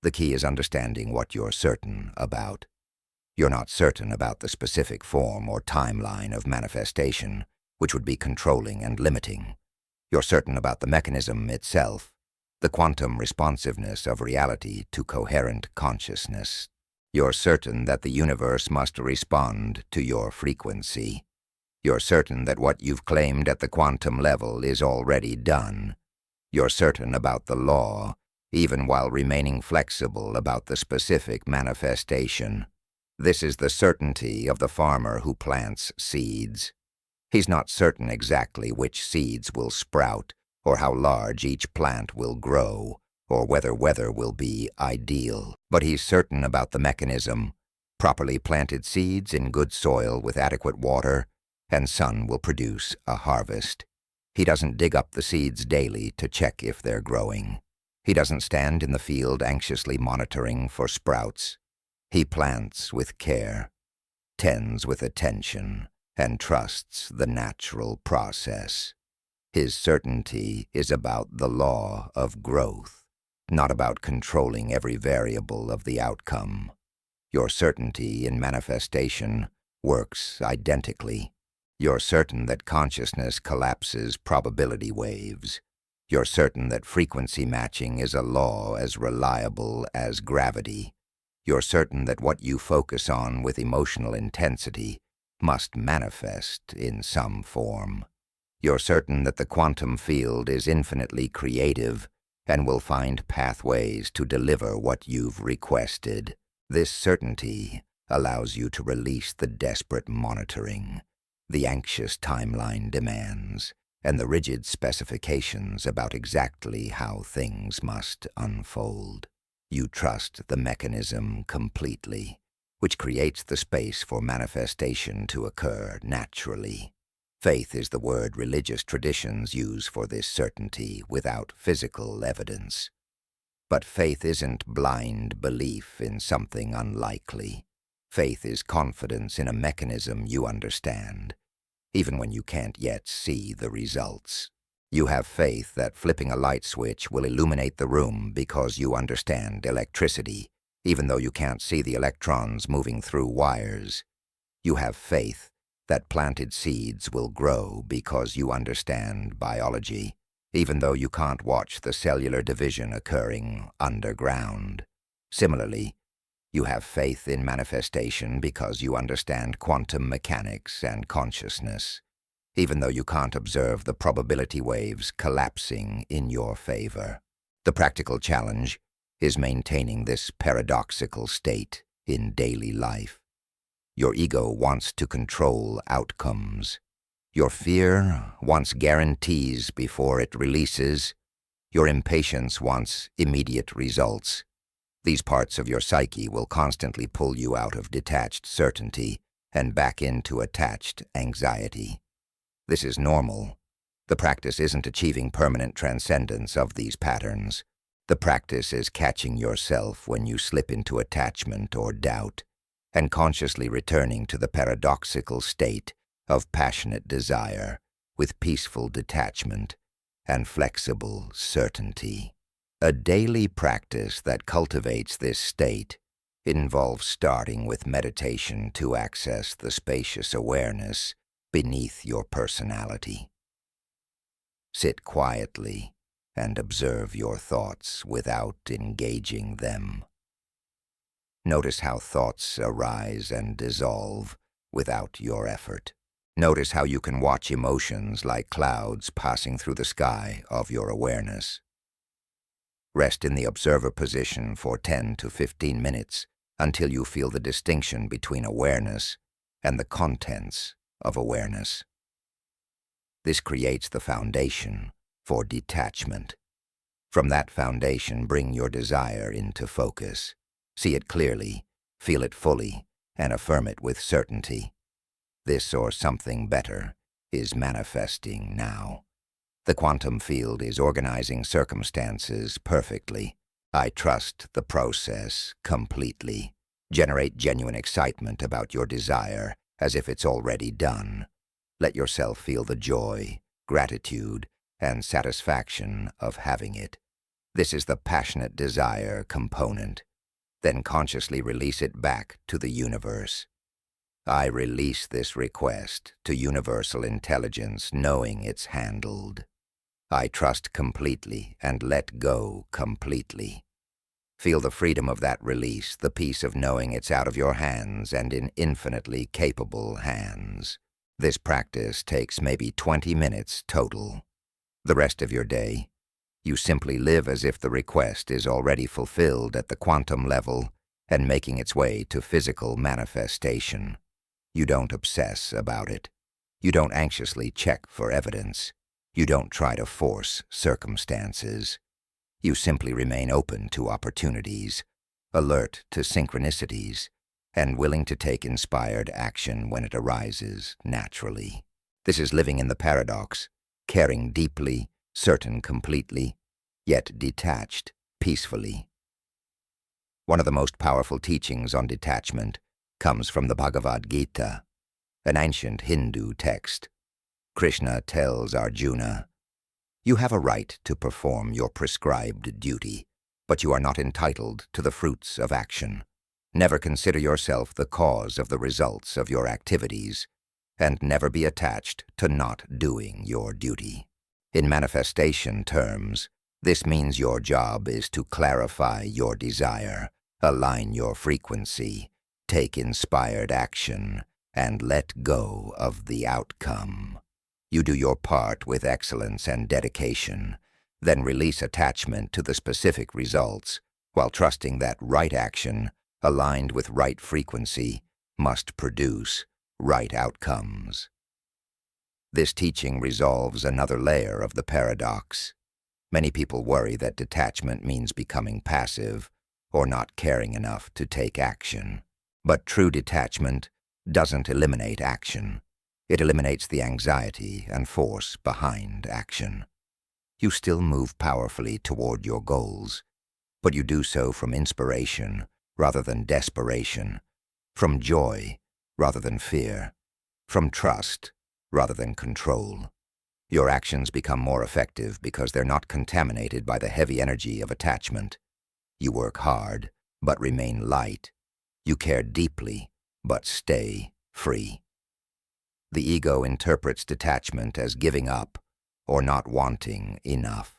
The key is understanding what you're certain about. You're not certain about the specific form or timeline of manifestation, which would be controlling and limiting. You're certain about the mechanism itself, the quantum responsiveness of reality to coherent consciousness. You're certain that the universe must respond to your frequency. You're certain that what you've claimed at the quantum level is already done. You're certain about the law, even while remaining flexible about the specific manifestation. This is the certainty of the farmer who plants seeds. He's not certain exactly which seeds will sprout, or how large each plant will grow, or whether weather will be ideal. But he's certain about the mechanism. Properly planted seeds in good soil with adequate water and sun will produce a harvest. He doesn't dig up the seeds daily to check if they're growing. He doesn't stand in the field anxiously monitoring for sprouts. He plants with care, tends with attention, and trusts the natural process. His certainty is about the law of growth, not about controlling every variable of the outcome. Your certainty in manifestation works identically. You're certain that consciousness collapses probability waves. You're certain that frequency matching is a law as reliable as gravity. You're certain that what you focus on with emotional intensity must manifest in some form. You're certain that the quantum field is infinitely creative and will find pathways to deliver what you've requested. This certainty allows you to release the desperate monitoring, the anxious timeline demands, and the rigid specifications about exactly how things must unfold. You trust the mechanism completely, which creates the space for manifestation to occur naturally. Faith is the word religious traditions use for this certainty without physical evidence. But faith isn't blind belief in something unlikely. Faith is confidence in a mechanism you understand, even when you can't yet see the results. You have faith that flipping a light switch will illuminate the room because you understand electricity, even though you can't see the electrons moving through wires. You have faith that planted seeds will grow because you understand biology, even though you can't watch the cellular division occurring underground. Similarly, you have faith in manifestation because you understand quantum mechanics and consciousness, even though you can't observe the probability waves collapsing in your favor. The practical challenge is maintaining this paradoxical state in daily life. Your ego wants to control outcomes. Your fear wants guarantees before it releases. Your impatience wants immediate results. These parts of your psyche will constantly pull you out of detached certainty and back into attached anxiety. This is normal. The practice isn't achieving permanent transcendence of these patterns. The practice is catching yourself when you slip into attachment or doubt, and consciously returning to the paradoxical state of passionate desire with peaceful detachment and flexible certainty. A daily practice that cultivates this state involves starting with meditation to access the spacious awareness beneath your personality. Sit quietly and observe your thoughts without engaging them. Notice how thoughts arise and dissolve without your effort. Notice how you can watch emotions like clouds passing through the sky of your awareness. Rest in the observer position for 10 to 15 minutes until you feel the distinction between awareness and the contents of awareness. This creates the foundation for detachment. From that foundation, bring your desire into focus. See it clearly, feel it fully, and affirm it with certainty. This or something better is manifesting now. The quantum field is organizing circumstances perfectly. I trust the process completely. Generate genuine excitement about your desire as if it's already done. Let yourself feel the joy, gratitude, and satisfaction of having it. This is the passionate desire component. Then consciously release it back to the universe. I release this request to universal intelligence, knowing it's handled. I trust completely and let go completely. Feel the freedom of that release, the peace of knowing it's out of your hands and in infinitely capable hands. This practice takes maybe 20 minutes total. The rest of your day, you simply live as if the request is already fulfilled at the quantum level and making its way to physical manifestation. You don't obsess about it. You don't anxiously check for evidence. You don't try to force circumstances. You simply remain open to opportunities, alert to synchronicities, and willing to take inspired action when it arises naturally. This is living in the paradox, caring deeply, certain completely, yet detached peacefully. One of the most powerful teachings on detachment comes from the Bhagavad Gita, an ancient Hindu text. Krishna tells Arjuna, "You have a right to perform your prescribed duty, but you are not entitled to the fruits of action. Never consider yourself the cause of the results of your activities, and never be attached to not doing your duty." In manifestation terms, this means your job is to clarify your desire, align your frequency, take inspired action, and let go of the outcome. You do your part with excellence and dedication, then release attachment to the specific results, while trusting that right action, aligned with right frequency, must produce right outcomes. This teaching resolves another layer of the paradox. Many people worry that detachment means becoming passive or not caring enough to take action. But true detachment doesn't eliminate action. It eliminates the anxiety and force behind action. You still move powerfully toward your goals, but you do so from inspiration rather than desperation, from joy rather than fear, from trust rather than control. Your actions become more effective because they're not contaminated by the heavy energy of attachment. You work hard, but remain light. You care deeply, but stay free. The ego interprets detachment as giving up or not wanting enough.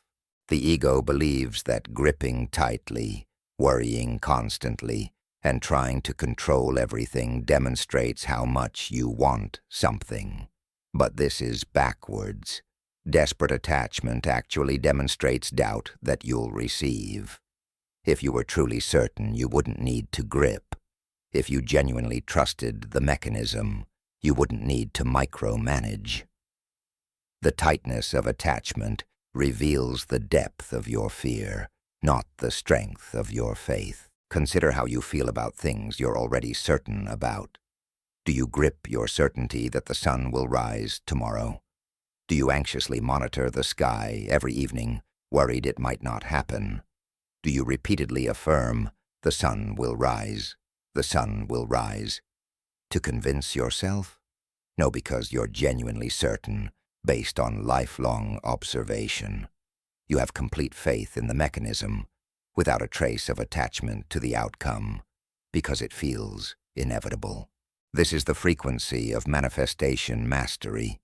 The ego believes that gripping tightly, worrying constantly, and trying to control everything demonstrates how much you want something. But this is backwards. Desperate attachment actually demonstrates doubt that you'll receive. If you were truly certain, you wouldn't need to grip. If you genuinely trusted the mechanism, you wouldn't need to micromanage. The tightness of attachment reveals the depth of your fear, not the strength of your faith. Consider how you feel about things you're already certain about. Do you grip your certainty that the sun will rise tomorrow? Do you anxiously monitor the sky every evening, worried it might not happen? Do you repeatedly affirm, "The sun will rise, the sun will rise"? To convince yourself? No, because you're genuinely certain, based on lifelong observation. You have complete faith in the mechanism, without a trace of attachment to the outcome, because it feels inevitable. This is the frequency of manifestation mastery,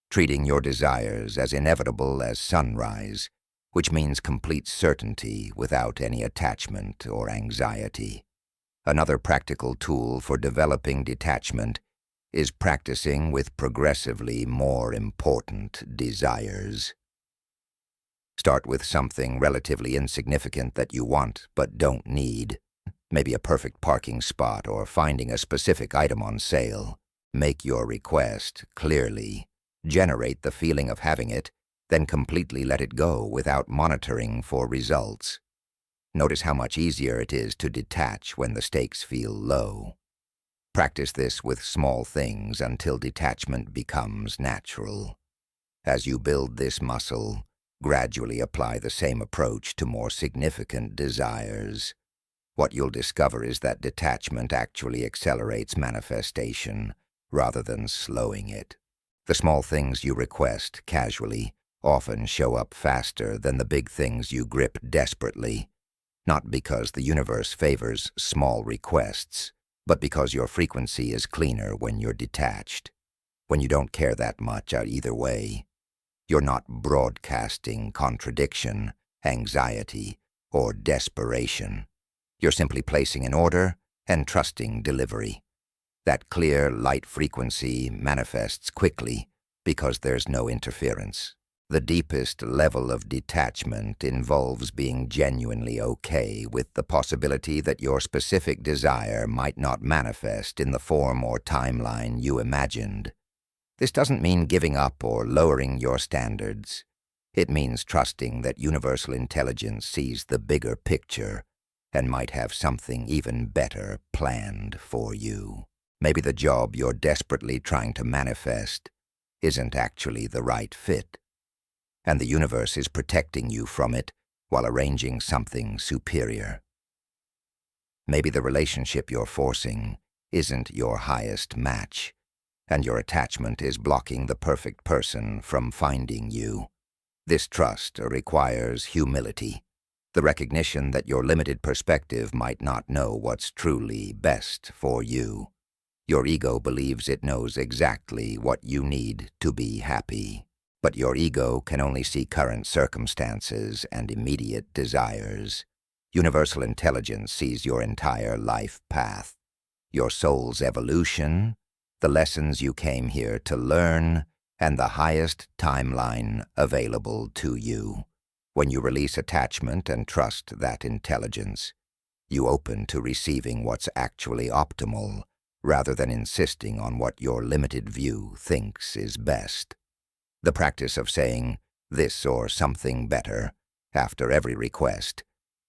treating your desires as inevitable as sunrise, which means complete certainty without any attachment or anxiety. Another practical tool for developing detachment is practicing with progressively more important desires. Start with something relatively insignificant that you want but don't need, maybe a perfect parking spot or finding a specific item on sale. Make your request clearly, generate the feeling of having it, then completely let it go without monitoring for results. Notice how much easier it is to detach when the stakes feel low. Practice this with small things until detachment becomes natural. As you build this muscle, gradually apply the same approach to more significant desires. What you'll discover is that detachment actually accelerates manifestation rather than slowing it. The small things you request casually often show up faster than the big things you grip desperately, not because the universe favors small requests, but because your frequency is cleaner when you're detached, when you don't care that much either way. You're not broadcasting contradiction, anxiety, or desperation. You're simply placing an order and trusting delivery. That clear, light frequency manifests quickly because there's no interference. The deepest level of detachment involves being genuinely okay with the possibility that your specific desire might not manifest in the form or timeline you imagined. This doesn't mean giving up or lowering your standards. It means trusting that universal intelligence sees the bigger picture and might have something even better planned for you. Maybe the job you're desperately trying to manifest isn't actually the right fit, and the universe is protecting you from it while arranging something superior. Maybe the relationship you're forcing isn't your highest match, and your attachment is blocking the perfect person from finding you. This trust requires humility, the recognition that your limited perspective might not know what's truly best for you. Your ego believes it knows exactly what you need to be happy. But your ego can only see current circumstances and immediate desires. Universal intelligence sees your entire life path, your soul's evolution, the lessons you came here to learn, and the highest timeline available to you. When you release attachment and trust that intelligence, you open to receiving what's actually optimal, rather than insisting on what your limited view thinks is best. The practice of saying this or something better after every request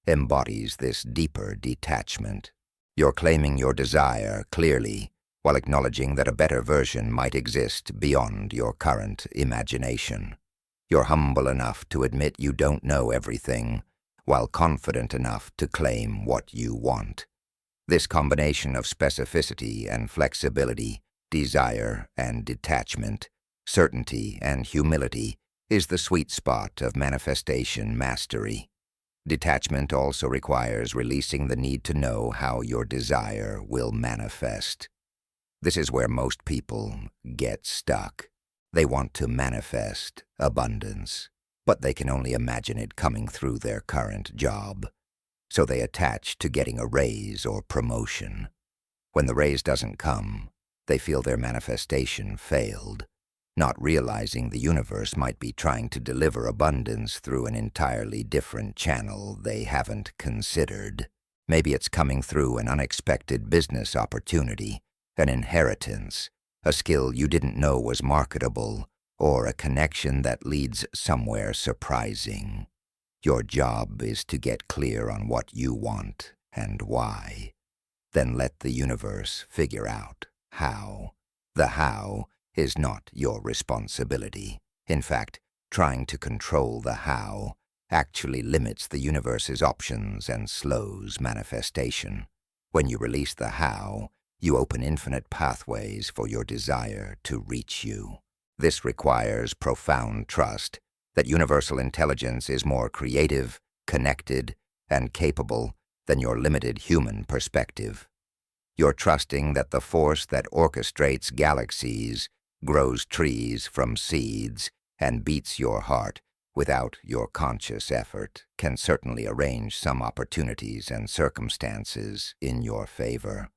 embodies this deeper detachment. You're claiming your desire clearly while acknowledging that a better version might exist beyond your current imagination. You're humble enough to admit you don't know everything, while confident enough to claim what you want. This combination of specificity and flexibility, desire and detachment, certainty and humility is the sweet spot of manifestation mastery. Detachment also requires releasing the need to know how your desire will manifest. This is where most people get stuck. They want to manifest abundance, but they can only imagine it coming through their current job. So they attach to getting a raise or promotion. When the raise doesn't come, they feel their manifestation failed, not realizing the universe might be trying to deliver abundance through an entirely different channel they haven't considered. Maybe it's coming through an unexpected business opportunity, an inheritance, a skill you didn't know was marketable, or a connection that leads somewhere surprising. Your job is to get clear on what you want and why. Then let the universe figure out how. The how is not your responsibility. In fact, trying to control the how actually limits the universe's options and slows manifestation. When you release the how, you open infinite pathways for your desire to reach you. This requires profound trust that universal intelligence is more creative, connected, and capable than your limited human perspective. You're trusting that the force that orchestrates galaxies, grows trees from seeds, and beats your heart without your conscious effort can certainly arrange some opportunities and circumstances in your favor.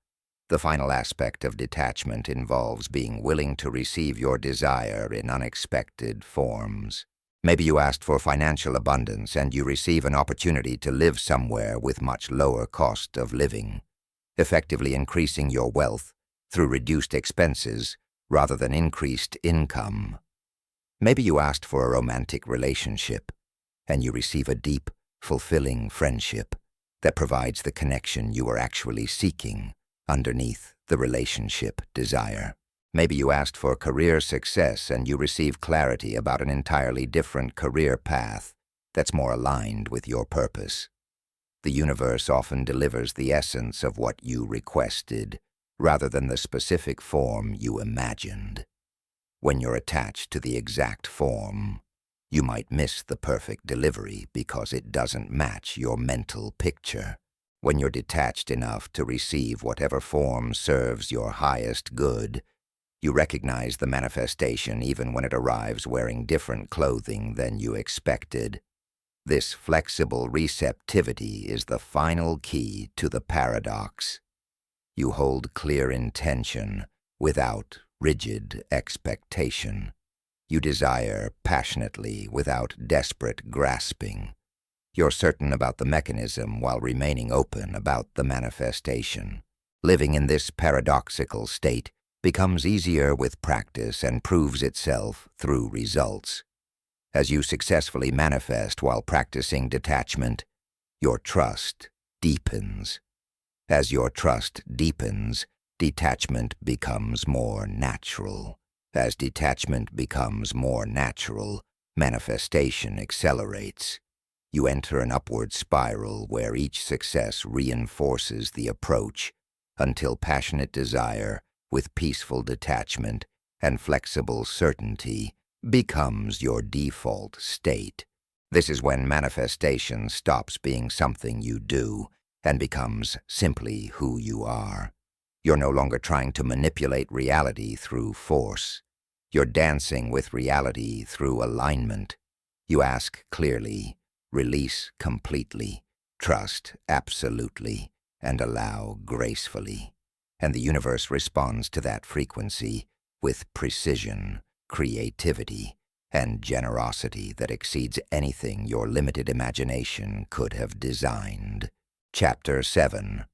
The final aspect of detachment involves being willing to receive your desire in unexpected forms. Maybe you asked for financial abundance and you receive an opportunity to live somewhere with much lower cost of living, effectively increasing your wealth through reduced expenses rather than increased income. Maybe you asked for a romantic relationship and you receive a deep, fulfilling friendship that provides the connection you are actually seeking underneath the relationship desire. Maybe you asked for career success and you receive clarity about an entirely different career path that's more aligned with your purpose. The universe often delivers the essence of what you requested rather than the specific form you imagined. When you're attached to the exact form, you might miss the perfect delivery because it doesn't match your mental picture. When you're detached enough to receive whatever form serves your highest good, you recognize the manifestation even when it arrives wearing different clothing than you expected. This flexible receptivity is the final key to the paradox. You hold clear intention without rigid expectation. You desire passionately without desperate grasping. You're certain about the mechanism while remaining open about the manifestation. Living in this paradoxical state becomes easier with practice and proves itself through results. As you successfully manifest while practicing detachment, your trust deepens. As your trust deepens, detachment becomes more natural. As detachment becomes more natural, manifestation accelerates. You enter an upward spiral where each success reinforces the approach until passionate desire, with peaceful detachment and flexible certainty, becomes your default state. This is when manifestation stops being something you do and becomes simply who you are. You're no longer trying to manipulate reality through force. You're dancing with reality through alignment. You ask clearly, release completely, trust absolutely, and allow gracefully. And the universe responds to that frequency with precision, creativity, and generosity that exceeds anything your limited imagination could have designed. Chapter 7.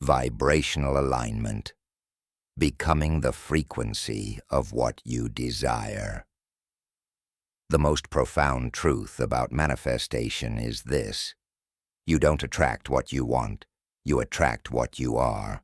Vibrational Alignment. Becoming the frequency of what you desire. The most profound truth about manifestation is this: you don't attract what you want, you attract what you are.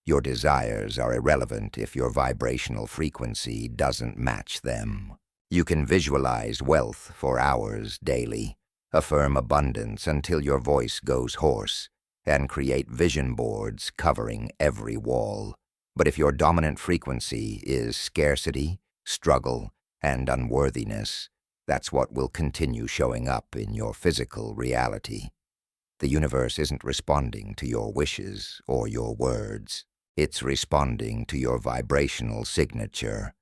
Your desires are irrelevant if your vibrational frequency doesn't match them. You can visualize wealth for hours daily, affirm abundance until your voice goes hoarse, and create vision boards covering every wall. But if your dominant frequency is scarcity, struggle, and unworthiness, that's what will continue showing up in your physical reality. The universe isn't responding to your wishes or your words. It's responding to your vibrational signature.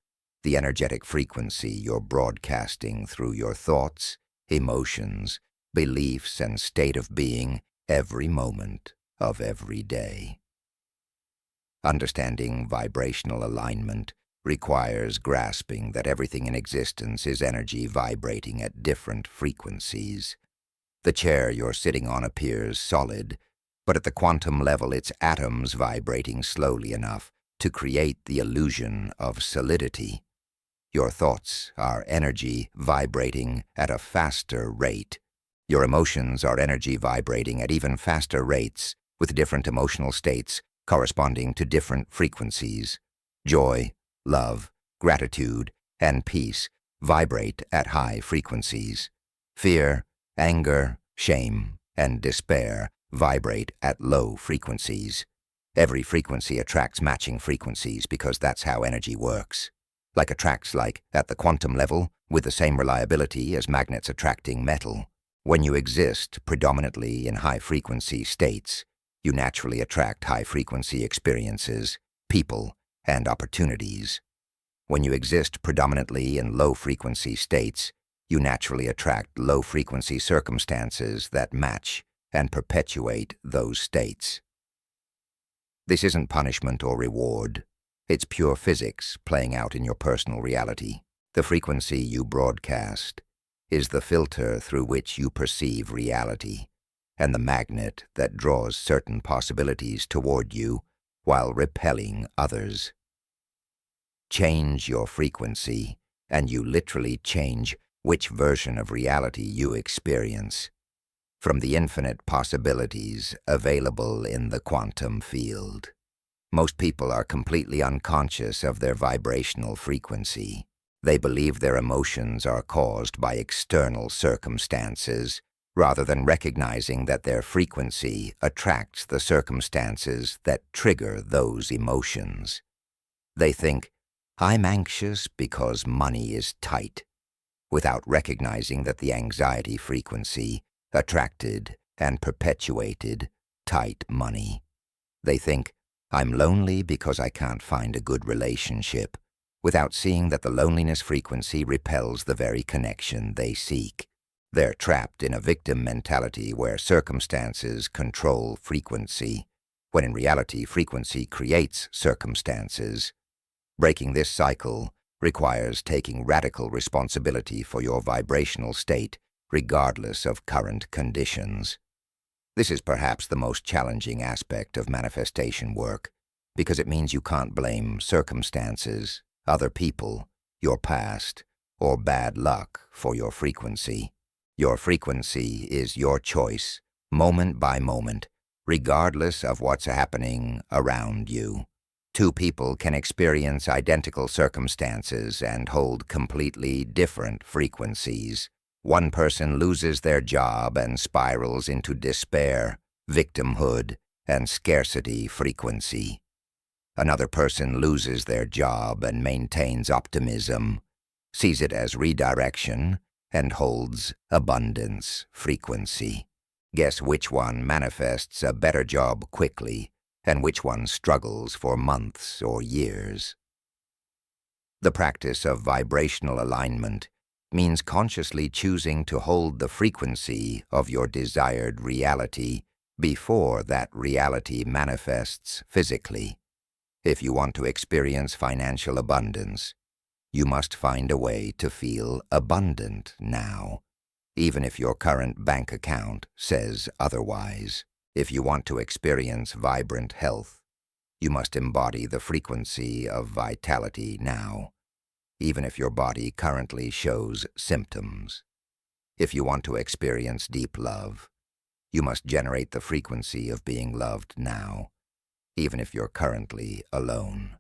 the energetic frequency you're broadcasting through your thoughts, emotions, beliefs, and state of being every moment of every day. Understanding vibrational alignment requires grasping that everything in existence is energy vibrating at different frequencies. The chair you're sitting on appears solid, but at the quantum level it's atoms vibrating slowly enough to create the illusion of solidity. Your thoughts are energy vibrating at a faster rate. Your emotions are energy vibrating at even faster rates, with different emotional states corresponding to different frequencies. Joy, love, gratitude, and peace vibrate at high frequencies. Fear, anger, shame, and despair vibrate at low frequencies. Every frequency attracts matching frequencies because that's how energy works. Like at the quantum level, with the same reliability as magnets attracting metal. When you exist predominantly in high-frequency states, you naturally attract high-frequency experiences, people, and opportunities. When you exist predominantly in low-frequency states, you naturally attract low-frequency circumstances that match and perpetuate those states. This isn't punishment or reward. It's pure physics playing out in your personal reality. The frequency you broadcast is the filter through which you perceive reality, and the magnet that draws certain possibilities toward you while repelling others. Change your frequency, and you literally change which version of reality you experience. From the infinite possibilities available in the quantum field. Most people are completely unconscious of their vibrational frequency. They believe their emotions are caused by external circumstances, rather than recognizing that their frequency attracts the circumstances that trigger those emotions. They think, "I'm anxious because money is tight," without recognizing that the anxiety frequency attracted and perpetuated tight money. They think, "I'm lonely because I can't find a good relationship," without seeing that the loneliness frequency repels the very connection they seek. They're trapped in a victim mentality where circumstances control frequency, when in reality frequency creates circumstances. Breaking this cycle requires taking radical responsibility for your vibrational state, regardless of current conditions. This is perhaps the most challenging aspect of manifestation work, because it means you can't blame circumstances, other people, your past, or bad luck for your frequency. Your frequency is your choice, moment by moment, regardless of what's happening around you. Two people can experience identical circumstances and hold completely different frequencies. One person loses their job and spirals into despair, victimhood, and scarcity frequency. Another person loses their job and maintains optimism, sees it as redirection, and holds abundance frequency. Guess which one manifests a better job quickly, and which one struggles for months or years. The practice of vibrational alignment means consciously choosing to hold the frequency of your desired reality before that reality manifests physically. If you want to experience financial abundance, you must find a way to feel abundant now, even if your current bank account says otherwise. If you want to experience vibrant health, you must embody the frequency of vitality now, even if your body currently shows symptoms. If you want to experience deep love, you must generate the frequency of being loved now, even if you're currently alone.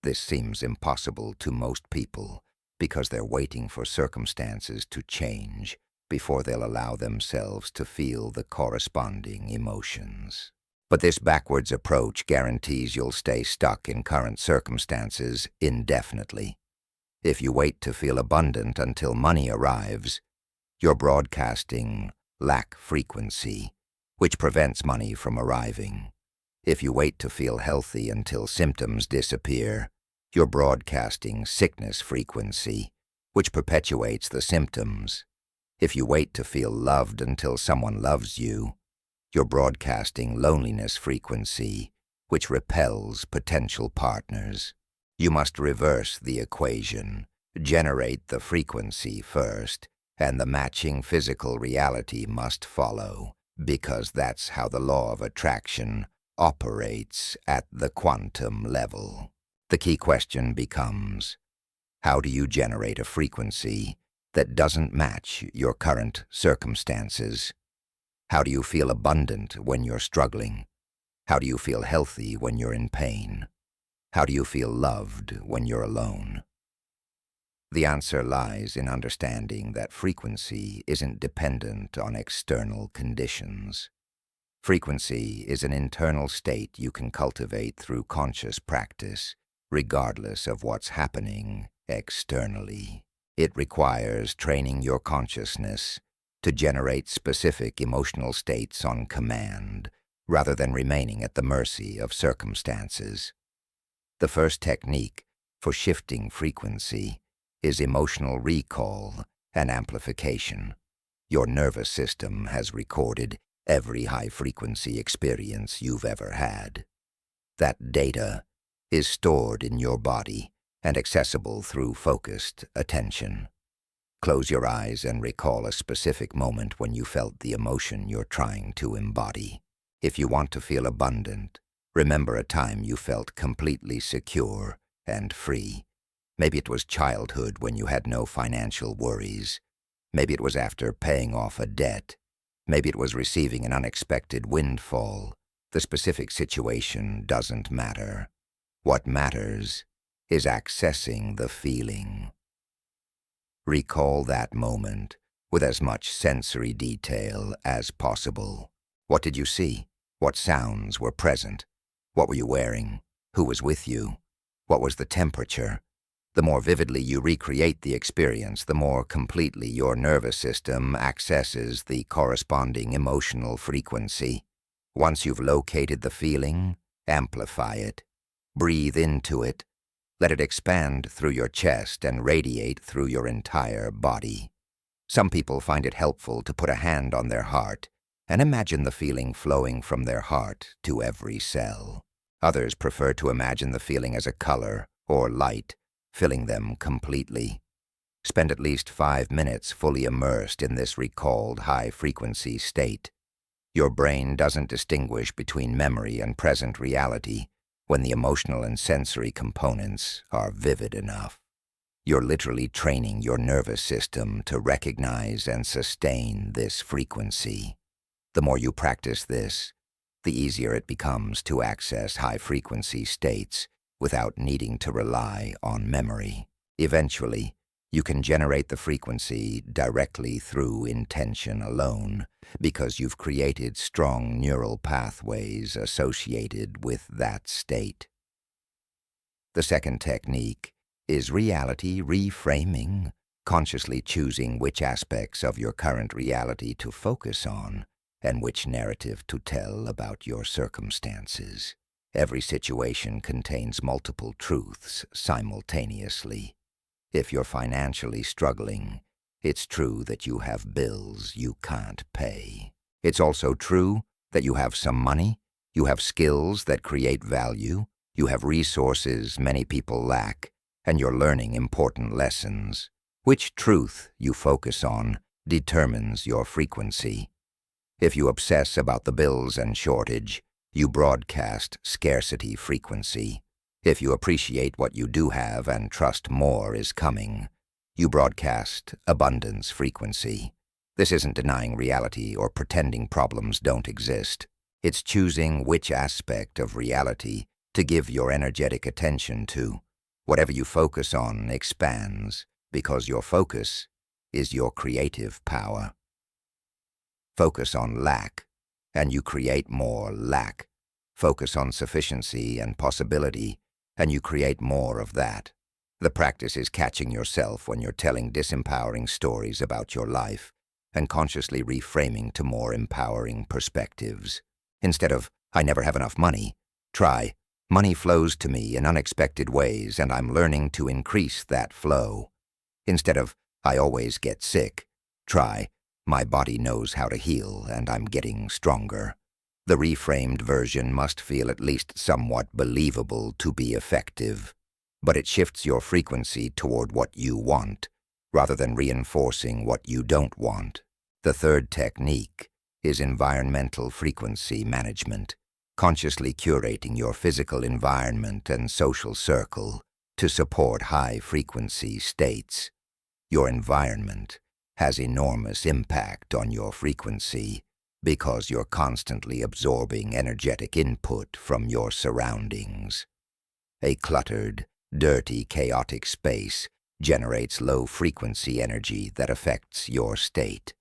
This seems impossible to most people because they're waiting for circumstances to change before they'll allow themselves to feel the corresponding emotions. But this backwards approach guarantees you'll stay stuck in current circumstances indefinitely. If you wait to feel abundant until money arrives, you're broadcasting lack frequency, which prevents money from arriving. If you wait to feel healthy until symptoms disappear, You're broadcasting sickness frequency, which perpetuates the symptoms. If you wait to feel loved until someone loves you, you're broadcasting loneliness frequency, which repels potential partners. You must reverse the equation, generate the frequency first, and the matching physical reality must follow, because that's how the law of attraction operates at the quantum level. The key question becomes, how do you generate a frequency that doesn't match your current circumstances? How do you feel abundant when you're struggling? How do you feel healthy when you're in pain? How do you feel loved when you're alone? The answer lies in understanding that frequency isn't dependent on external conditions. Frequency is an internal state you can cultivate through conscious practice, regardless of what's happening externally. It requires training your consciousness to generate specific emotional states on command, rather than remaining at the mercy of circumstances. The first technique for shifting frequency is emotional recall and amplification. Your nervous system has recorded every high-frequency experience you've ever had. That data is stored in your body and accessible through focused attention. Close your eyes and recall a specific moment when you felt the emotion you're trying to embody. If you want to feel abundant, remember a time you felt completely secure and free. Maybe it was childhood when you had no financial worries. Maybe it was after paying off a debt. Maybe it was receiving an unexpected windfall. The specific situation doesn't matter. What matters is accessing the feeling. Recall that moment with as much sensory detail as possible. What did you see? What sounds were present? What were you wearing? Who was with you? What was the temperature? The more vividly you recreate the experience, the more completely your nervous system accesses the corresponding emotional frequency. Once you've located the feeling, amplify it. Breathe into it. Let it expand through your chest and radiate through your entire body. Some people find it helpful to put a hand on their heart and imagine the feeling flowing from their heart to every cell. Others prefer to imagine the feeling as a color or light, filling them completely. Spend at least 5 minutes fully immersed in this recalled high-frequency state. Your brain doesn't distinguish between memory and present reality when the emotional and sensory components are vivid enough. You're literally training your nervous system to recognize and sustain this frequency. The more you practice this, the easier it becomes to access high-frequency states without needing to rely on memory. Eventually, you can generate the frequency directly through intention alone, because you've created strong neural pathways associated with that state. The second technique is reality reframing, consciously choosing which aspects of your current reality to focus on and which narrative to tell about your circumstances. Every situation contains multiple truths simultaneously. If you're financially struggling, it's true that you have bills you can't pay. It's also true that you have some money, you have skills that create value, you have resources many people lack, and you're learning important lessons. Which truth you focus on determines your frequency. If you obsess about the bills and shortage, you broadcast scarcity frequency. If you appreciate what you do have and trust more is coming, you broadcast abundance frequency. This isn't denying reality or pretending problems don't exist. It's choosing which aspect of reality to give your energetic attention to. Whatever you focus on expands, because your focus is your creative power. Focus on lack, and you create more lack. Focus on sufficiency and possibility, and you create more of that. The practice is catching yourself when you're telling disempowering stories about your life and consciously reframing to more empowering perspectives. Instead of, "I never have enough money," try, Money flows to me in unexpected ways, and I'm learning to increase that flow. Instead of, I always get sick, try, my body knows how to heal and I'm getting stronger. The reframed version must feel at least somewhat believable to be effective, but it shifts your frequency toward what you want, rather than reinforcing what you don't want. The third technique is environmental frequency management, consciously curating your physical environment and social circle to support high-frequency states. Your environment has enormous impact on your frequency because you're constantly absorbing energetic input from your surroundings. A cluttered, dirty, chaotic space generates low-frequency energy that affects your state.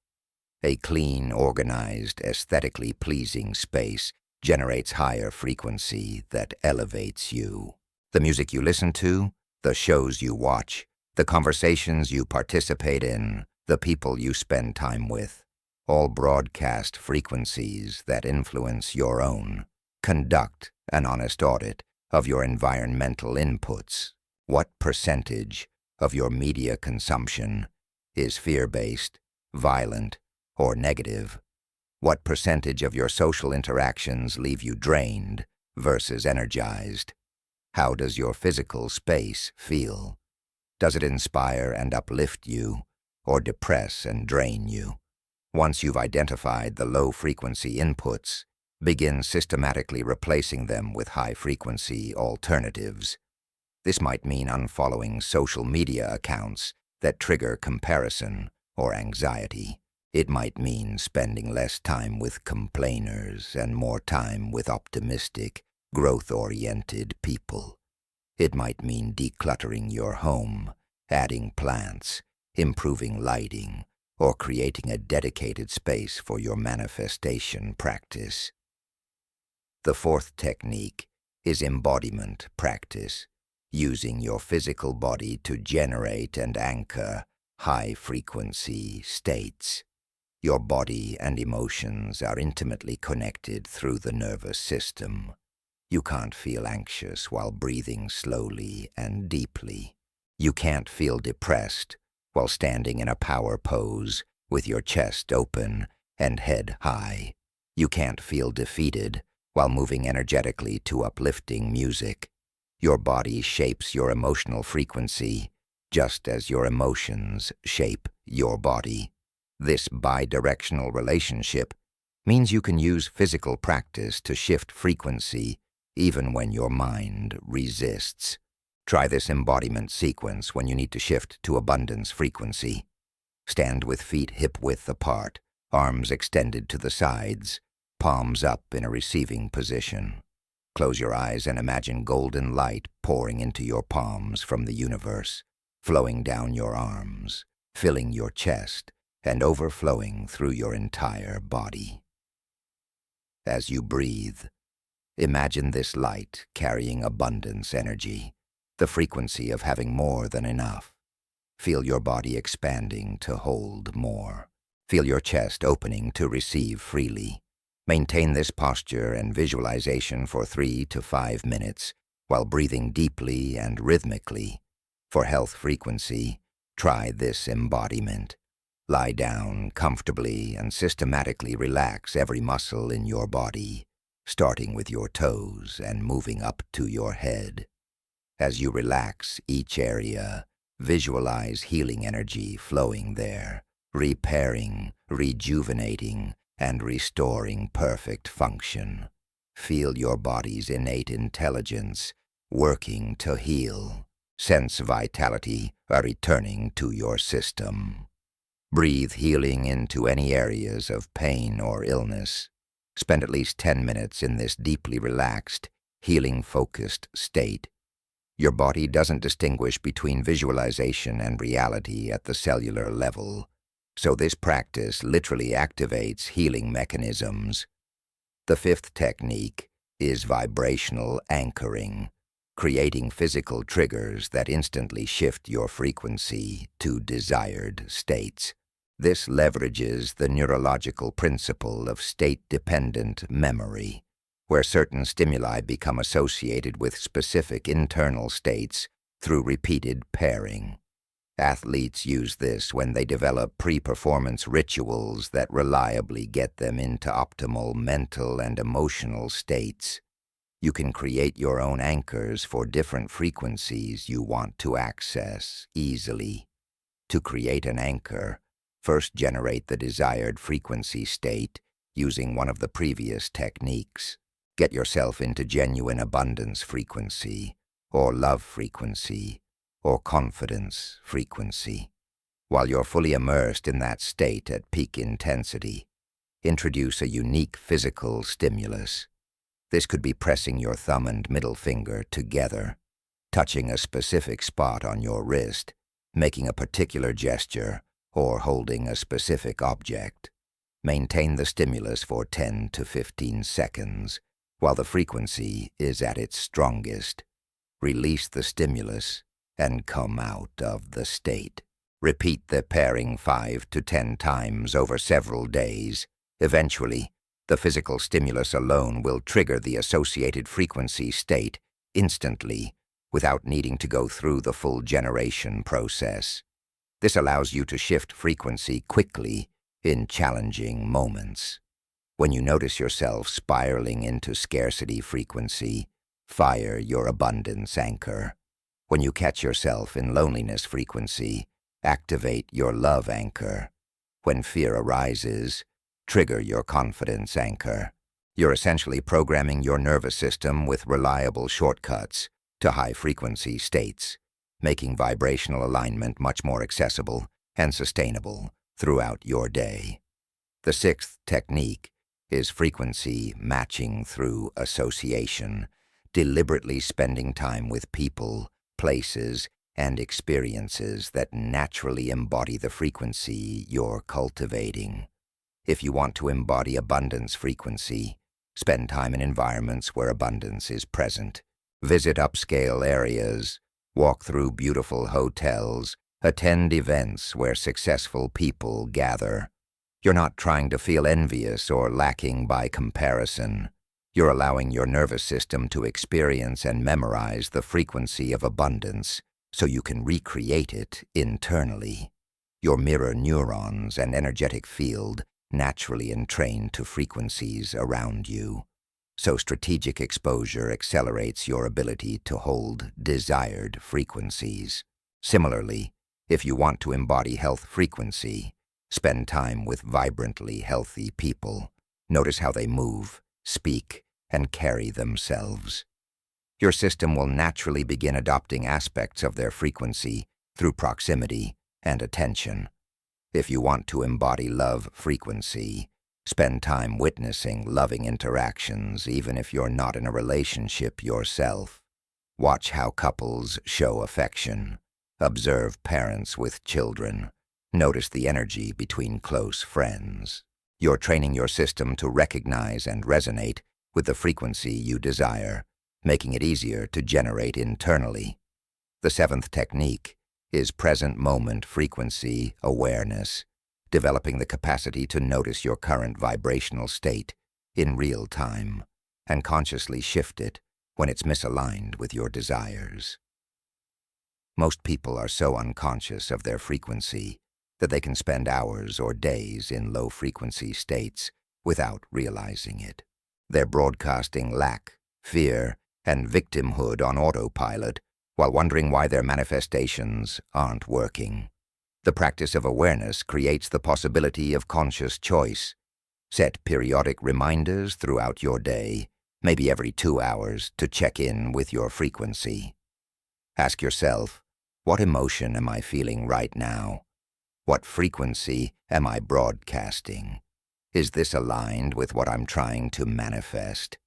A clean, organized, aesthetically pleasing space generates higher frequency that elevates you. The music you listen to, the shows you watch, the conversations you participate in, the people you spend time with, all broadcast frequencies that influence your own. Conduct an honest audit of your environmental inputs. What percentage of your media consumption is fear-based, violent, or negative? What percentage of your social interactions leave you drained versus energized? How does your physical space feel? Does it inspire and uplift you, or depress and drain you? Once you've identified the low-frequency inputs, begin systematically replacing them with high-frequency alternatives. This might mean unfollowing social media accounts that trigger comparison or anxiety. It might mean spending less time with complainers and more time with optimistic, growth-oriented people. It might mean decluttering your home, adding plants, improving lighting, or creating a dedicated space for your manifestation practice. The fourth technique is embodiment practice, using your physical body to generate and anchor high-frequency states. Your body and emotions are intimately connected through the nervous system. You can't feel anxious while breathing slowly and deeply. You can't feel depressed while standing in a power pose with your chest open and head high. You can't feel defeated while moving energetically to uplifting music. Your body shapes your emotional frequency, just as your emotions shape your body. This bi-directional relationship means you can use physical practice to shift frequency even when your mind resists. Try this embodiment sequence when you need to shift to abundance frequency. Stand with feet hip-width apart, arms extended to the sides, palms up in a receiving position. Close your eyes and imagine golden light pouring into your palms from the universe, flowing down your arms, filling your chest, and overflowing through your entire body. As you breathe, imagine this light carrying abundance energy, the frequency of having more than enough. Feel your body expanding to hold more. Feel your chest opening to receive freely. Maintain this posture and visualization for 3 to 5 minutes while breathing deeply and rhythmically. For health frequency, try this embodiment. Lie down comfortably and systematically relax every muscle in your body, starting with your toes and moving up to your head. As you relax each area, visualize healing energy flowing there, repairing, rejuvenating, and restoring perfect function. Feel your body's innate intelligence working to heal. Sense vitality returning to your system. Breathe healing into any areas of pain or illness. Spend at least 10 minutes in this deeply relaxed, healing-focused state. Your body doesn't distinguish between visualization and reality at the cellular level, so this practice literally activates healing mechanisms. The fifth technique is vibrational anchoring, creating physical triggers that instantly shift your frequency to desired states. This leverages the neurological principle of state-dependent memory. where certain stimuli become associated with specific internal states through repeated pairing. Athletes use this when they develop pre-performance rituals that reliably get them into optimal mental and emotional states. You can create your own anchors for different frequencies you want to access easily. To create an anchor, first generate the desired frequency state using one of the previous techniques. Get yourself into genuine abundance frequency, or love frequency, or confidence frequency. While you're fully immersed in that state at peak intensity, introduce a unique physical stimulus. This could be pressing your thumb and middle finger together, touching a specific spot on your wrist, making a particular gesture, or holding a specific object. Maintain the stimulus for 10 to 15 seconds while the frequency is at its strongest. Release the stimulus and come out of the state. Repeat the pairing 5 to 10 times over several days. Eventually, the physical stimulus alone will trigger the associated frequency state instantly without needing to go through the full generation process. This allows you to shift frequency quickly in challenging moments. When you notice yourself spiraling into scarcity frequency, fire your abundance anchor. When you catch yourself in loneliness frequency, activate your love anchor. When fear arises, trigger your confidence anchor. You're essentially programming your nervous system with reliable shortcuts to high-frequency states, making vibrational alignment much more accessible and sustainable throughout your day. The sixth technique is frequency matching through association, deliberately spending time with people, places, and experiences that naturally embody the frequency you're cultivating. If you want to embody abundance frequency, spend time in environments where abundance is present. Visit upscale areas, walk through beautiful hotels, attend events where successful people gather. You're not trying to feel envious or lacking by comparison. You're allowing your nervous system to experience and memorize the frequency of abundance so you can recreate it internally. Your mirror neurons and energetic field naturally entrain to frequencies around you, so strategic exposure accelerates your ability to hold desired frequencies. Similarly, if you want to embody health frequency, spend time with vibrantly healthy people. Notice how they move, speak, and carry themselves. Your system will naturally begin adopting aspects of their frequency through proximity and attention. If you want to embody love frequency, spend time witnessing loving interactions even if you're not in a relationship yourself. Watch how couples show affection. Observe parents with children. Notice the energy between close friends. You're training your system to recognize and resonate with the frequency you desire, making it easier to generate internally. The seventh technique is present moment frequency awareness, developing the capacity to notice your current vibrational state in real time and consciously shift it when it's misaligned with your desires. Most people are so unconscious of their frequency that they can spend hours or days in low-frequency states without realizing it. They're broadcasting lack, fear, and victimhood on autopilot while wondering why their manifestations aren't working. The practice of awareness creates the possibility of conscious choice. Set periodic reminders throughout your day, maybe every 2 hours, to check in with your frequency. Ask yourself, what emotion am I feeling right now? What frequency am I broadcasting? Is this aligned with what I'm trying to manifest?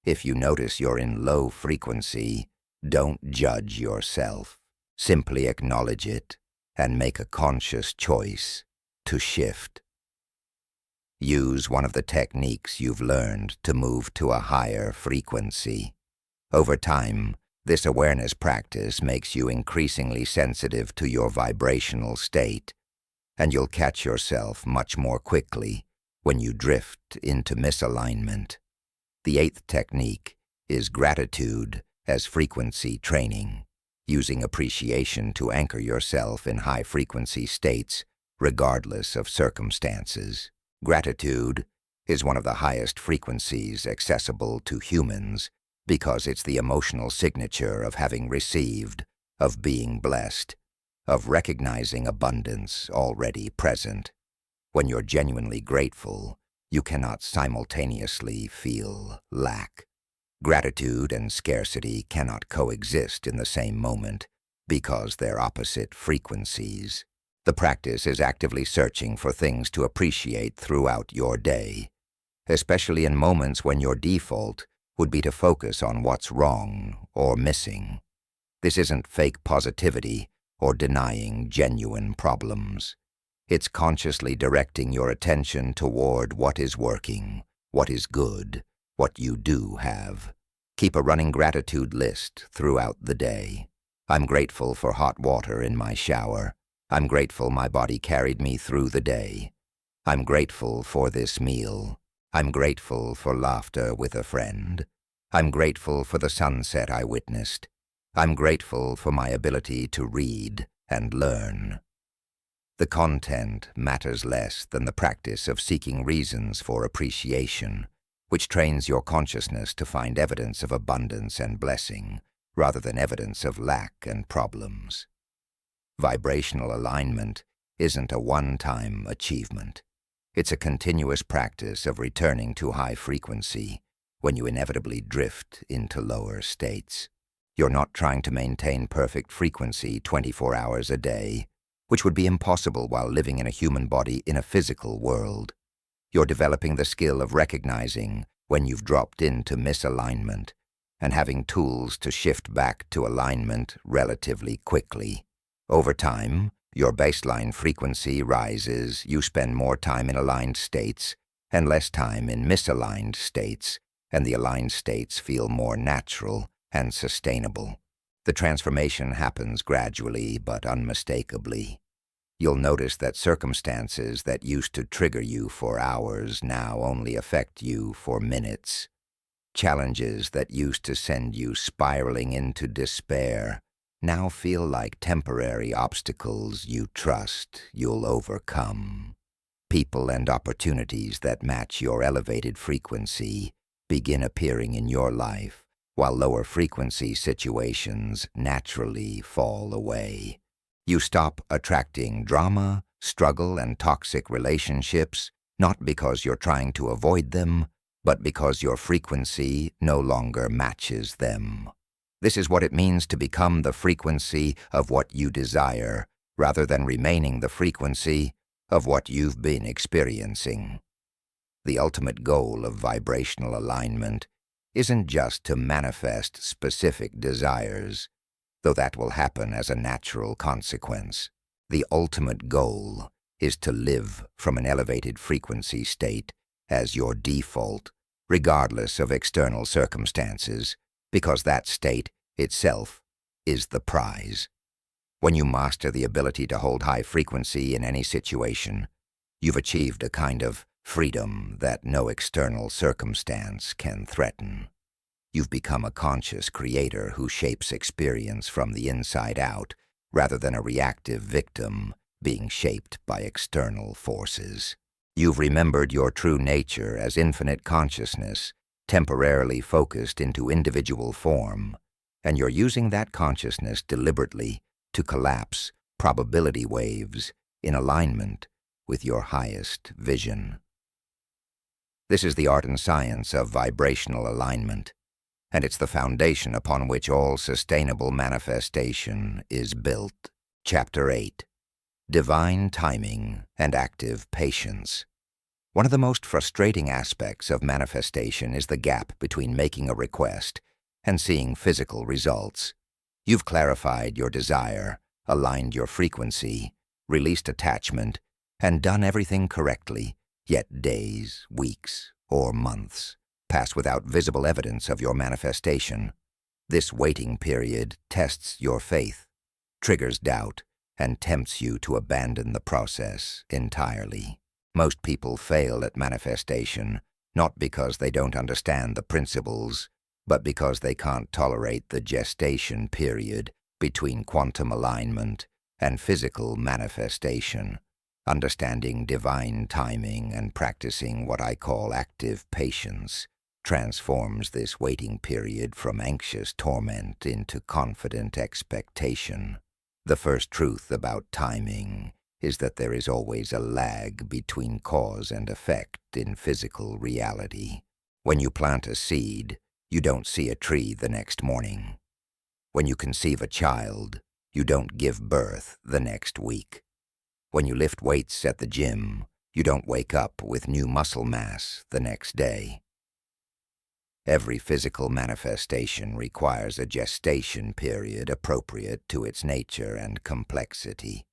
If you notice you're in low frequency, don't judge yourself. Simply acknowledge it and make a conscious choice to shift. Use one of the techniques you've learned to move to a higher frequency. Over time, this awareness practice makes you increasingly sensitive to your vibrational state, and you'll catch yourself much more quickly when you drift into misalignment. The eighth technique is gratitude as frequency training, using appreciation to anchor yourself in high-frequency states regardless of circumstances. Gratitude is one of the highest frequencies accessible to humans because it's the emotional signature of having received, of being blessed, of recognizing abundance already present. When you're genuinely grateful, you cannot simultaneously feel lack. Gratitude and scarcity cannot coexist in the same moment because they're opposite frequencies. The practice is actively searching for things to appreciate throughout your day, especially in moments when your default would be to focus on what's wrong or missing. This isn't fake positivity or denying genuine problems. It's consciously directing your attention toward what is working, what is good, what you do have. Keep a running gratitude list throughout the day. I'm grateful for hot water in my shower. I'm grateful my body carried me through the day. I'm grateful for this meal. I'm grateful for laughter with a friend. I'm grateful for the sunset I witnessed. I'm grateful for my ability to read and learn. The content matters less than the practice of seeking reasons for appreciation, which trains your consciousness to find evidence of abundance and blessing, rather than evidence of lack and problems. Vibrational alignment isn't a one-time achievement. It's a continuous practice of returning to high frequency when you inevitably drift into lower states. You're not trying to maintain perfect frequency 24 hours a day, which would be impossible while living in a human body in a physical world. You're developing the skill of recognizing when you've dropped into misalignment and having tools to shift back to alignment relatively quickly. Over time, your baseline frequency rises, you spend more time in aligned states and less time in misaligned states, and the aligned states feel more natural and sustainable. The transformation happens gradually but unmistakably. You'll notice that circumstances that used to trigger you for hours now only affect you for minutes. Challenges that used to send you spiraling into despair now feel like temporary obstacles you trust you'll overcome. People and opportunities that match your elevated frequency begin appearing in your life, while lower frequency situations naturally fall away. You stop attracting drama, struggle, and toxic relationships, not because you're trying to avoid them, but because your frequency no longer matches them. This is what it means to become the frequency of what you desire, rather than remaining the frequency of what you've been experiencing. The ultimate goal of vibrational alignment isn't just to manifest specific desires, though that will happen as a natural consequence. The ultimate goal is to live from an elevated frequency state as your default, regardless of external circumstances, because that state itself is the prize. When you master the ability to hold high frequency in any situation, you've achieved a kind of freedom that no external circumstance can threaten. You've become a conscious creator who shapes experience from the inside out, rather than a reactive victim being shaped by external forces. You've remembered your true nature as infinite consciousness, temporarily focused into individual form, and you're using that consciousness deliberately to collapse probability waves in alignment with your highest vision. This is the art and science of vibrational alignment, and it's the foundation upon which all sustainable manifestation is built. Chapter 8. Divine Timing and Active Patience. One of the most frustrating aspects of manifestation is the gap between making a request and seeing physical results. You've clarified your desire, aligned your frequency, released attachment, and done everything correctly, yet days, weeks, or months pass without visible evidence of your manifestation. This waiting period tests your faith, triggers doubt, and tempts you to abandon the process entirely. Most people fail at manifestation not because they don't understand the principles, but because they can't tolerate the gestation period between quantum alignment and physical manifestation. Understanding divine timing and practicing what I call active patience transforms this waiting period from anxious torment into confident expectation. The first truth about timing is that there is always a lag between cause and effect in physical reality. When you plant a seed, you don't see a tree the next morning. When you conceive a child, you don't give birth the next week. When you lift weights at the gym, you don't wake up with new muscle mass the next day. Every physical manifestation requires a gestation period appropriate to its nature and complexity.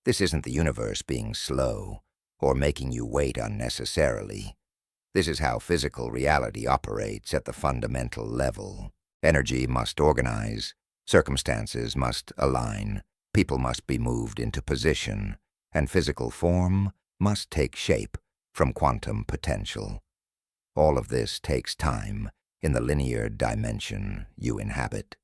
This isn't the universe being slow or making you wait unnecessarily. This is how physical reality operates at the fundamental level. Energy must organize, circumstances must align, people must be moved into position, and physical form must take shape from quantum potential. All of this takes time in the linear dimension you inhabit.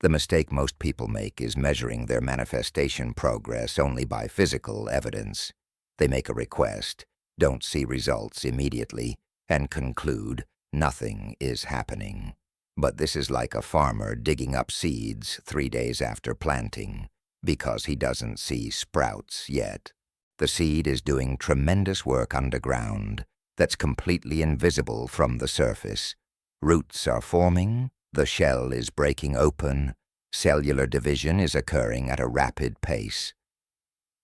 The mistake most people make is measuring their manifestation progress only by physical evidence. They make a request, don't see results immediately, and conclude nothing is happening. But this is like a farmer digging up seeds 3 days after planting, because he doesn't see sprouts yet. The seed is doing tremendous work underground that's completely invisible from the surface. Roots are forming, the shell is breaking open, cellular division is occurring at a rapid pace.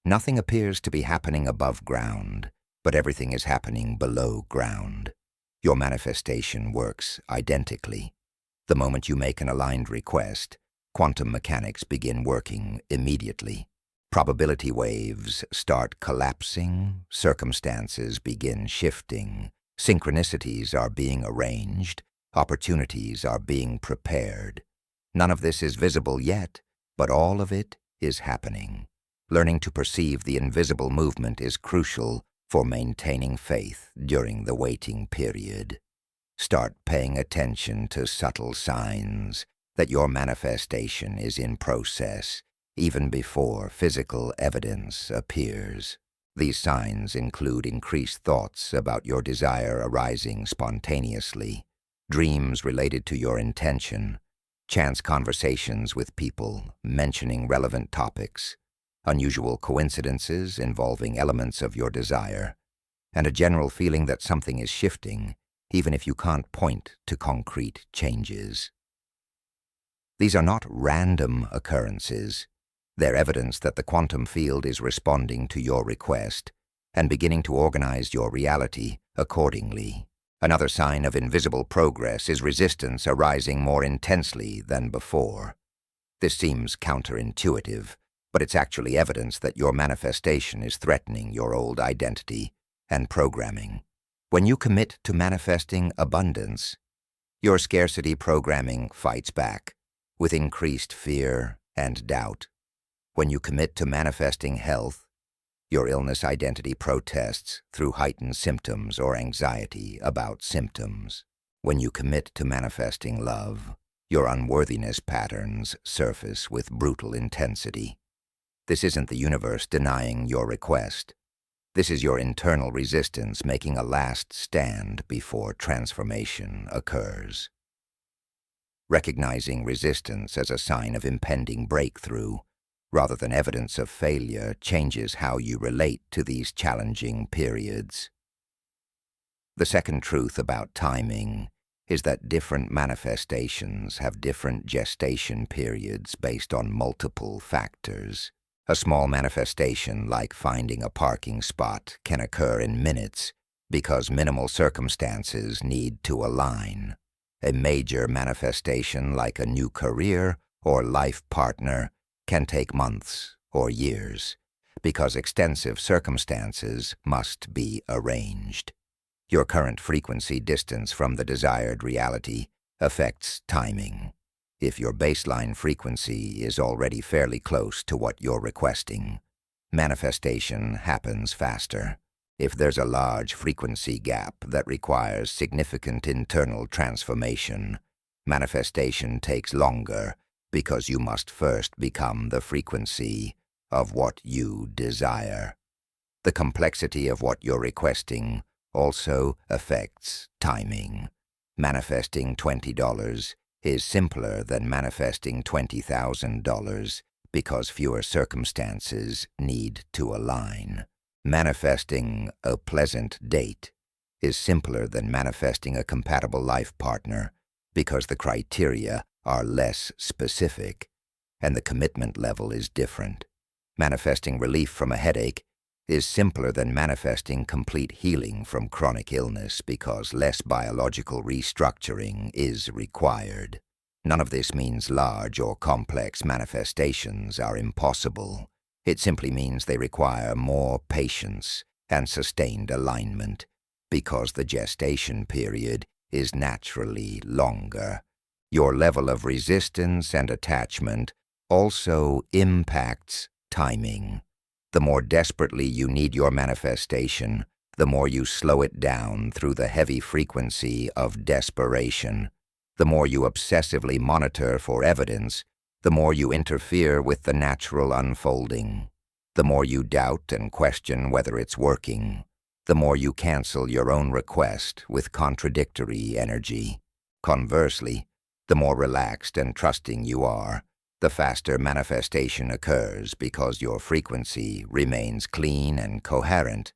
Nothing appears to be happening above ground, but everything is happening below ground. Your manifestation works identically. The moment you make an aligned request, quantum mechanics begin working immediately. Probability waves start collapsing, circumstances begin shifting, synchronicities are being arranged, opportunities are being prepared. None of this is visible yet, but all of it is happening. Learning to perceive the invisible movement is crucial for maintaining faith during the waiting period. Start paying attention to subtle signs that your manifestation is in process, even before physical evidence appears. These signs include increased thoughts about your desire arising spontaneously, dreams related to your intention, chance conversations with people mentioning relevant topics, unusual coincidences involving elements of your desire, and a general feeling that something is shifting, even if you can't point to concrete changes. These are not random occurrences. They're evidence that the quantum field is responding to your request and beginning to organize your reality accordingly. Another sign of invisible progress is resistance arising more intensely than before. This seems counterintuitive, but it's actually evidence that your manifestation is threatening your old identity and programming. When you commit to manifesting abundance, your scarcity programming fights back with increased fear and doubt. When you commit to manifesting health, your illness identity protests through heightened symptoms or anxiety about symptoms. When you commit to manifesting love, your unworthiness patterns surface with brutal intensity. This isn't the universe denying your request. This is your internal resistance making a last stand before transformation occurs. Recognizing resistance as a sign of impending breakthrough, rather than evidence of failure, changes how you relate to these challenging periods. The second truth about timing is that different manifestations have different gestation periods based on multiple factors. A small manifestation like finding a parking spot can occur in minutes because minimal circumstances need to align. A major manifestation like a new career or life partner can take months or years because extensive circumstances must be arranged. Your current frequency distance from the desired reality affects timing. If your baseline frequency is already fairly close to what you're requesting, manifestation happens faster. If there's a large frequency gap that requires significant internal transformation, manifestation takes longer because you must first become the frequency of what you desire. The complexity of what you're requesting also affects timing. Manifesting $20 is simpler than manifesting $20,000 because fewer circumstances need to align. Manifesting a pleasant date is simpler than manifesting a compatible life partner because the criteria are less specific and the commitment level is different. Manifesting relief from a headache is simpler than manifesting complete healing from chronic illness because less biological restructuring is required. None of this means large or complex manifestations are impossible. It simply means they require more patience and sustained alignment because the gestation period is naturally longer. Your level of resistance and attachment also impacts timing. The more desperately you need your manifestation, the more you slow it down through the heavy frequency of desperation. The more you obsessively monitor for evidence, the more you interfere with the natural unfolding. The more you doubt and question whether it's working, the more you cancel your own request with contradictory energy. Conversely, the more relaxed and trusting you are, the faster manifestation occurs because your frequency remains clean and coherent.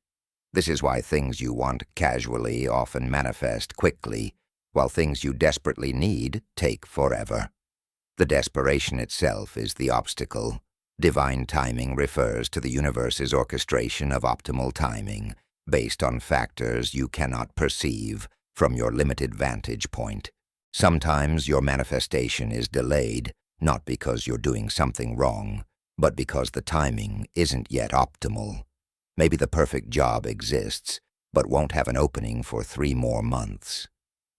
This is why things you want casually often manifest quickly, while things you desperately need take forever. The desperation itself is the obstacle. Divine timing refers to the universe's orchestration of optimal timing based on factors you cannot perceive from your limited vantage point. Sometimes your manifestation is delayed, not because you're doing something wrong, but because the timing isn't yet optimal. Maybe the perfect job exists, but won't have an opening for 3 more months.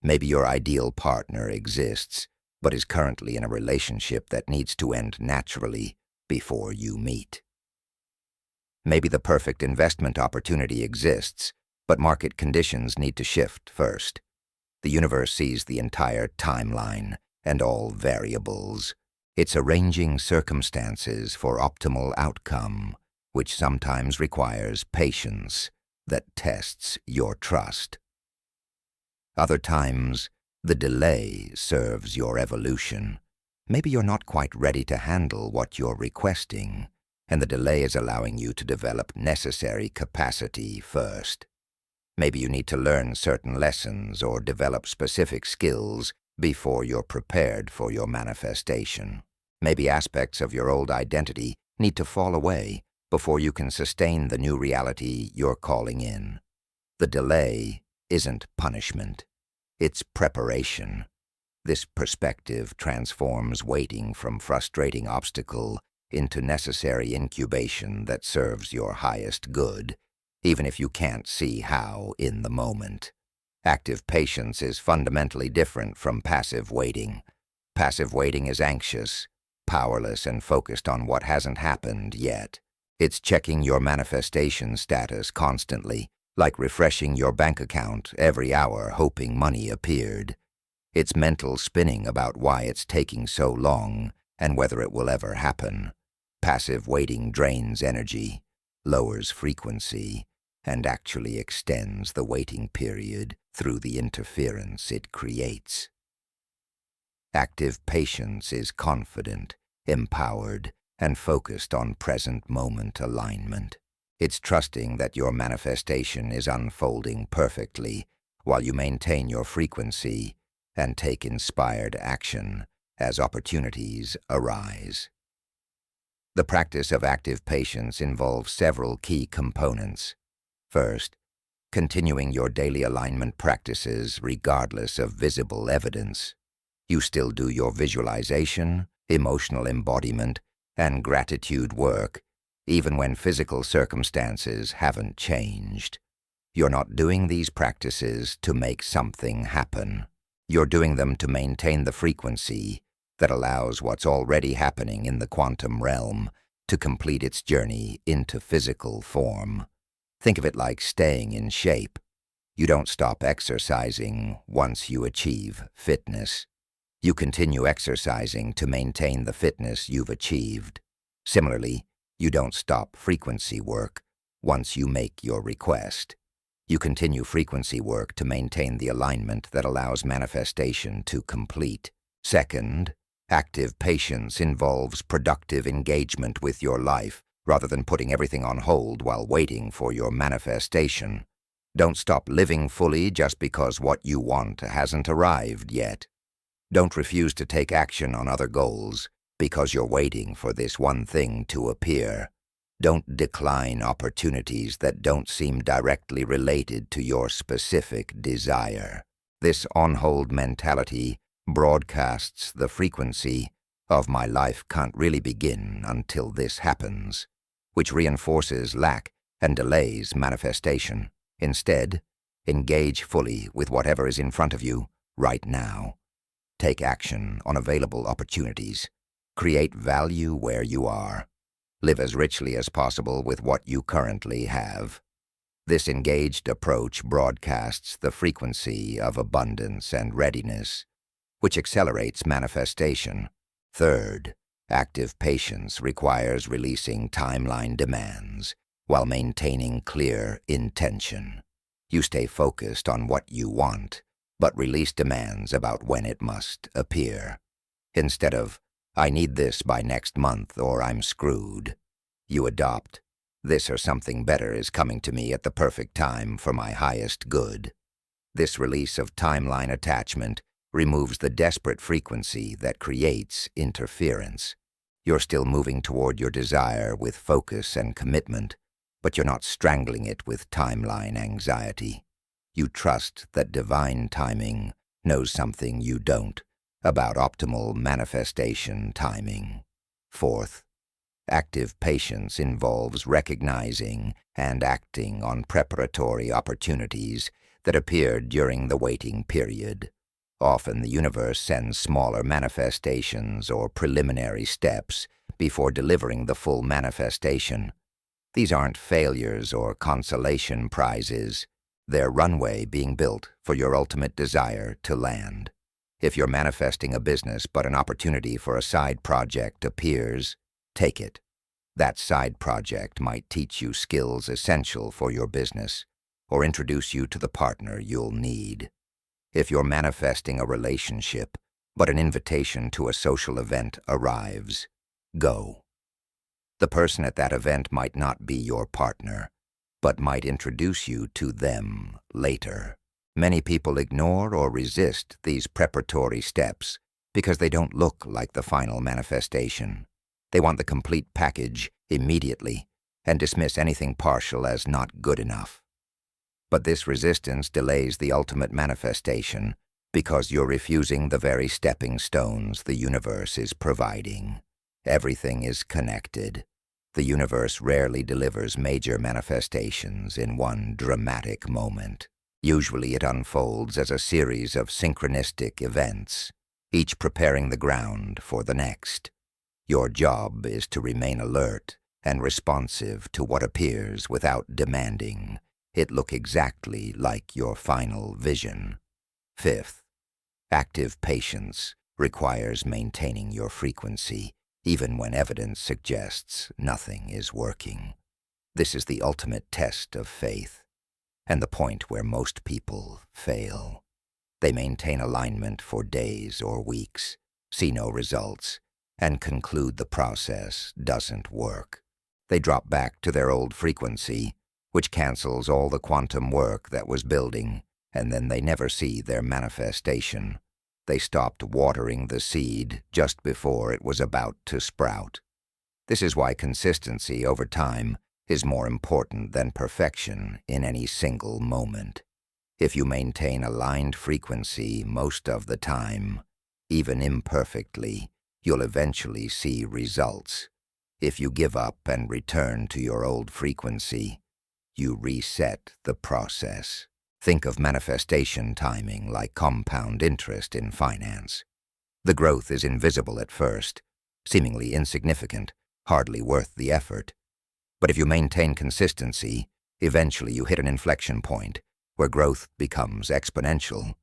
Maybe your ideal partner exists, but is currently in a relationship that needs to end naturally before you meet. Maybe the perfect investment opportunity exists, but market conditions need to shift first. The universe sees the entire timeline and all variables. It's arranging circumstances for optimal outcome, which sometimes requires patience that tests your trust. Other times, the delay serves your evolution. Maybe you're not quite ready to handle what you're requesting, and the delay is allowing you to develop necessary capacity first. Maybe you need to learn certain lessons or develop specific skills before you're prepared for your manifestation. Maybe aspects of your old identity need to fall away before you can sustain the new reality you're calling in. The delay isn't punishment. It's preparation. This perspective transforms waiting from frustrating obstacle into necessary incubation that serves your highest good, even if you can't see how in the moment. Active patience is fundamentally different from passive waiting. Passive waiting is anxious, powerless, and focused on what hasn't happened yet. It's checking your manifestation status constantly, like refreshing your bank account every hour hoping money appeared. It's mental spinning about why it's taking so long and whether it will ever happen. Passive waiting drains energy, lowers frequency, and actually extends the waiting period through the interference it creates. Active patience is confident, empowered, and focused on present moment alignment. It's trusting that your manifestation is unfolding perfectly while you maintain your frequency and take inspired action as opportunities arise. The practice of active patience involves several key components. First, continuing your daily alignment practices regardless of visible evidence. You still do your visualization, emotional embodiment, and gratitude work, even when physical circumstances haven't changed. You're not doing these practices to make something happen. You're doing them to maintain the frequency that allows what's already happening in the quantum realm to complete its journey into physical form. Think of it like staying in shape. You don't stop exercising once you achieve fitness. You continue exercising to maintain the fitness you've achieved. Similarly, you don't stop frequency work once you make your request. You continue frequency work to maintain the alignment that allows manifestation to complete. Second, active patience involves productive engagement with your life rather than putting everything on hold while waiting for your manifestation. Don't stop living fully just because what you want hasn't arrived yet. Don't refuse to take action on other goals because you're waiting for this one thing to appear. Don't decline opportunities that don't seem directly related to your specific desire. This on-hold mentality broadcasts the frequency of "my life can't really begin until this happens," which reinforces lack and delays manifestation. Instead, engage fully with whatever is in front of you right now. Take action on available opportunities. Create value where you are. Live as richly as possible with what you currently have. This engaged approach broadcasts the frequency of abundance and readiness, which accelerates manifestation. Third, active patience requires releasing timeline demands while maintaining clear intention. You stay focused on what you want, but release demands about when it must appear. Instead of, "I need this by next month or I'm screwed," you adopt, "This or something better is coming to me at the perfect time for my highest good." This release of timeline attachment removes the desperate frequency that creates interference. You're still moving toward your desire with focus and commitment, but you're not strangling it with timeline anxiety. You trust that divine timing knows something you don't about optimal manifestation timing. Fourth, active patience involves recognizing and acting on preparatory opportunities that appeared during the waiting period. Often the universe sends smaller manifestations or preliminary steps before delivering the full manifestation. These aren't failures or consolation prizes. They're runway being built for your ultimate desire to land. If you're manifesting a business but an opportunity for a side project appears, take it. That side project might teach you skills essential for your business or introduce you to the partner you'll need. If you're manifesting a relationship but an invitation to a social event arrives, go. The person at that event might not be your partner, but might introduce you to them later. Many people ignore or resist these preparatory steps because they don't look like the final manifestation. They want the complete package immediately and dismiss anything partial as not good enough. But this resistance delays the ultimate manifestation because you're refusing the very stepping stones the universe is providing. Everything is connected. The universe rarely delivers major manifestations in one dramatic moment. Usually it unfolds as a series of synchronistic events, each preparing the ground for the next. Your job is to remain alert and responsive to what appears without demanding it look exactly like your final vision. Fifth, active patience requires maintaining your frequency even when evidence suggests nothing is working. This is the ultimate test of faith, and the point where most people fail. They maintain alignment for days or weeks, see no results, and conclude the process doesn't work. They drop back to their old frequency, which cancels all the quantum work that was building, and then they never see their manifestation. They stopped watering the seed just before it was about to sprout. This is why consistency over time is more important than perfection in any single moment. If you maintain aligned frequency most of the time, even imperfectly, you'll eventually see results. If you give up and return to your old frequency, you reset the process. Think of manifestation timing like compound interest in finance. The growth is invisible at first, seemingly insignificant, hardly worth the effort. But if you maintain consistency, Eventually you hit an inflection point where growth becomes exponential.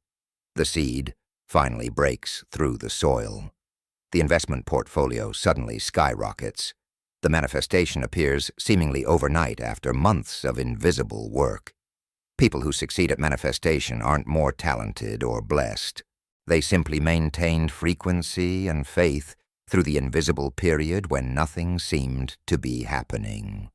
The seed finally breaks through the soil. The investment portfolio suddenly skyrockets. The manifestation appears seemingly overnight after months of invisible work. People who succeed at manifestation aren't more talented or blessed. They simply maintained frequency and faith through the invisible period when nothing seemed to be happening.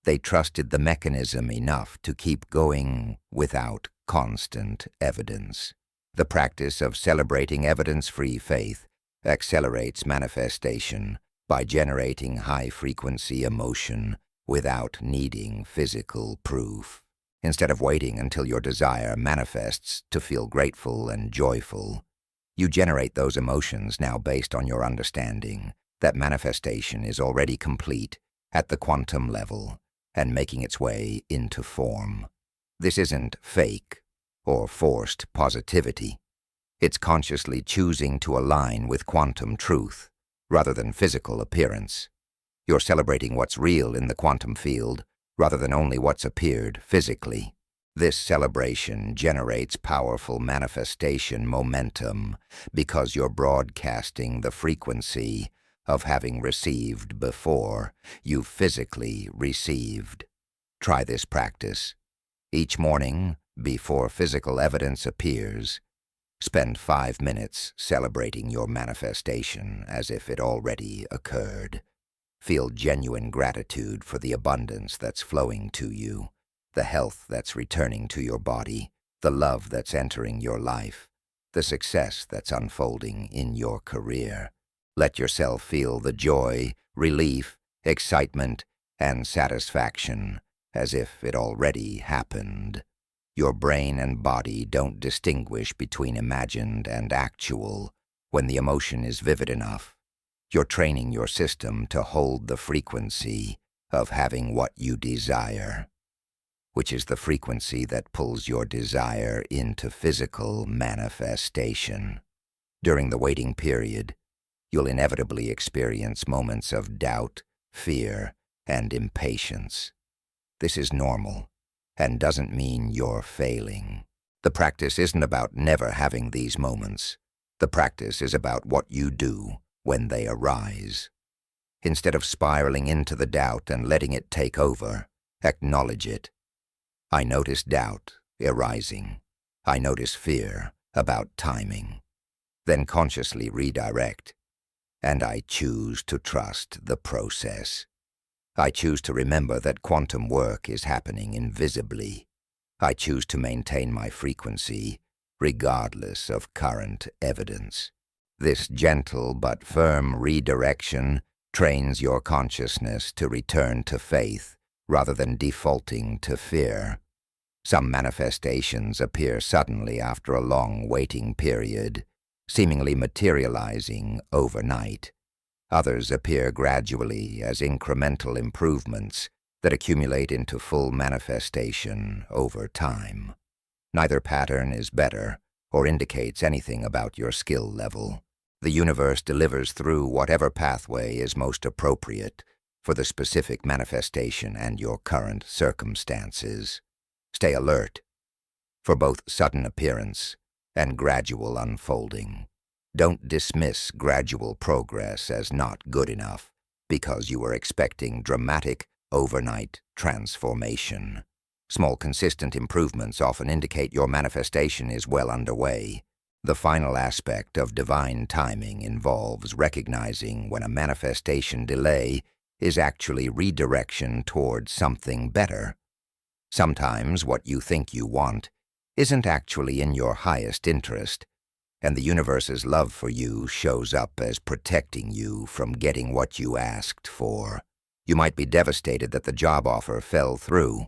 They trusted the mechanism enough to keep going without constant evidence. The practice of celebrating evidence-free faith accelerates manifestation by generating high-frequency emotion without needing physical proof. Instead of waiting until your desire manifests to feel grateful and joyful, you generate those emotions now based on your understanding that manifestation is already complete at the quantum level and making its way into form. This isn't fake or forced positivity. It's consciously choosing to align with quantum truth rather than physical appearance. You're celebrating what's real in the quantum field rather than only what's appeared physically. This celebration generates powerful manifestation momentum because you're broadcasting the frequency of having received before you physically received. Try this practice. Each morning, before physical evidence appears, spend 5 minutes celebrating your manifestation as if it already occurred. Feel genuine gratitude for the abundance that's flowing to you, the health that's returning to your body, the love that's entering your life, the success that's unfolding in your career. Let yourself feel the joy, relief, excitement, and satisfaction as if it already happened. Your brain and body don't distinguish between imagined and actual when the emotion is vivid enough. You're training your system to hold the frequency of having what you desire, which is the frequency that pulls your desire into physical manifestation. During the waiting period, you'll inevitably experience moments of doubt, fear, and impatience. This is normal and doesn't mean you're failing. The practice isn't about never having these moments. The practice is about what you do when they arise. Instead of spiraling into the doubt and letting it take over, acknowledge it. I notice doubt arising. I notice fear about timing. Then consciously redirect. And I choose to trust the process. I choose to remember that quantum work is happening invisibly. I choose to maintain my frequency, regardless of current evidence. This gentle but firm redirection trains your consciousness to return to faith rather than defaulting to fear. Some manifestations appear suddenly after a long waiting period, seemingly materializing overnight. Others appear gradually as incremental improvements that accumulate into full manifestation over time. Neither pattern is better or indicates anything about your skill level. The universe delivers through whatever pathway is most appropriate for the specific manifestation and your current circumstances. Stay alert for both sudden appearance and gradual unfolding. Don't dismiss gradual progress as not good enough because you were expecting dramatic, overnight transformation. Small, consistent improvements often indicate your manifestation is well underway. The final aspect of divine timing involves recognizing when a manifestation delay is actually redirection towards something better. Sometimes what you think you want isn't actually in your highest interest, and the universe's love for you shows up as protecting you from getting what you asked for. You might be devastated that the job offer fell through,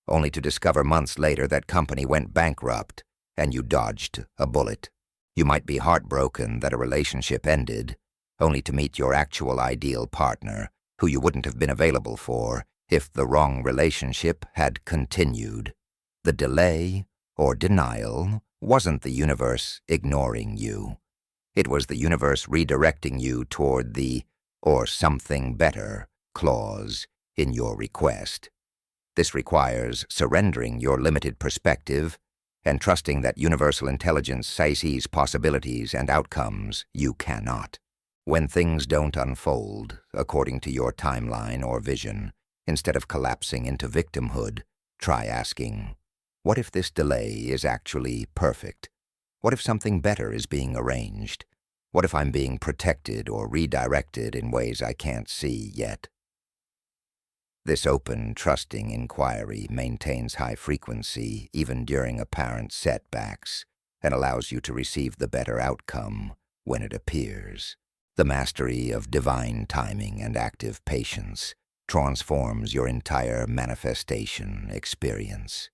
only to discover months later that company went bankrupt and you dodged a bullet. You might be heartbroken that a relationship ended, only to meet your actual ideal partner, who you wouldn't have been available for if the wrong relationship had continued. The delay or denial wasn't the universe ignoring you. It was the universe redirecting you toward the "or something better" clause in your request. This requires surrendering your limited perspective and trusting that universal intelligence sees possibilities and outcomes you cannot. When things don't unfold according to your timeline or vision, instead of collapsing into victimhood, try asking, what if this delay is actually perfect? What if something better is being arranged? What if I'm being protected or redirected in ways I can't see yet? This open, trusting inquiry maintains high frequency even during apparent setbacks and allows you to receive the better outcome when it appears. The mastery of divine timing and active patience transforms your entire manifestation experience.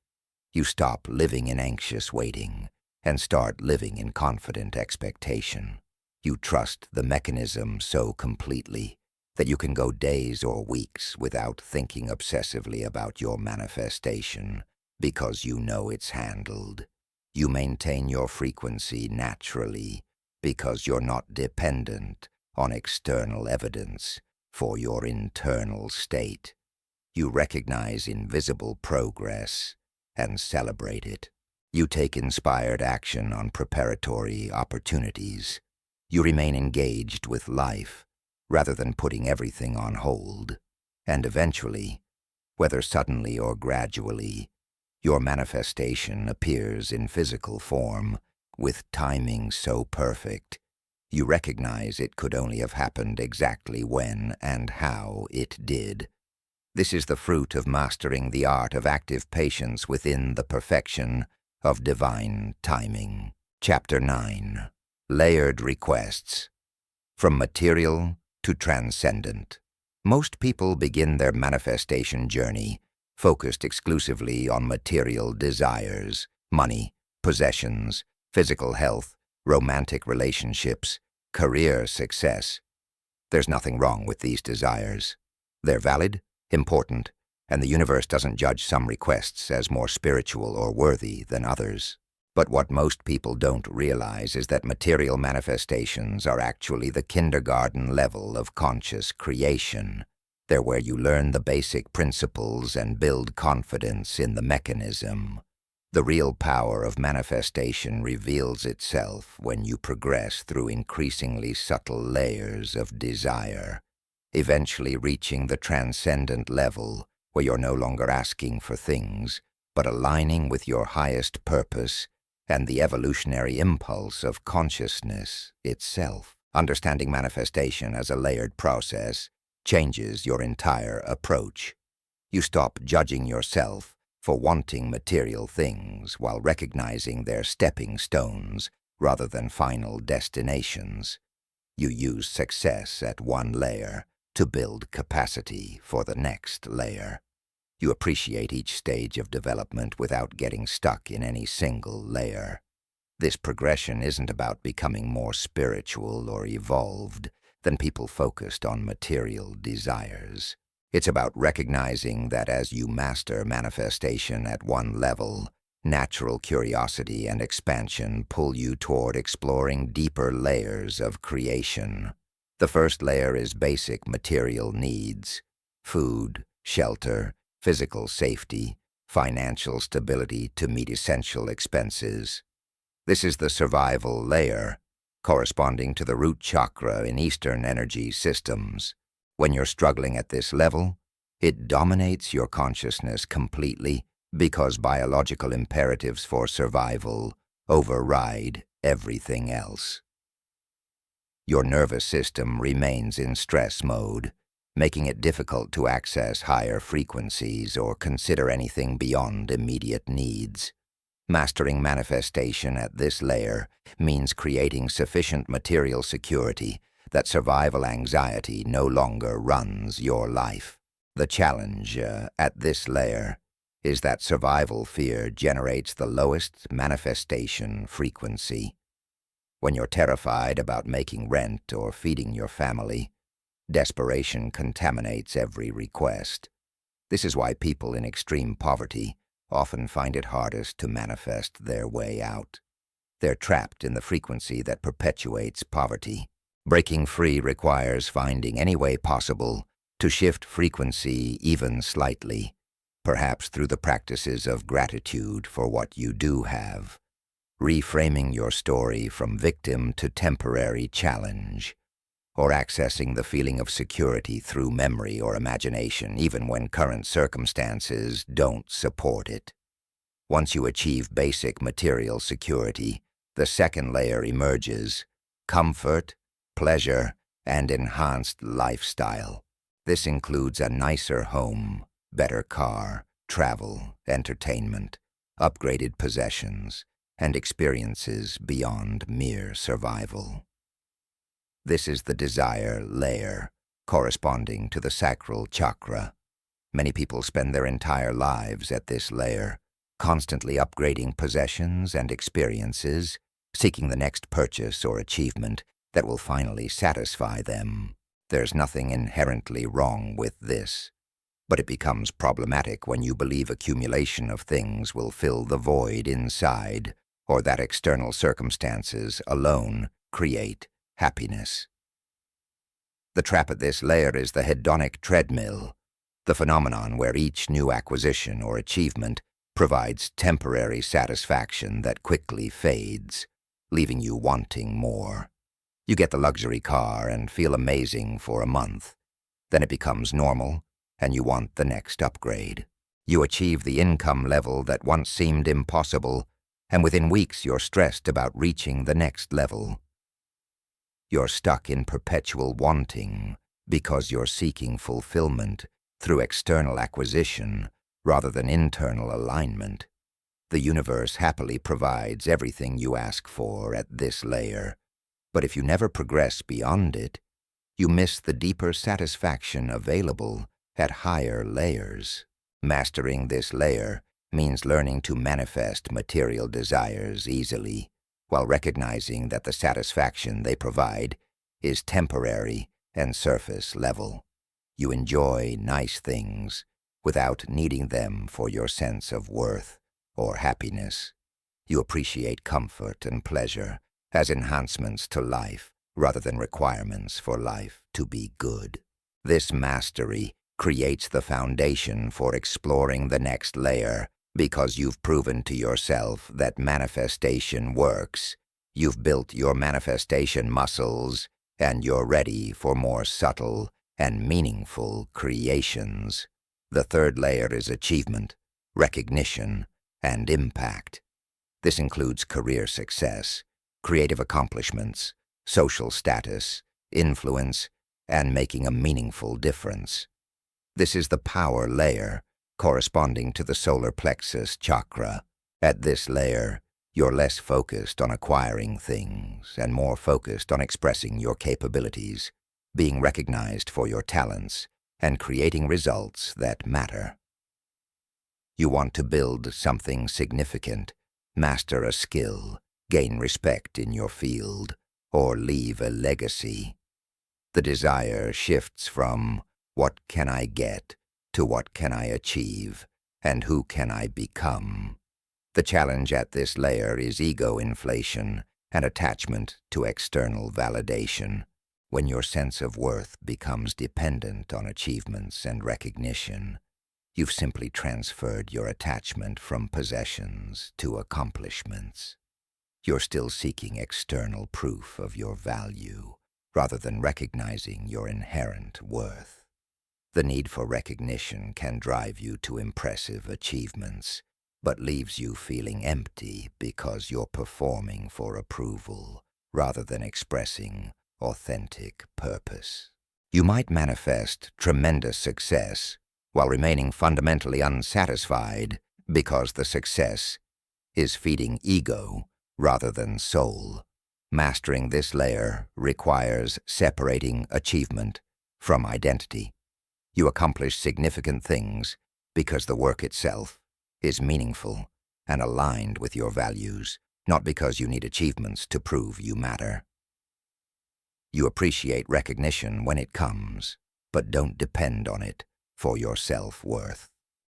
You stop living in anxious waiting and start living in confident expectation. You trust the mechanism so completely that you can go days or weeks without thinking obsessively about your manifestation because you know it's handled. You maintain your frequency naturally because you're not dependent on external evidence for your internal state. You recognize invisible progress and celebrate it. You take inspired action on preparatory opportunities. You remain engaged with life rather than putting everything on hold. And eventually, whether suddenly or gradually, your manifestation appears in physical form with timing so perfect, you recognize it could only have happened exactly when and how it did. This is the fruit of mastering the art of active patience within the perfection of divine timing. Chapter 9. Layered Requests. From Material to Transcendent. Most people begin their manifestation journey focused exclusively on material desires, money, possessions, physical health, romantic relationships, career success. There's nothing wrong with these desires. They're valid, important, and the universe doesn't judge some requests as more spiritual or worthy than others. But what most people don't realize is that material manifestations are actually the kindergarten level of conscious creation. They're where you learn the basic principles and build confidence in the mechanism. The real power of manifestation reveals itself when you progress through increasingly subtle layers of desire, eventually reaching the transcendent level where you're no longer asking for things, but aligning with your highest purpose and the evolutionary impulse of consciousness itself. Understanding manifestation as a layered process changes your entire approach. You stop judging yourself for wanting material things while recognizing they're stepping stones rather than final destinations. You use success at one layer to build capacity for the next layer. You appreciate each stage of development without getting stuck in any single layer. This progression isn't about becoming more spiritual or evolved than people focused on material desires. It's about recognizing that as you master manifestation at one level, natural curiosity and expansion pull you toward exploring deeper layers of creation. The first layer is basic material needs: food, shelter, physical safety, financial stability to meet essential expenses. This is the survival layer, corresponding to the root chakra in Eastern energy systems. When you're struggling at this level, it dominates your consciousness completely because biological imperatives for survival override everything else. Your nervous system remains in stress mode, making it difficult to access higher frequencies or consider anything beyond immediate needs. Mastering manifestation at this layer means creating sufficient material security that survival anxiety no longer runs your life. The challenge at this layer is that survival fear generates the lowest manifestation frequency. When you're terrified about making rent or feeding your family, desperation contaminates every request. This is why people in extreme poverty often find it hardest to manifest their way out. They're trapped in the frequency that perpetuates poverty. Breaking free requires finding any way possible to shift frequency even slightly, perhaps through the practices of gratitude for what you do have, reframing your story from victim to temporary challenge, or accessing the feeling of security through memory or imagination, even when current circumstances don't support it. Once you achieve basic material security, the second layer emerges: comfort, pleasure, and enhanced lifestyle. This includes a nicer home, better car, travel, entertainment, upgraded possessions, and experiences beyond mere survival. This is the desire layer, corresponding to the sacral chakra. Many people spend their entire lives at this layer, constantly upgrading possessions and experiences, seeking the next purchase or achievement that will finally satisfy them. There's nothing inherently wrong with this, but it becomes problematic when you believe accumulation of things will fill the void inside, or that external circumstances alone create happiness. The trap at this layer is the hedonic treadmill, the phenomenon where each new acquisition or achievement provides temporary satisfaction that quickly fades, leaving you wanting more. You get the luxury car and feel amazing for a month. Then it becomes normal, and you want the next upgrade. You achieve the income level that once seemed impossible, and within weeks you're stressed about reaching the next level. You're stuck in perpetual wanting because you're seeking fulfillment through external acquisition rather than internal alignment. The universe happily provides everything you ask for at this layer, but if you never progress beyond it, you miss the deeper satisfaction available at higher layers. Mastering this layer means learning to manifest material desires easily, while recognizing that the satisfaction they provide is temporary and surface level. You enjoy nice things without needing them for your sense of worth or happiness. You appreciate comfort and pleasure as enhancements to life rather than requirements for life to be good. This mastery creates the foundation for exploring the next layer because you've proven to yourself that manifestation works. You've built your manifestation muscles, and you're ready for more subtle and meaningful creations. The third layer is achievement, recognition, and impact. This includes career success, creative accomplishments, social status, influence, and making a meaningful difference. This is the power layer, corresponding to the solar plexus chakra. At this layer, you're less focused on acquiring things and more focused on expressing your capabilities, being recognized for your talents, and creating results that matter. You want to build something significant, master a skill, gain respect in your field, or leave a legacy. The desire shifts from "what can I get" to "what can I achieve" and "who can I become." The challenge at this layer is ego inflation and attachment to external validation. When your sense of worth becomes dependent on achievements and recognition, you've simply transferred your attachment from possessions to accomplishments. You're still seeking external proof of your value rather than recognizing your inherent worth. The need for recognition can drive you to impressive achievements, but leaves you feeling empty because you're performing for approval rather than expressing authentic purpose. You might manifest tremendous success while remaining fundamentally unsatisfied because the success is feeding ego rather than soul. Mastering this layer requires separating achievement from identity. You accomplish significant things because the work itself is meaningful and aligned with your values, not because you need achievements to prove you matter. You appreciate recognition when it comes, but don't depend on it for your self-worth.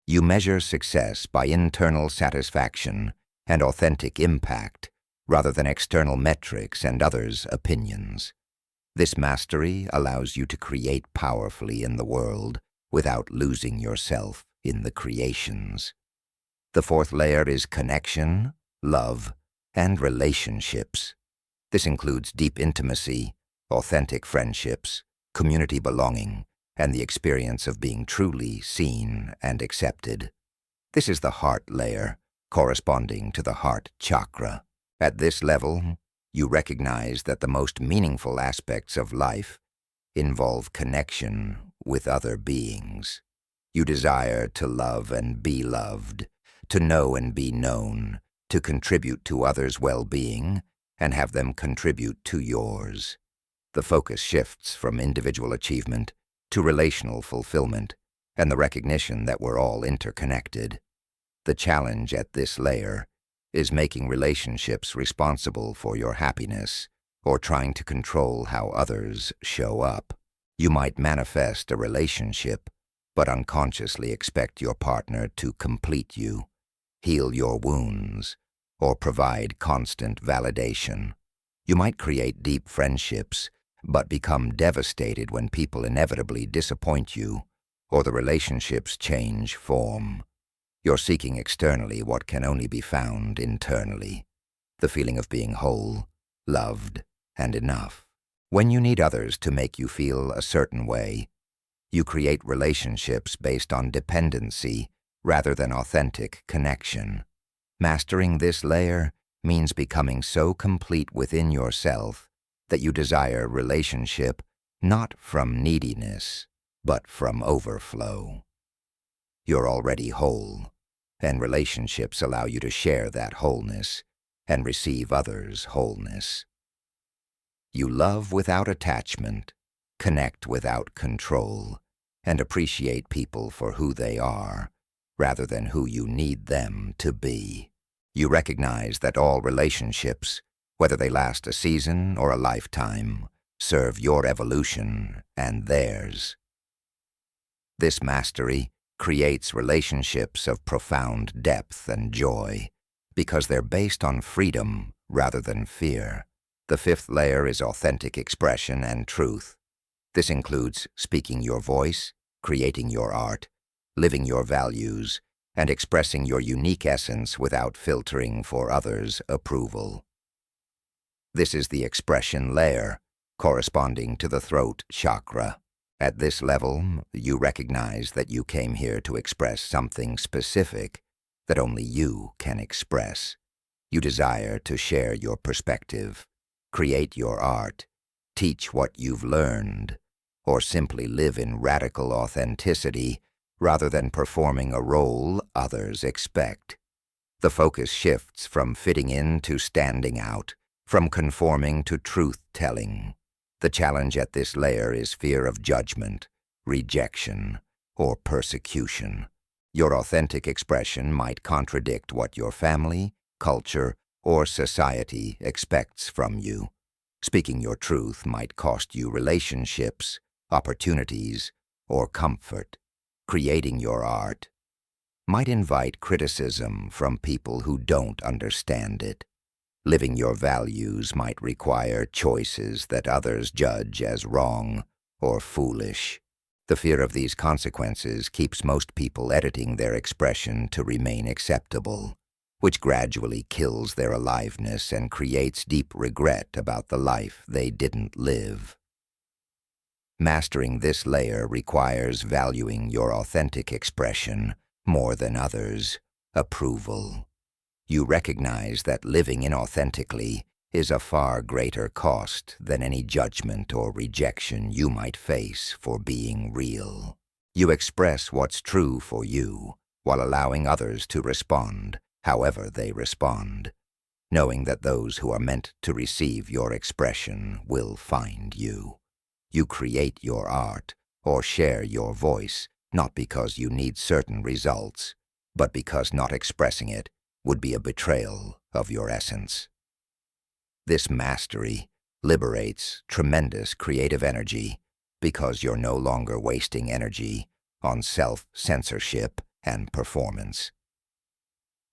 You measure success by internal satisfaction and authentic impact rather than external metrics and others' opinions. This mastery allows you to create powerfully in the world without losing yourself in the creations. The fourth layer is connection, love, and relationships. This includes deep intimacy, authentic friendships, community belonging, and the experience of being truly seen and accepted. This is the heart layer, corresponding to the heart chakra. At this level, you recognize that the most meaningful aspects of life involve connection with other beings. You desire to love and be loved, to know and be known, to contribute to others' well-being, and have them contribute to yours. The focus shifts from individual achievement to relational fulfillment and the recognition that we're all interconnected. The challenge at this layer is making relationships responsible for your happiness or trying to control how others show up. You might manifest a relationship, but unconsciously expect your partner to complete you, heal your wounds, or provide constant validation. You might create deep friendships, but become devastated when people inevitably disappoint you or the relationships change form. You're seeking externally what can only be found internally, the feeling of being whole, loved, and enough. When you need others to make you feel a certain way, you create relationships based on dependency rather than authentic connection. Mastering this layer means becoming so complete within yourself that you desire relationship not from neediness, but from overflow. You're already whole, and relationships allow you to share that wholeness and receive others' wholeness. You love without attachment, connect without control, and appreciate people for who they are, rather than who you need them to be. You recognize that all relationships, whether they last a season or a lifetime, serve your evolution and theirs. This mastery creates relationships of profound depth and joy because they're based on freedom rather than fear. The fifth layer is authentic expression and truth. This includes speaking your voice, creating your art, living your values, and expressing your unique essence without filtering for others' approval. This is the expression layer, corresponding to the throat chakra. At this level, you recognize that you came here to express something specific that only you can express. You desire to share your perspective, create your art, teach what you've learned, or simply live in radical authenticity rather than performing a role others expect. The focus shifts from fitting in to standing out, from conforming to truth-telling. The challenge at this layer is fear of judgment, rejection, or persecution. Your authentic expression might contradict what your family, culture, or society expects from you. Speaking your truth might cost you relationships, opportunities, or comfort. Creating your art might invite criticism from people who don't understand it. Living your values might require choices that others judge as wrong or foolish. The fear of these consequences keeps most people editing their expression to remain acceptable, which gradually kills their aliveness and creates deep regret about the life they didn't live. Mastering this layer requires valuing your authentic expression more than others' approval. You recognize that living inauthentically is a far greater cost than any judgment or rejection you might face for being real. You express what's true for you while allowing others to respond however they respond, knowing that those who are meant to receive your expression will find you. You create your art or share your voice not because you need certain results, but because not expressing it would be a betrayal of your essence. This mastery liberates tremendous creative energy because you're no longer wasting energy on self-censorship and performance.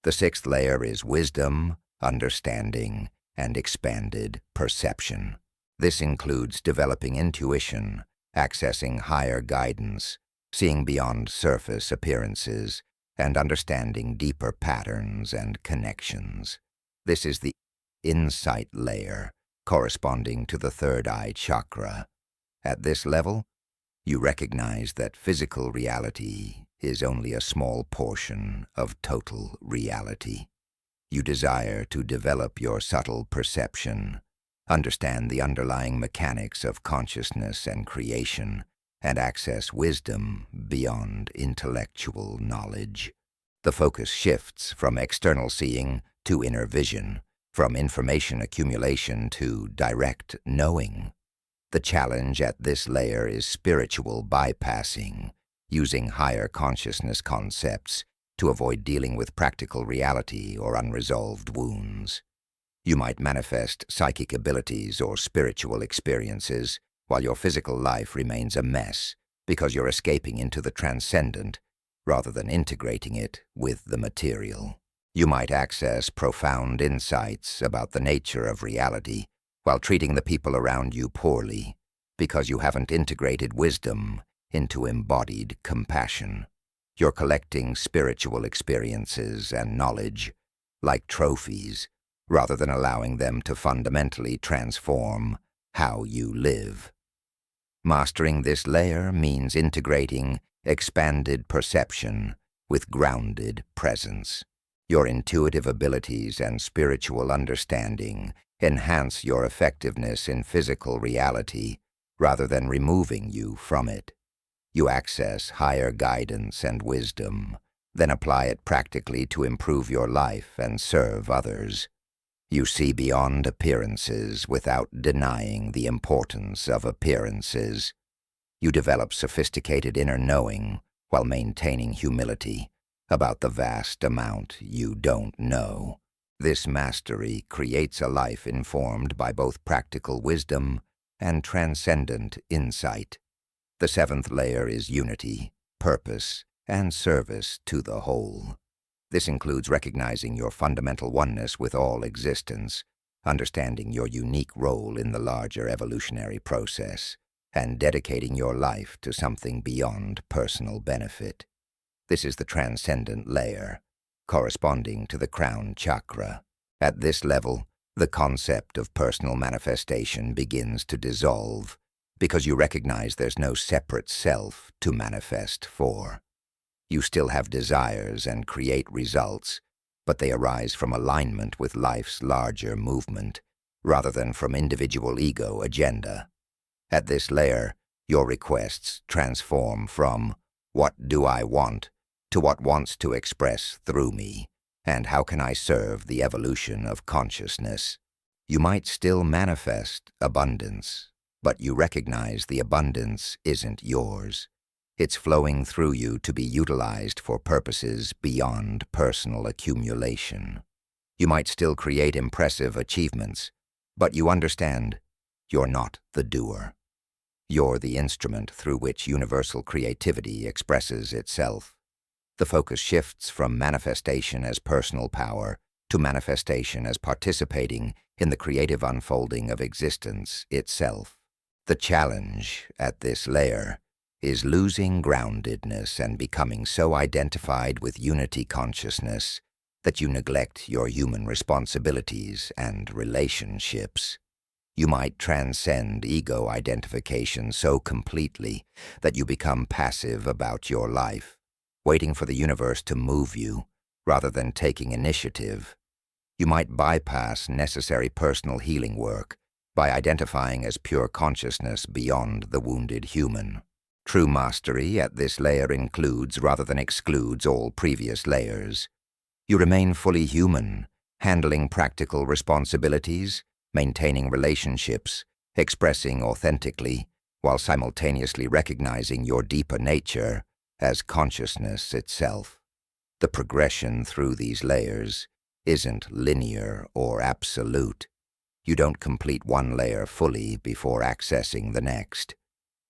The sixth layer is wisdom, understanding, and expanded perception. This includes developing intuition, accessing higher guidance, seeing beyond surface appearances and understanding deeper patterns and connections. This is the insight layer, corresponding to the third eye chakra. At this level, you recognize that physical reality is only a small portion of total reality. You desire to develop your subtle perception, understand the underlying mechanics of consciousness and creation, and access wisdom beyond intellectual knowledge. The focus shifts from external seeing to inner vision, from information accumulation to direct knowing. The challenge at this layer is spiritual bypassing, using higher consciousness concepts to avoid dealing with practical reality or unresolved wounds. You might manifest psychic abilities or spiritual experiences while your physical life remains a mess because you're escaping into the transcendent rather than integrating it with the material. You might access profound insights about the nature of reality while treating the people around you poorly because you haven't integrated wisdom into embodied compassion. You're collecting spiritual experiences and knowledge like trophies rather than allowing them to fundamentally transform how you live. Mastering this layer means integrating expanded perception with grounded presence. Your intuitive abilities and spiritual understanding enhance your effectiveness in physical reality rather than removing you from it. You access higher guidance and wisdom, then apply it practically to improve your life and serve others. You see beyond appearances without denying the importance of appearances. You develop sophisticated inner knowing while maintaining humility about the vast amount you don't know. This mastery creates a life informed by both practical wisdom and transcendent insight. The seventh layer is unity, purpose, and service to the whole. This includes recognizing your fundamental oneness with all existence, understanding your unique role in the larger evolutionary process, and dedicating your life to something beyond personal benefit. This is the transcendent layer, corresponding to the crown chakra. At this level, the concept of personal manifestation begins to dissolve because you recognize there's no separate self to manifest for. You still have desires and create results, but they arise from alignment with life's larger movement, rather than from individual ego agenda. At this layer, your requests transform from "what do I want" to "what wants to express through me, and how can I serve the evolution of consciousness." You might still manifest abundance, but you recognize the abundance isn't yours. It's flowing through you to be utilized for purposes beyond personal accumulation. You might still create impressive achievements, but you understand you're not the doer. You're the instrument through which universal creativity expresses itself. The focus shifts from manifestation as personal power to manifestation as participating in the creative unfolding of existence itself. The challenge at this layer is losing groundedness and becoming so identified with unity consciousness that you neglect your human responsibilities and relationships. You might transcend ego identification so completely that you become passive about your life, waiting for the universe to move you rather than taking initiative. You might bypass necessary personal healing work by identifying as pure consciousness beyond the wounded human. True mastery at this layer includes rather than excludes all previous layers. You remain fully human, handling practical responsibilities, maintaining relationships, expressing authentically, while simultaneously recognizing your deeper nature as consciousness itself. The progression through these layers isn't linear or absolute. You don't complete one layer fully before accessing the next.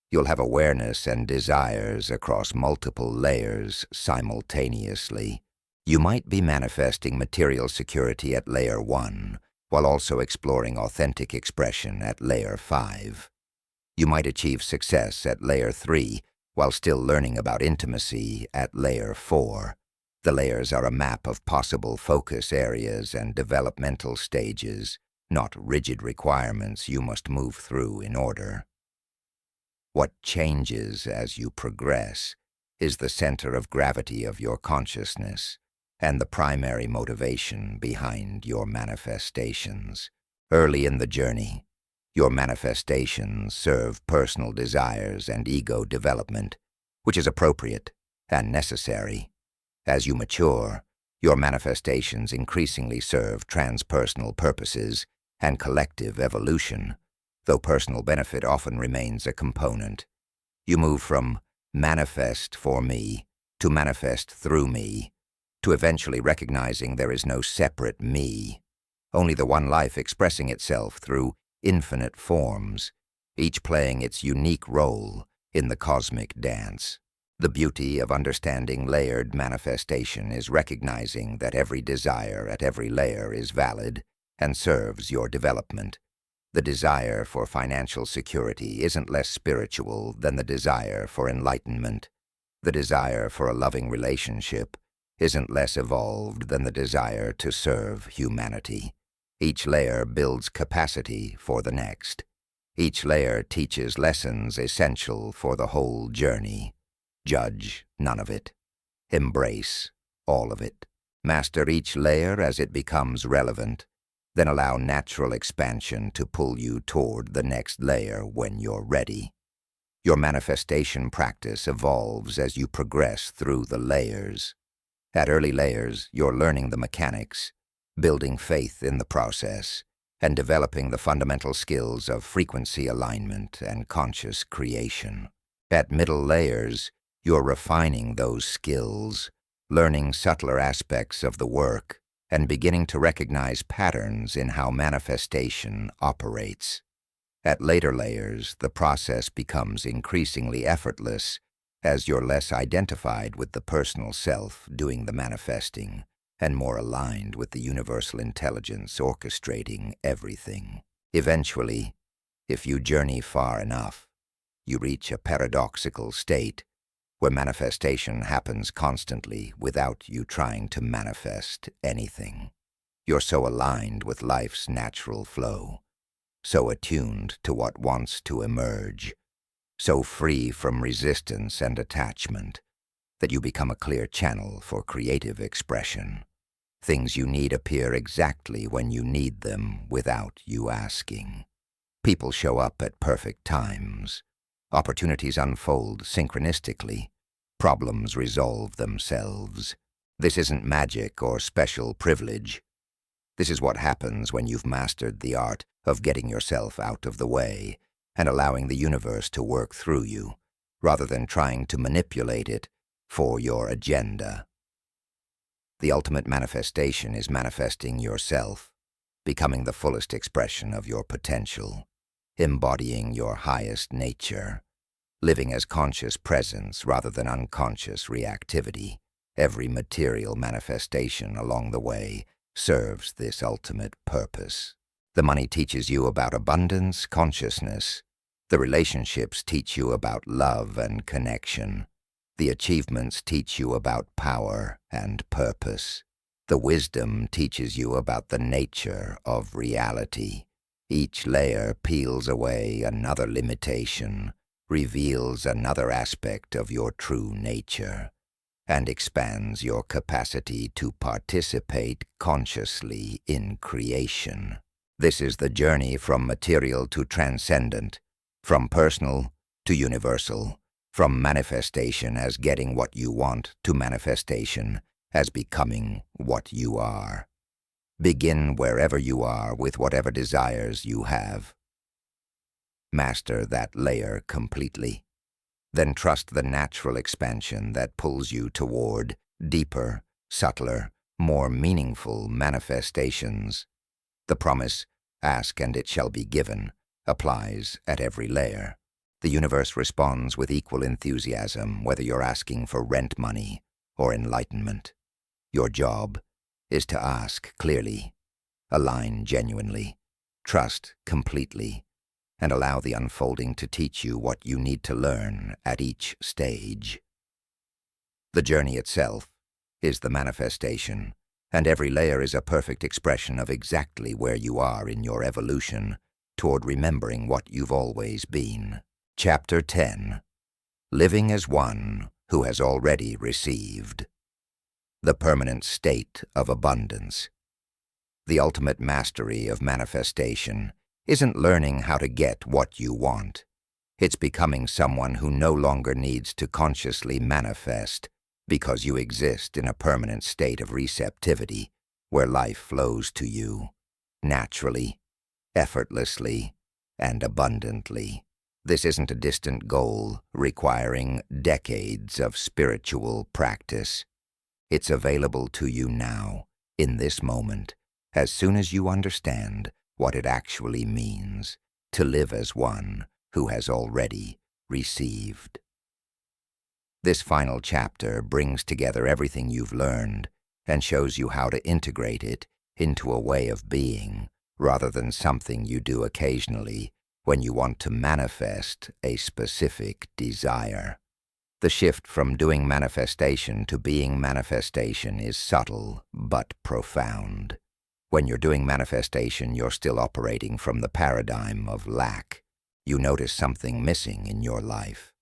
You'll have awareness and desires across multiple layers simultaneously. You might be manifesting material security at layer 1, while also exploring authentic expression at layer 5. You might achieve success at layer 3, While still learning about intimacy at layer 4, the layers are a map of possible focus areas and developmental stages, not rigid requirements you must move through in order. What changes as you progress is the center of gravity of your consciousness and the primary motivation behind your manifestations. Early in the journey, your manifestations serve personal desires and ego development, which is appropriate and necessary. As you mature, your manifestations increasingly serve transpersonal purposes and collective evolution, though personal benefit often remains a component. You move from manifest for me to manifest through me, to eventually recognizing there is no separate me, only the one life expressing itself through infinite forms, each playing its unique role in the cosmic dance. The beauty of understanding layered manifestation is recognizing that every desire at every layer is valid and serves your development. The desire for financial security isn't less spiritual than the desire for enlightenment. The desire for a loving relationship isn't less evolved than the desire to serve humanity. Each layer builds capacity for the next. Each layer teaches lessons essential for the whole journey. Judge none of it. Embrace all of it. Master each layer as it becomes relevant, then allow natural expansion to pull you toward the next layer when you're ready. Your manifestation practice evolves as you progress through the layers. At early layers, you're learning the mechanics, building faith in the process, and developing the fundamental skills of frequency alignment and conscious creation. At middle layers, you're refining those skills, learning subtler aspects of the work, and beginning to recognize patterns in how manifestation operates. At later layers, the process becomes increasingly effortless as you're less identified with the personal self doing the manifesting and more aligned with the universal intelligence orchestrating everything. Eventually, if you journey far enough, you reach a paradoxical state where manifestation happens constantly without you trying to manifest anything. You're so aligned with life's natural flow, so attuned to what wants to emerge, so free from resistance and attachment, that you become a clear channel for creative expression. Things you need appear exactly when you need them without you asking. People show up at perfect times. Opportunities unfold synchronistically. Problems resolve themselves. This isn't magic or special privilege. This is what happens when you've mastered the art of getting yourself out of the way and allowing the universe to work through you, rather than trying to manipulate it for your agenda. The ultimate manifestation is manifesting yourself, becoming the fullest expression of your potential, embodying your highest nature, living as conscious presence rather than unconscious reactivity. Every material manifestation along the way serves this ultimate purpose. The money teaches you about abundance, consciousness. The relationships teach you about love and connection. The achievements teach you about power and purpose. The wisdom teaches you about the nature of reality. Each layer peels away another limitation, reveals another aspect of your true nature, and expands your capacity to participate consciously in creation. This is the journey from material to transcendent, from personal to universal, from manifestation as getting what you want to manifestation as becoming what you are. Begin wherever you are with whatever desires you have. Master that layer completely. Then trust the natural expansion that pulls you toward deeper, subtler, more meaningful manifestations. The promise, "Ask and it shall be given," applies at every layer. The universe responds with equal enthusiasm whether you're asking for rent money or enlightenment. Your job is to ask clearly, align genuinely, trust completely, and allow the unfolding to teach you what you need to learn at each stage. The journey itself is the manifestation, and every layer is a perfect expression of exactly where you are in your evolution toward remembering what you've always been. Chapter 10. Living as one who has already received. The permanent state of abundance. The ultimate mastery of manifestation isn't learning how to get what you want. It's becoming someone who no longer needs to consciously manifest because you exist in a permanent state of receptivity where life flows to you, naturally, effortlessly, and abundantly. This isn't a distant goal requiring decades of spiritual practice. It's available to you now, in this moment, as soon as you understand what it actually means to live as one who has already received. This final chapter brings together everything you've learned and shows you how to integrate it into a way of being rather than something you do occasionally when you want to manifest a specific desire. The shift from doing manifestation to being manifestation is subtle but profound. When you're doing manifestation, you're still operating from the paradigm of lack. You notice something missing in your life.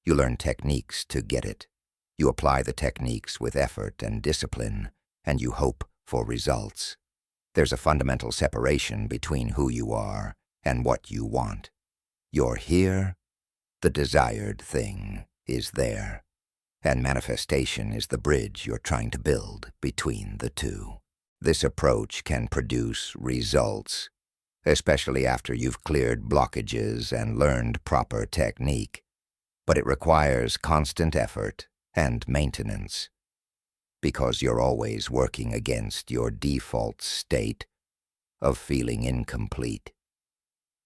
You learn techniques to get it. You apply the techniques with effort and discipline, and you hope for results. There's a fundamental separation between who you are and what you want. You're here, the desired thing is there, and manifestation is the bridge you're trying to build between the two. This approach can produce results, especially after you've cleared blockages and learned proper technique, but it requires constant effort and maintenance, because you're always working against your default state of feeling incomplete.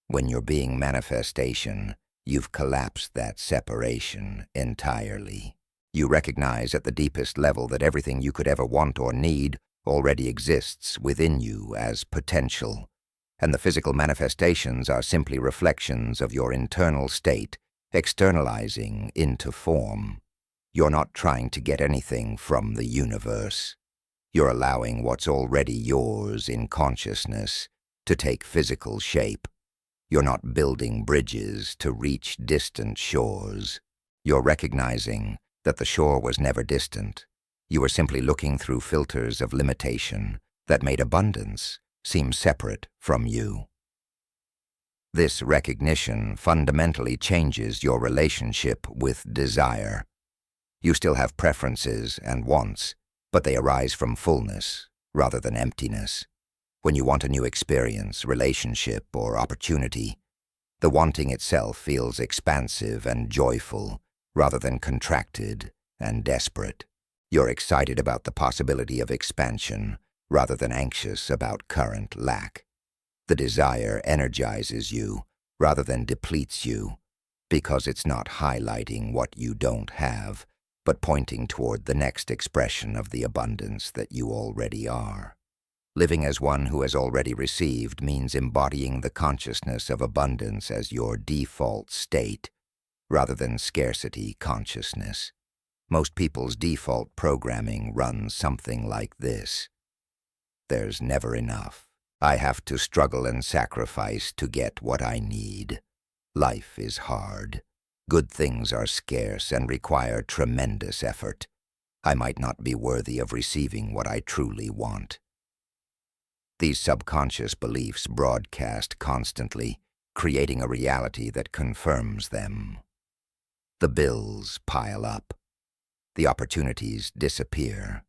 When you're being manifestation, you've collapsed that separation entirely. You recognize at the deepest level that everything you could ever want or need already exists within you as potential, and the physical manifestations are simply reflections of your internal state externalizing into form. You're not trying to get anything from the universe. You're allowing what's already yours in consciousness to take physical shape. You're not building bridges to reach distant shores. You're recognizing that the shore was never distant. You were simply looking through filters of limitation that made abundance seem separate from you. This recognition fundamentally changes your relationship with desire. You still have preferences and wants, but they arise from fullness rather than emptiness. When you want a new experience, relationship, or opportunity, the wanting itself feels expansive and joyful rather than contracted and desperate. You're excited about the possibility of expansion rather than anxious about current lack. The desire energizes you rather than depletes you, because it's not highlighting what you don't have, but pointing toward the next expression of the abundance that you already are. Living as one who has already received means embodying the consciousness of abundance as your default state, rather than scarcity consciousness. Most people's default programming runs something like this. There's never enough. I have to struggle and sacrifice to get what I need. Life is hard. Good things are scarce and require tremendous effort. I might not be worthy of receiving what I truly want. These subconscious beliefs broadcast constantly, creating a reality that confirms them. The bills pile up. The opportunities disappear.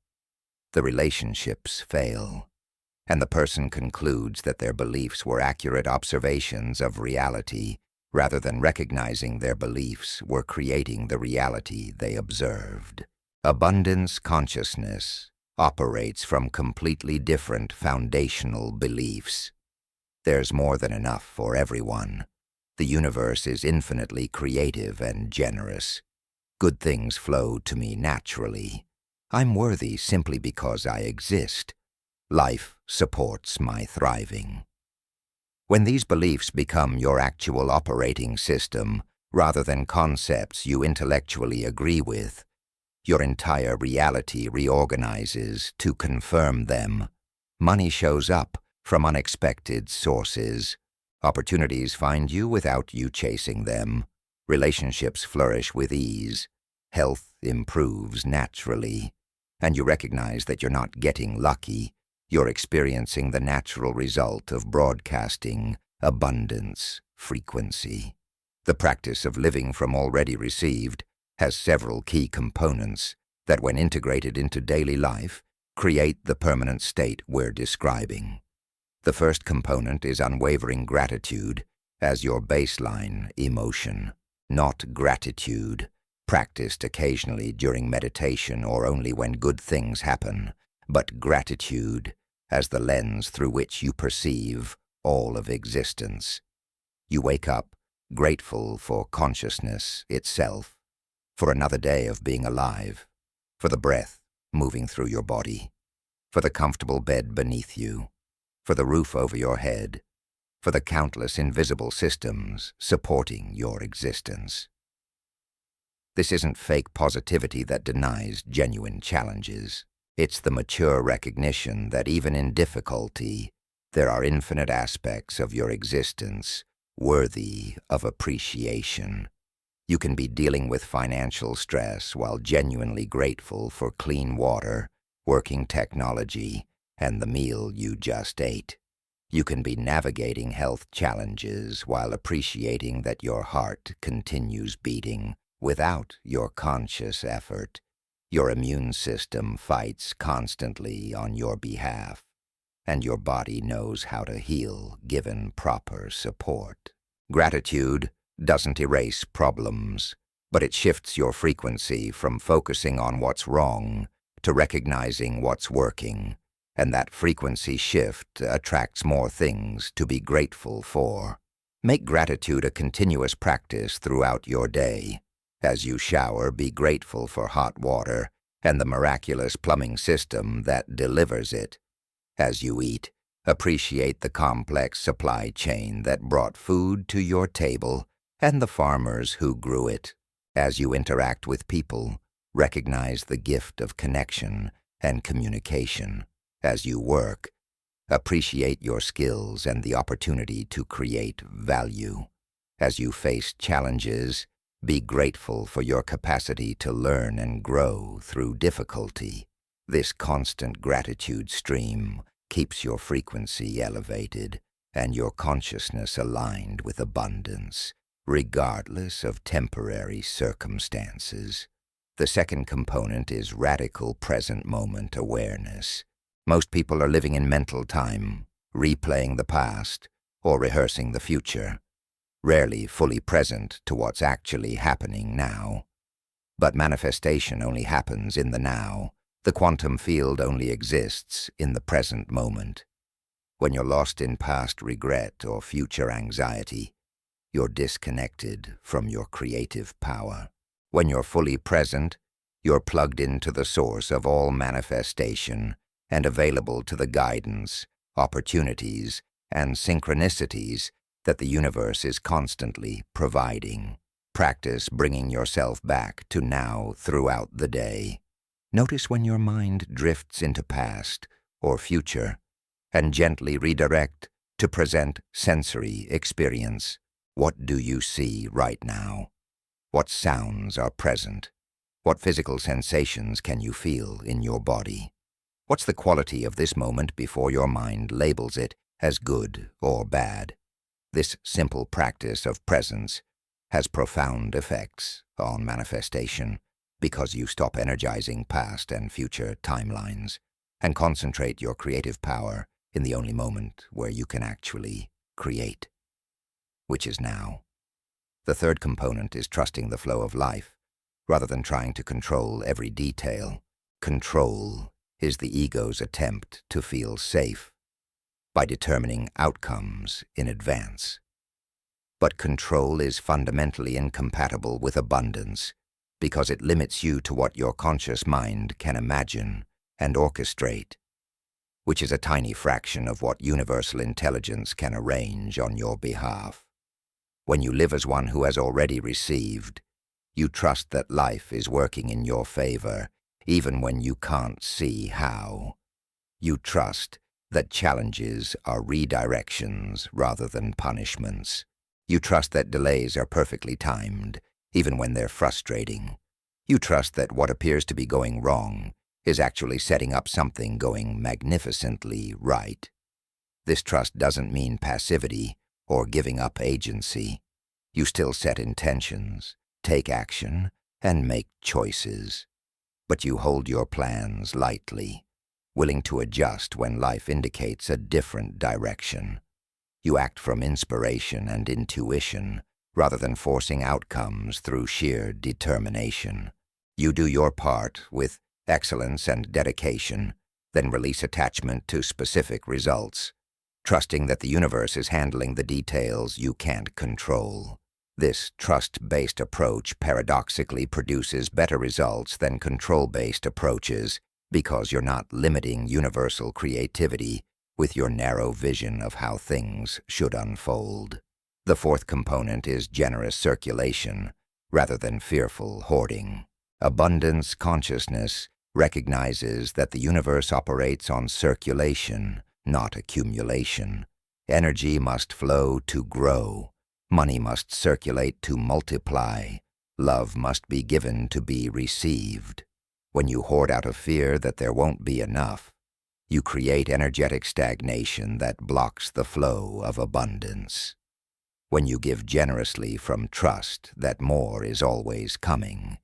The relationships fail. And the person concludes that their beliefs were accurate observations of reality, rather than recognizing their beliefs were creating the reality they observed. Abundance consciousness operates from completely different foundational beliefs. There's more than enough for everyone. The universe is infinitely creative and generous. Good things flow to me naturally. I'm worthy simply because I exist. Life supports my thriving. When these beliefs become your actual operating system, rather than concepts you intellectually agree with, your entire reality reorganizes to confirm them. Money shows up from unexpected sources. Opportunities find you without you chasing them. Relationships flourish with ease. Health improves naturally. And you recognize that you're not getting lucky. You're experiencing the natural result of broadcasting abundance frequency. The practice of living from already received has several key components that, when integrated into daily life, create the permanent state we're describing. The first component is unwavering gratitude as your baseline emotion, not gratitude, practiced occasionally during meditation or only when good things happen, but gratitude as the lens through which you perceive all of existence. You wake up grateful for consciousness itself, for another day of being alive, for the breath moving through your body, for the comfortable bed beneath you, for the roof over your head, for the countless invisible systems supporting your existence. This isn't fake positivity that denies genuine challenges. It's the mature recognition that even in difficulty, there are infinite aspects of your existence worthy of appreciation. You can be dealing with financial stress while genuinely grateful for clean water, working technology, and the meal you just ate. You can be navigating health challenges while appreciating that your heart continues beating without your conscious effort. Your immune system fights constantly on your behalf, and your body knows how to heal given proper support. Gratitude doesn't erase problems, but it shifts your frequency from focusing on what's wrong to recognizing what's working, and that frequency shift attracts more things to be grateful for. Make gratitude a continuous practice throughout your day. As you shower, be grateful for hot water and the miraculous plumbing system that delivers it. As you eat, appreciate the complex supply chain that brought food to your table and the farmers who grew it. As you interact with people, recognize the gift of connection and communication. As you work, appreciate your skills and the opportunity to create value. As you face challenges, be grateful for your capacity to learn and grow through difficulty. This constant gratitude stream keeps your frequency elevated and your consciousness aligned with abundance, regardless of temporary circumstances. The second component is radical present moment awareness. Most people are living in mental time, replaying the past or rehearsing the future, rarely fully present to what's actually happening now. But manifestation only happens in the now. The quantum field only exists in the present moment. When you're lost in past regret or future anxiety, you're disconnected from your creative power. When you're fully present, you're plugged into the source of all manifestation and available to the guidance, opportunities, and synchronicities that the universe is constantly providing. Practice bringing yourself back to now throughout the day. Notice when your mind drifts into past or future, and gently redirect to present sensory experience. What do you see right now? What sounds are present? What physical sensations can you feel in your body? What's the quality of this moment before your mind labels it as good or bad? This simple practice of presence has profound effects on manifestation because you stop energizing past and future timelines and concentrate your creative power in the only moment where you can actually create, which is now. The third component is trusting the flow of life rather than trying to control every detail. Control is the ego's attempt to feel safe by determining outcomes in advance. But control is fundamentally incompatible with abundance because it limits you to what your conscious mind can imagine and orchestrate. which is a tiny fraction of what universal intelligence can arrange on your behalf. When you live as one who has already received, you trust that life is working in your favor, even when you can't see how. You trust that challenges are redirections rather than punishments. You trust that delays are perfectly timed, even when they're frustrating. You trust that what appears to be going wrong is actually setting up something going magnificently right. This trust doesn't mean passivity or giving up agency. You still set intentions, take action, and make choices. But you hold your plans lightly, willing to adjust when life indicates a different direction. You act from inspiration and intuition rather than forcing outcomes through sheer determination. You do your part with excellence and dedication, then release attachment to specific results, trusting that the universe is handling the details you can't control. This trust-based approach paradoxically produces better results than control-based approaches because you're not limiting universal creativity with your narrow vision of how things should unfold. The fourth component is generous circulation rather than fearful hoarding. Abundance consciousness recognizes that the universe operates on circulation, not accumulation. Energy must flow to grow. Money must circulate to multiply. Love must be given to be received. When you hoard out of fear that there won't be enough, you create energetic stagnation that blocks the flow of abundance. When you give generously from trust that more is always coming,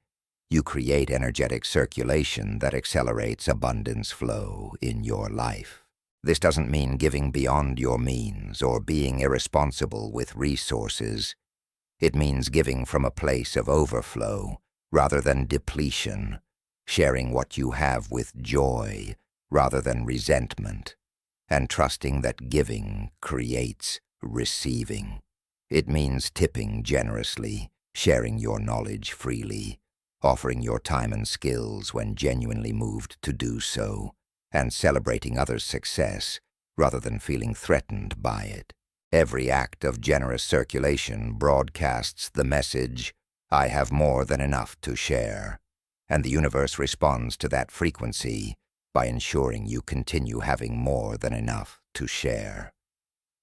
you create energetic circulation that accelerates abundance flow in your life. This doesn't mean giving beyond your means or being irresponsible with resources. It means giving from a place of overflow rather than depletion, sharing what you have with joy rather than resentment, and trusting that giving creates receiving. It means tipping generously, sharing your knowledge freely, offering your time and skills when genuinely moved to do so, and celebrating others' success rather than feeling threatened by it. Every act of generous circulation broadcasts the message, "I have more than enough to share," and the universe responds to that frequency by ensuring you continue having more than enough to share.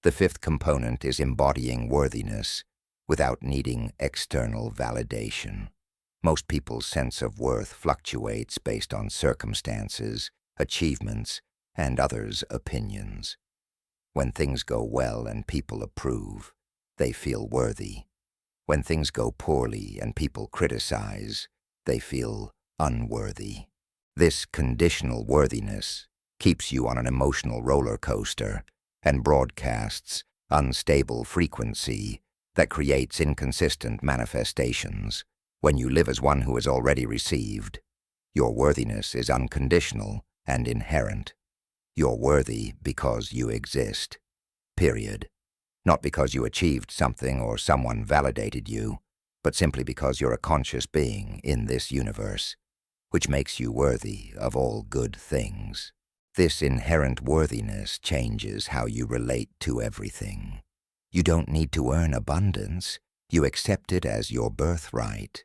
The fifth component is embodying worthiness without needing external validation. Most people's sense of worth fluctuates based on circumstances, achievements, and others' opinions. When things go well and people approve, they feel worthy. When things go poorly and people criticize, they feel unworthy. This conditional worthiness keeps you on an emotional roller coaster and broadcasts unstable frequency that creates inconsistent manifestations. When you live as one who has already received, your worthiness is unconditional and inherent. You're worthy because you exist, period. Not because you achieved something or someone validated you, but simply because you're a conscious being in this universe, which makes you worthy of all good things. This inherent worthiness changes how you relate to everything. You don't need to earn abundance. You accept it as your birthright.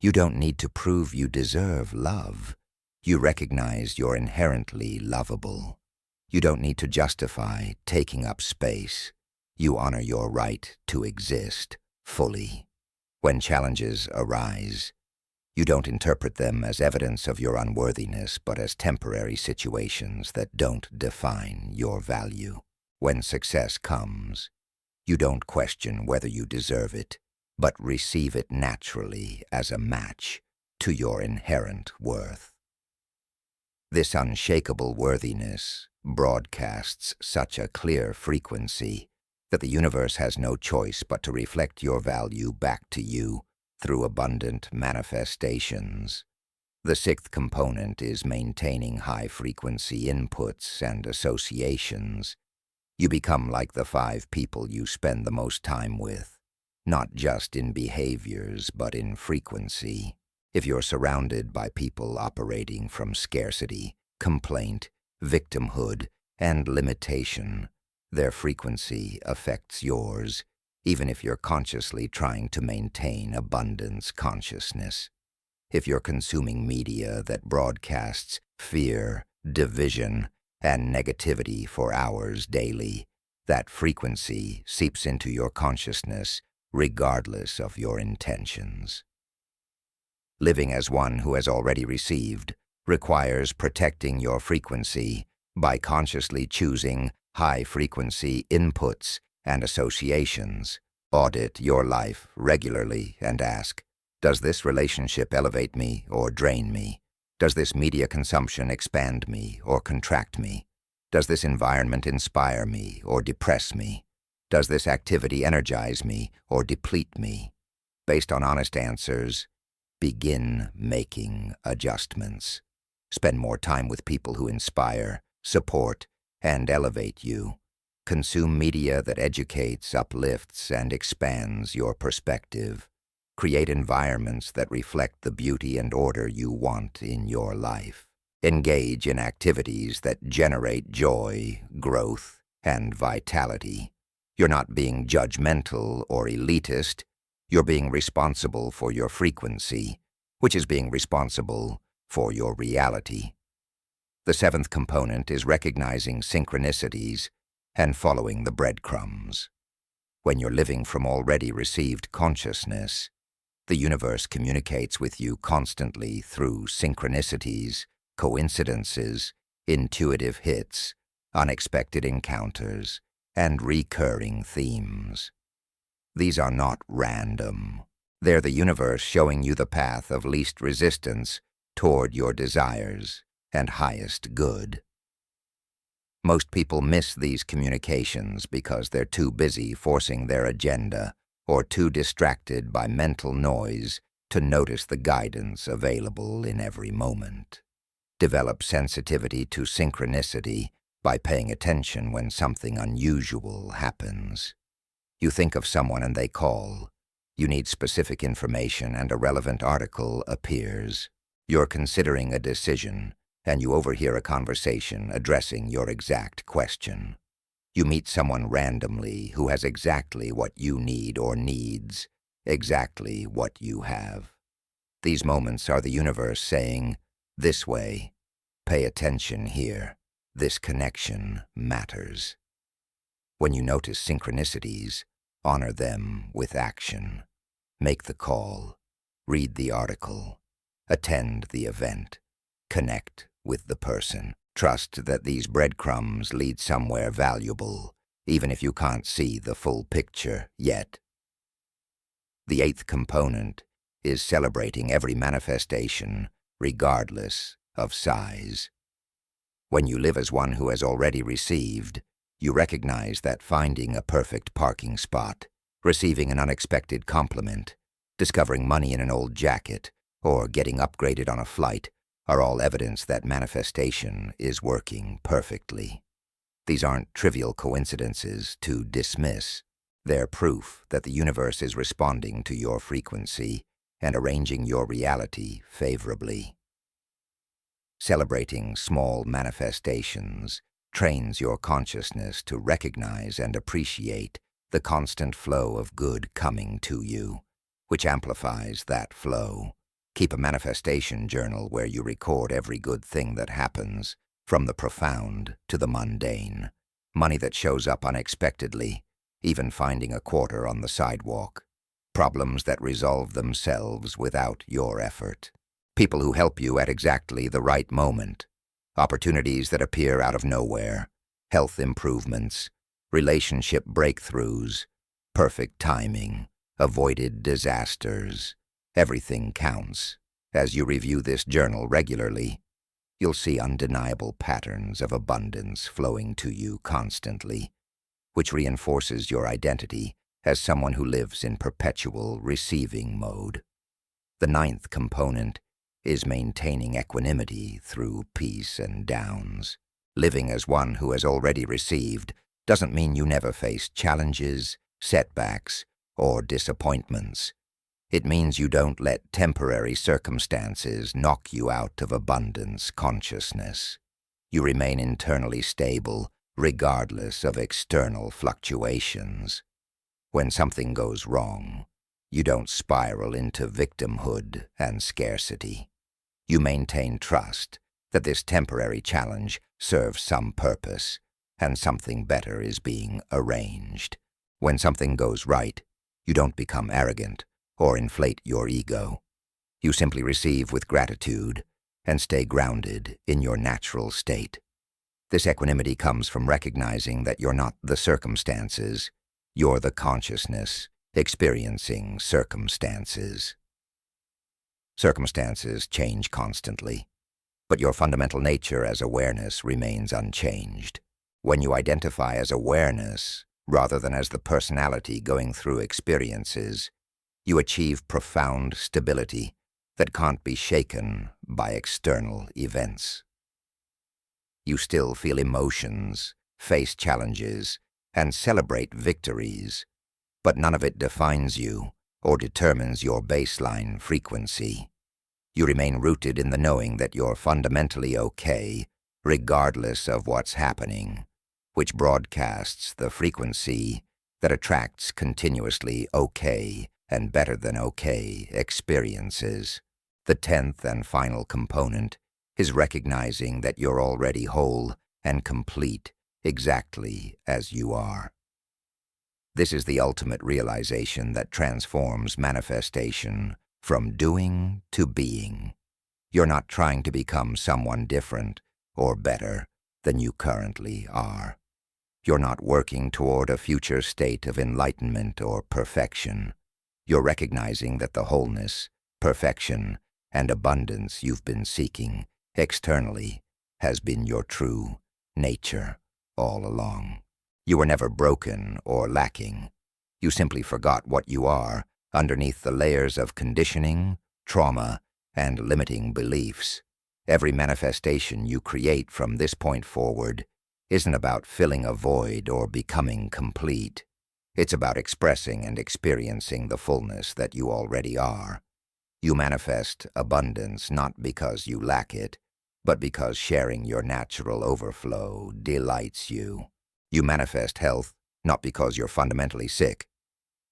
You don't need to prove you deserve love. You recognize you're inherently lovable. You don't need to justify taking up space. You honor your right to exist fully. When challenges arise, you don't interpret them as evidence of your unworthiness, but as temporary situations that don't define your value. When success comes, you don't question whether you deserve it, but receive it naturally as a match to your inherent worth. This unshakable worthiness broadcasts such a clear frequency that the universe has no choice but to reflect your value back to you through abundant manifestations. The sixth component is maintaining high-frequency inputs and associations. You become like the 5 people you spend the most time with, not just in behaviors but in frequency. If you're surrounded by people operating from scarcity, complaint, victimhood, and limitation, their frequency affects yours, even if you're consciously trying to maintain abundance consciousness. If you're consuming media that broadcasts fear, division, and negativity for hours daily, that frequency seeps into your consciousness regardless of your intentions. Living as one who has already received requires protecting your frequency by consciously choosing high-frequency inputs and associations. Audit your life regularly and ask, does this relationship elevate me or drain me? Does this media consumption expand me or contract me? Does this environment inspire me or depress me? Does this activity energize me or deplete me? Based on honest answers, begin making adjustments. Spend more time with people who inspire, support, and elevate you. Consume media that educates, uplifts, and expands your perspective. Create environments that reflect the beauty and order you want in your life. Engage in activities that generate joy, growth, and vitality. You're not being judgmental or elitist. You're being responsible for your frequency, which is being responsible for your reality. The seventh component is recognizing synchronicities and following the breadcrumbs. When you're living from already received consciousness, the universe communicates with you constantly through synchronicities, coincidences, intuitive hits, unexpected encounters, and recurring themes. These are not random. They're the universe showing you the path of least resistance toward your desires and highest good. Most people miss these communications because they're too busy forcing their agenda or too distracted by mental noise to notice the guidance available in every moment. Develop sensitivity to synchronicity by paying attention when something unusual happens. You think of someone and they call. You need specific information and a relevant article appears. You're considering a decision and you overhear a conversation addressing your exact question. You meet someone randomly who has exactly what you need or needs, exactly what you have. These moments are the universe saying, this way, pay attention here, this connection matters. When you notice synchronicities, honor them with action. Make the call, read the article, attend the event, connect with the person. Trust that these breadcrumbs lead somewhere valuable, even if you can't see the full picture yet. The eighth component is celebrating every manifestation, regardless of size. When you live as one who has already received, you recognize that finding a perfect parking spot, receiving an unexpected compliment, discovering money in an old jacket, or getting upgraded on a flight are all evidence that manifestation is working perfectly. These aren't trivial coincidences to dismiss. They're proof that the universe is responding to your frequency and arranging your reality favorably. Celebrating small manifestations trains your consciousness to recognize and appreciate the constant flow of good coming to you, which amplifies that flow. Keep a manifestation journal where you record every good thing that happens, from the profound to the mundane. Money that shows up unexpectedly, even finding a quarter on the sidewalk. Problems that resolve themselves without your effort. People who help you at exactly the right moment. Opportunities that appear out of nowhere. Health improvements. Relationship breakthroughs. Perfect timing. Avoided disasters. Everything counts. As you review this journal regularly, you'll see undeniable patterns of abundance flowing to you constantly, which reinforces your identity as someone who lives in perpetual receiving mode. The ninth component is maintaining equanimity through peace and downs. Living as one who has already received doesn't mean you never face challenges, setbacks, or disappointments. It means you don't let temporary circumstances knock you out of abundance consciousness. You remain internally stable, regardless of external fluctuations. When something goes wrong, you don't spiral into victimhood and scarcity. You maintain trust that this temporary challenge serves some purpose, and something better is being arranged. When something goes right, you don't become arrogant or inflate your ego. You simply receive with gratitude and stay grounded in your natural state. This equanimity comes from recognizing that you're not the circumstances, you're the consciousness experiencing circumstances. Circumstances change constantly, but your fundamental nature as awareness remains unchanged. When you identify as awareness, rather than as the personality going through experiences, you achieve profound stability that can't be shaken by external events. You still feel emotions, face challenges, and celebrate victories, but none of it defines you or determines your baseline frequency. You remain rooted in the knowing that you're fundamentally okay, regardless of what's happening, which broadcasts the frequency that attracts continuously okay and better than okay experiences. The 10th and final component is recognizing that you're already whole and complete exactly as you are. This is the ultimate realization that transforms manifestation from doing to being. You're not trying to become someone different or better than you currently are. You're not working toward a future state of enlightenment or perfection. You're recognizing that the wholeness, perfection, and abundance you've been seeking externally has been your true nature all along. You were never broken or lacking. You simply forgot what you are underneath the layers of conditioning, trauma, and limiting beliefs. Every manifestation you create from this point forward isn't about filling a void or becoming complete. It's about expressing and experiencing the fullness that you already are. You manifest abundance not because you lack it, but because sharing your natural overflow delights you. You manifest health not because you're fundamentally sick,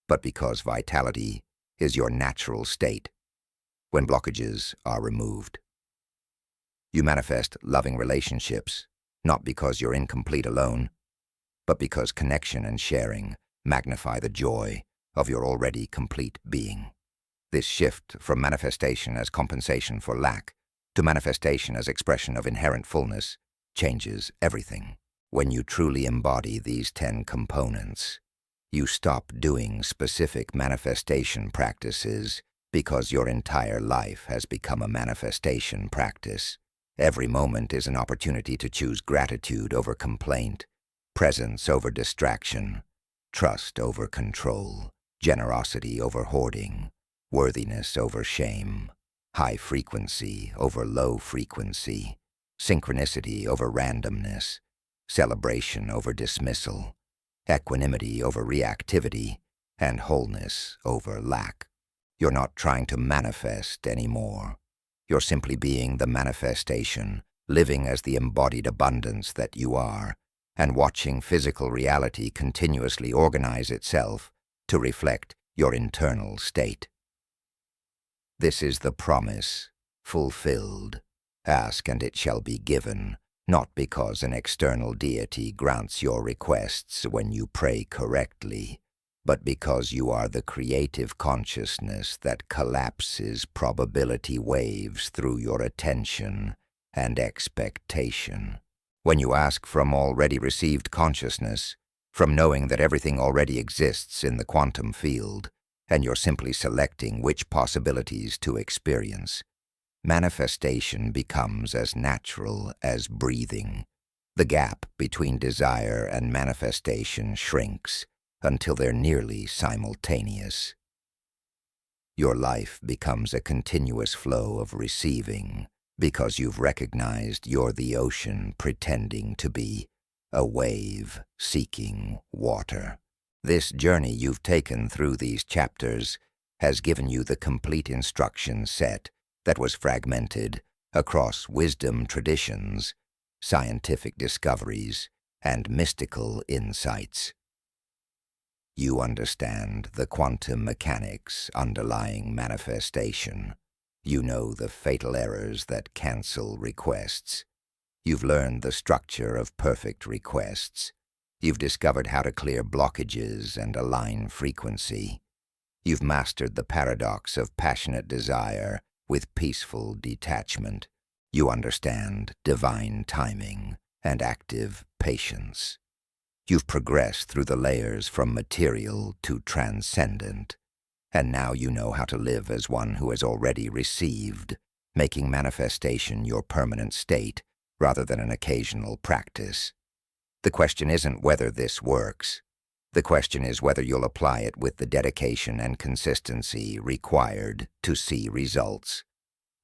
but because vitality is your natural state when blockages are removed. You manifest loving relationships not because you're incomplete alone, but because connection and sharing magnify the joy of your already complete being. This shift from manifestation as compensation for lack to manifestation as expression of inherent fullness changes everything. When you truly embody these 10 components, you stop doing specific manifestation practices because your entire life has become a manifestation practice. Every moment is an opportunity to choose gratitude over complaint, presence over distraction, trust over control, generosity over hoarding, worthiness over shame, high frequency over low frequency, synchronicity over randomness, celebration over dismissal, equanimity over reactivity, and wholeness over lack. You're not trying to manifest anymore. You're simply being the manifestation, living as the embodied abundance that you are, and watching physical reality continuously organize itself to reflect your internal state. This is the promise, fulfilled. Ask and it shall be given, not because an external deity grants your requests when you pray correctly, but because you are the creative consciousness that collapses probability waves through your attention and expectation. When you ask from already received consciousness, from knowing that everything already exists in the quantum field, and you're simply selecting which possibilities to experience, manifestation becomes as natural as breathing. The gap between desire and manifestation shrinks until they're nearly simultaneous. Your life becomes a continuous flow of receiving because you've recognized you're the ocean pretending to be a wave seeking water. This journey you've taken through these chapters has given you the complete instruction set that was fragmented across wisdom traditions scientific discoveries, and mystical insights. You understand the quantum mechanics underlying manifestation. You know the fatal errors that cancel requests. You've learned the structure of perfect requests. You've discovered how to clear blockages and align frequency. You've mastered the paradox of passionate desire with peaceful detachment. You understand divine timing and active patience. You've progressed through the layers from material to transcendent, and now you know how to live as one who has already received, making manifestation your permanent state rather than an occasional practice. The question isn't whether this works. The question is whether you'll apply it with the dedication and consistency required to see results.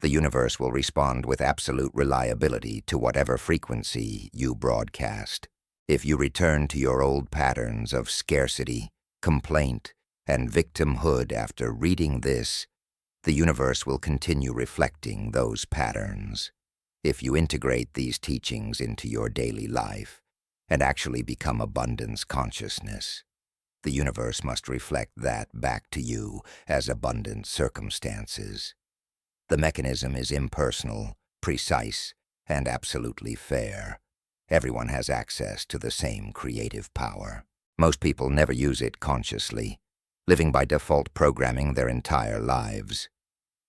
The universe will respond with absolute reliability to whatever frequency you broadcast. If you return to your old patterns of scarcity, complaint, and victimhood after reading this, the universe will continue reflecting those patterns. If you integrate these teachings into your daily life and actually become abundance consciousness, the universe must reflect that back to you as abundant circumstances. The mechanism is impersonal, precise, and absolutely fair. Everyone has access to the same creative power. Most people never use it consciously, living by default programming their entire lives.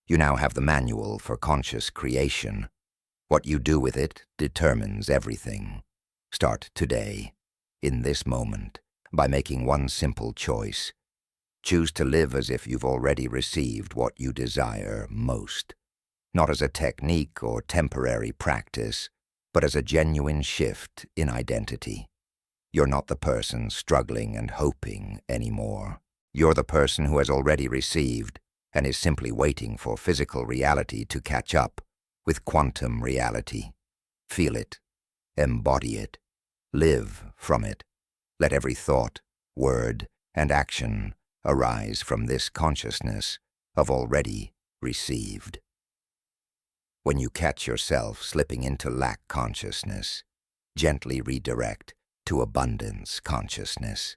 You now have the manual for conscious creation. What you do with it determines everything. Start today, in this moment, by making one simple choice. Choose to live as if you've already received what you desire most, not as a technique or temporary practice, but as a genuine shift in identity. You're not the person struggling and hoping anymore. You're the person who has already received and is simply waiting for physical reality to catch up with quantum reality. Feel it, embody it, live from it. Let every thought, word, and action arise from this consciousness of already received. When you catch yourself slipping into lack consciousness, gently redirect to abundance consciousness.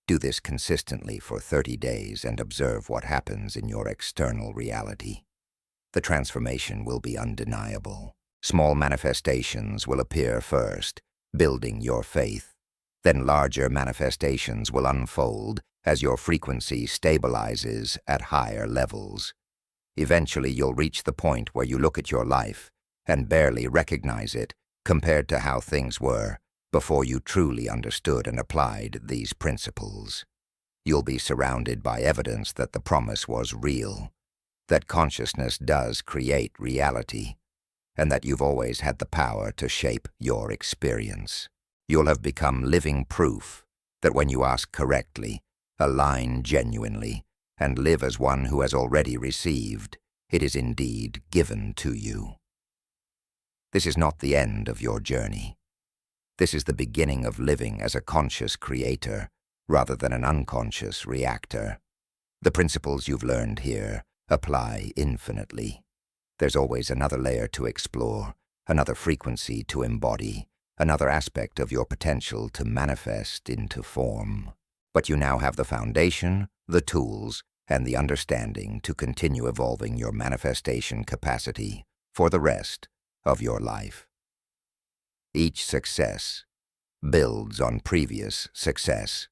Do this consistently for 30 days and observe what happens in your external reality. The transformation will be undeniable. Small manifestations will appear first, building your faith. Then larger manifestations will unfold as your frequency stabilizes at higher levels. Eventually, you'll reach the point where you look at your life and barely recognize it compared to how things were before you truly understood and applied these principles. You'll be surrounded by evidence that the promise was real, that consciousness does create reality, and that you've always had the power to shape your experience. You'll have become living proof that when you ask correctly, align genuinely, and live as one who has already received, it is indeed given to you. This is not the end of your journey. This is the beginning of living as a conscious creator rather than an unconscious reactor. The principles you've learned here apply infinitely. There's always another layer to explore, another frequency to embody, another aspect of your potential to manifest into form. But you now have the foundation, the tools, and the understanding to continue evolving your manifestation capacity for the rest of your life. Each success builds on previous success.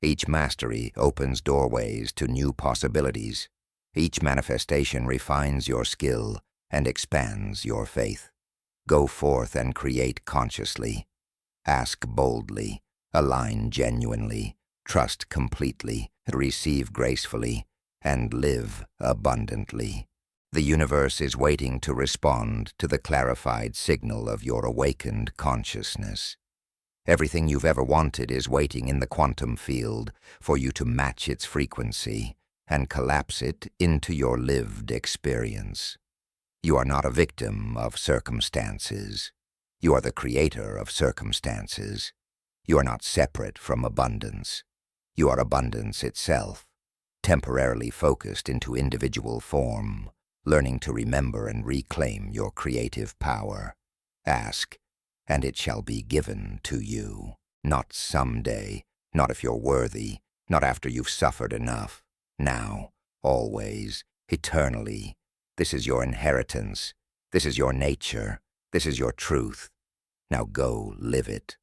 Each mastery opens doorways to new possibilities. Each manifestation refines your skill and expands your faith. Go forth and create consciously. Ask boldly, align genuinely, trust completely, receive gracefully, and live abundantly. The universe is waiting to respond to the clarified signal of your awakened consciousness. Everything you've ever wanted is waiting in the quantum field for you to match its frequency and collapse it into your lived experience. You are not a victim of circumstances. You are the creator of circumstances. You are not separate from abundance. You are abundance itself, temporarily focused into individual form, learning to remember and reclaim your creative power. Ask, and it shall be given to you. Not someday, not if you're worthy, not after you've suffered enough. Now, always, eternally. This is your inheritance. This is your nature. This is your truth. Now go live it.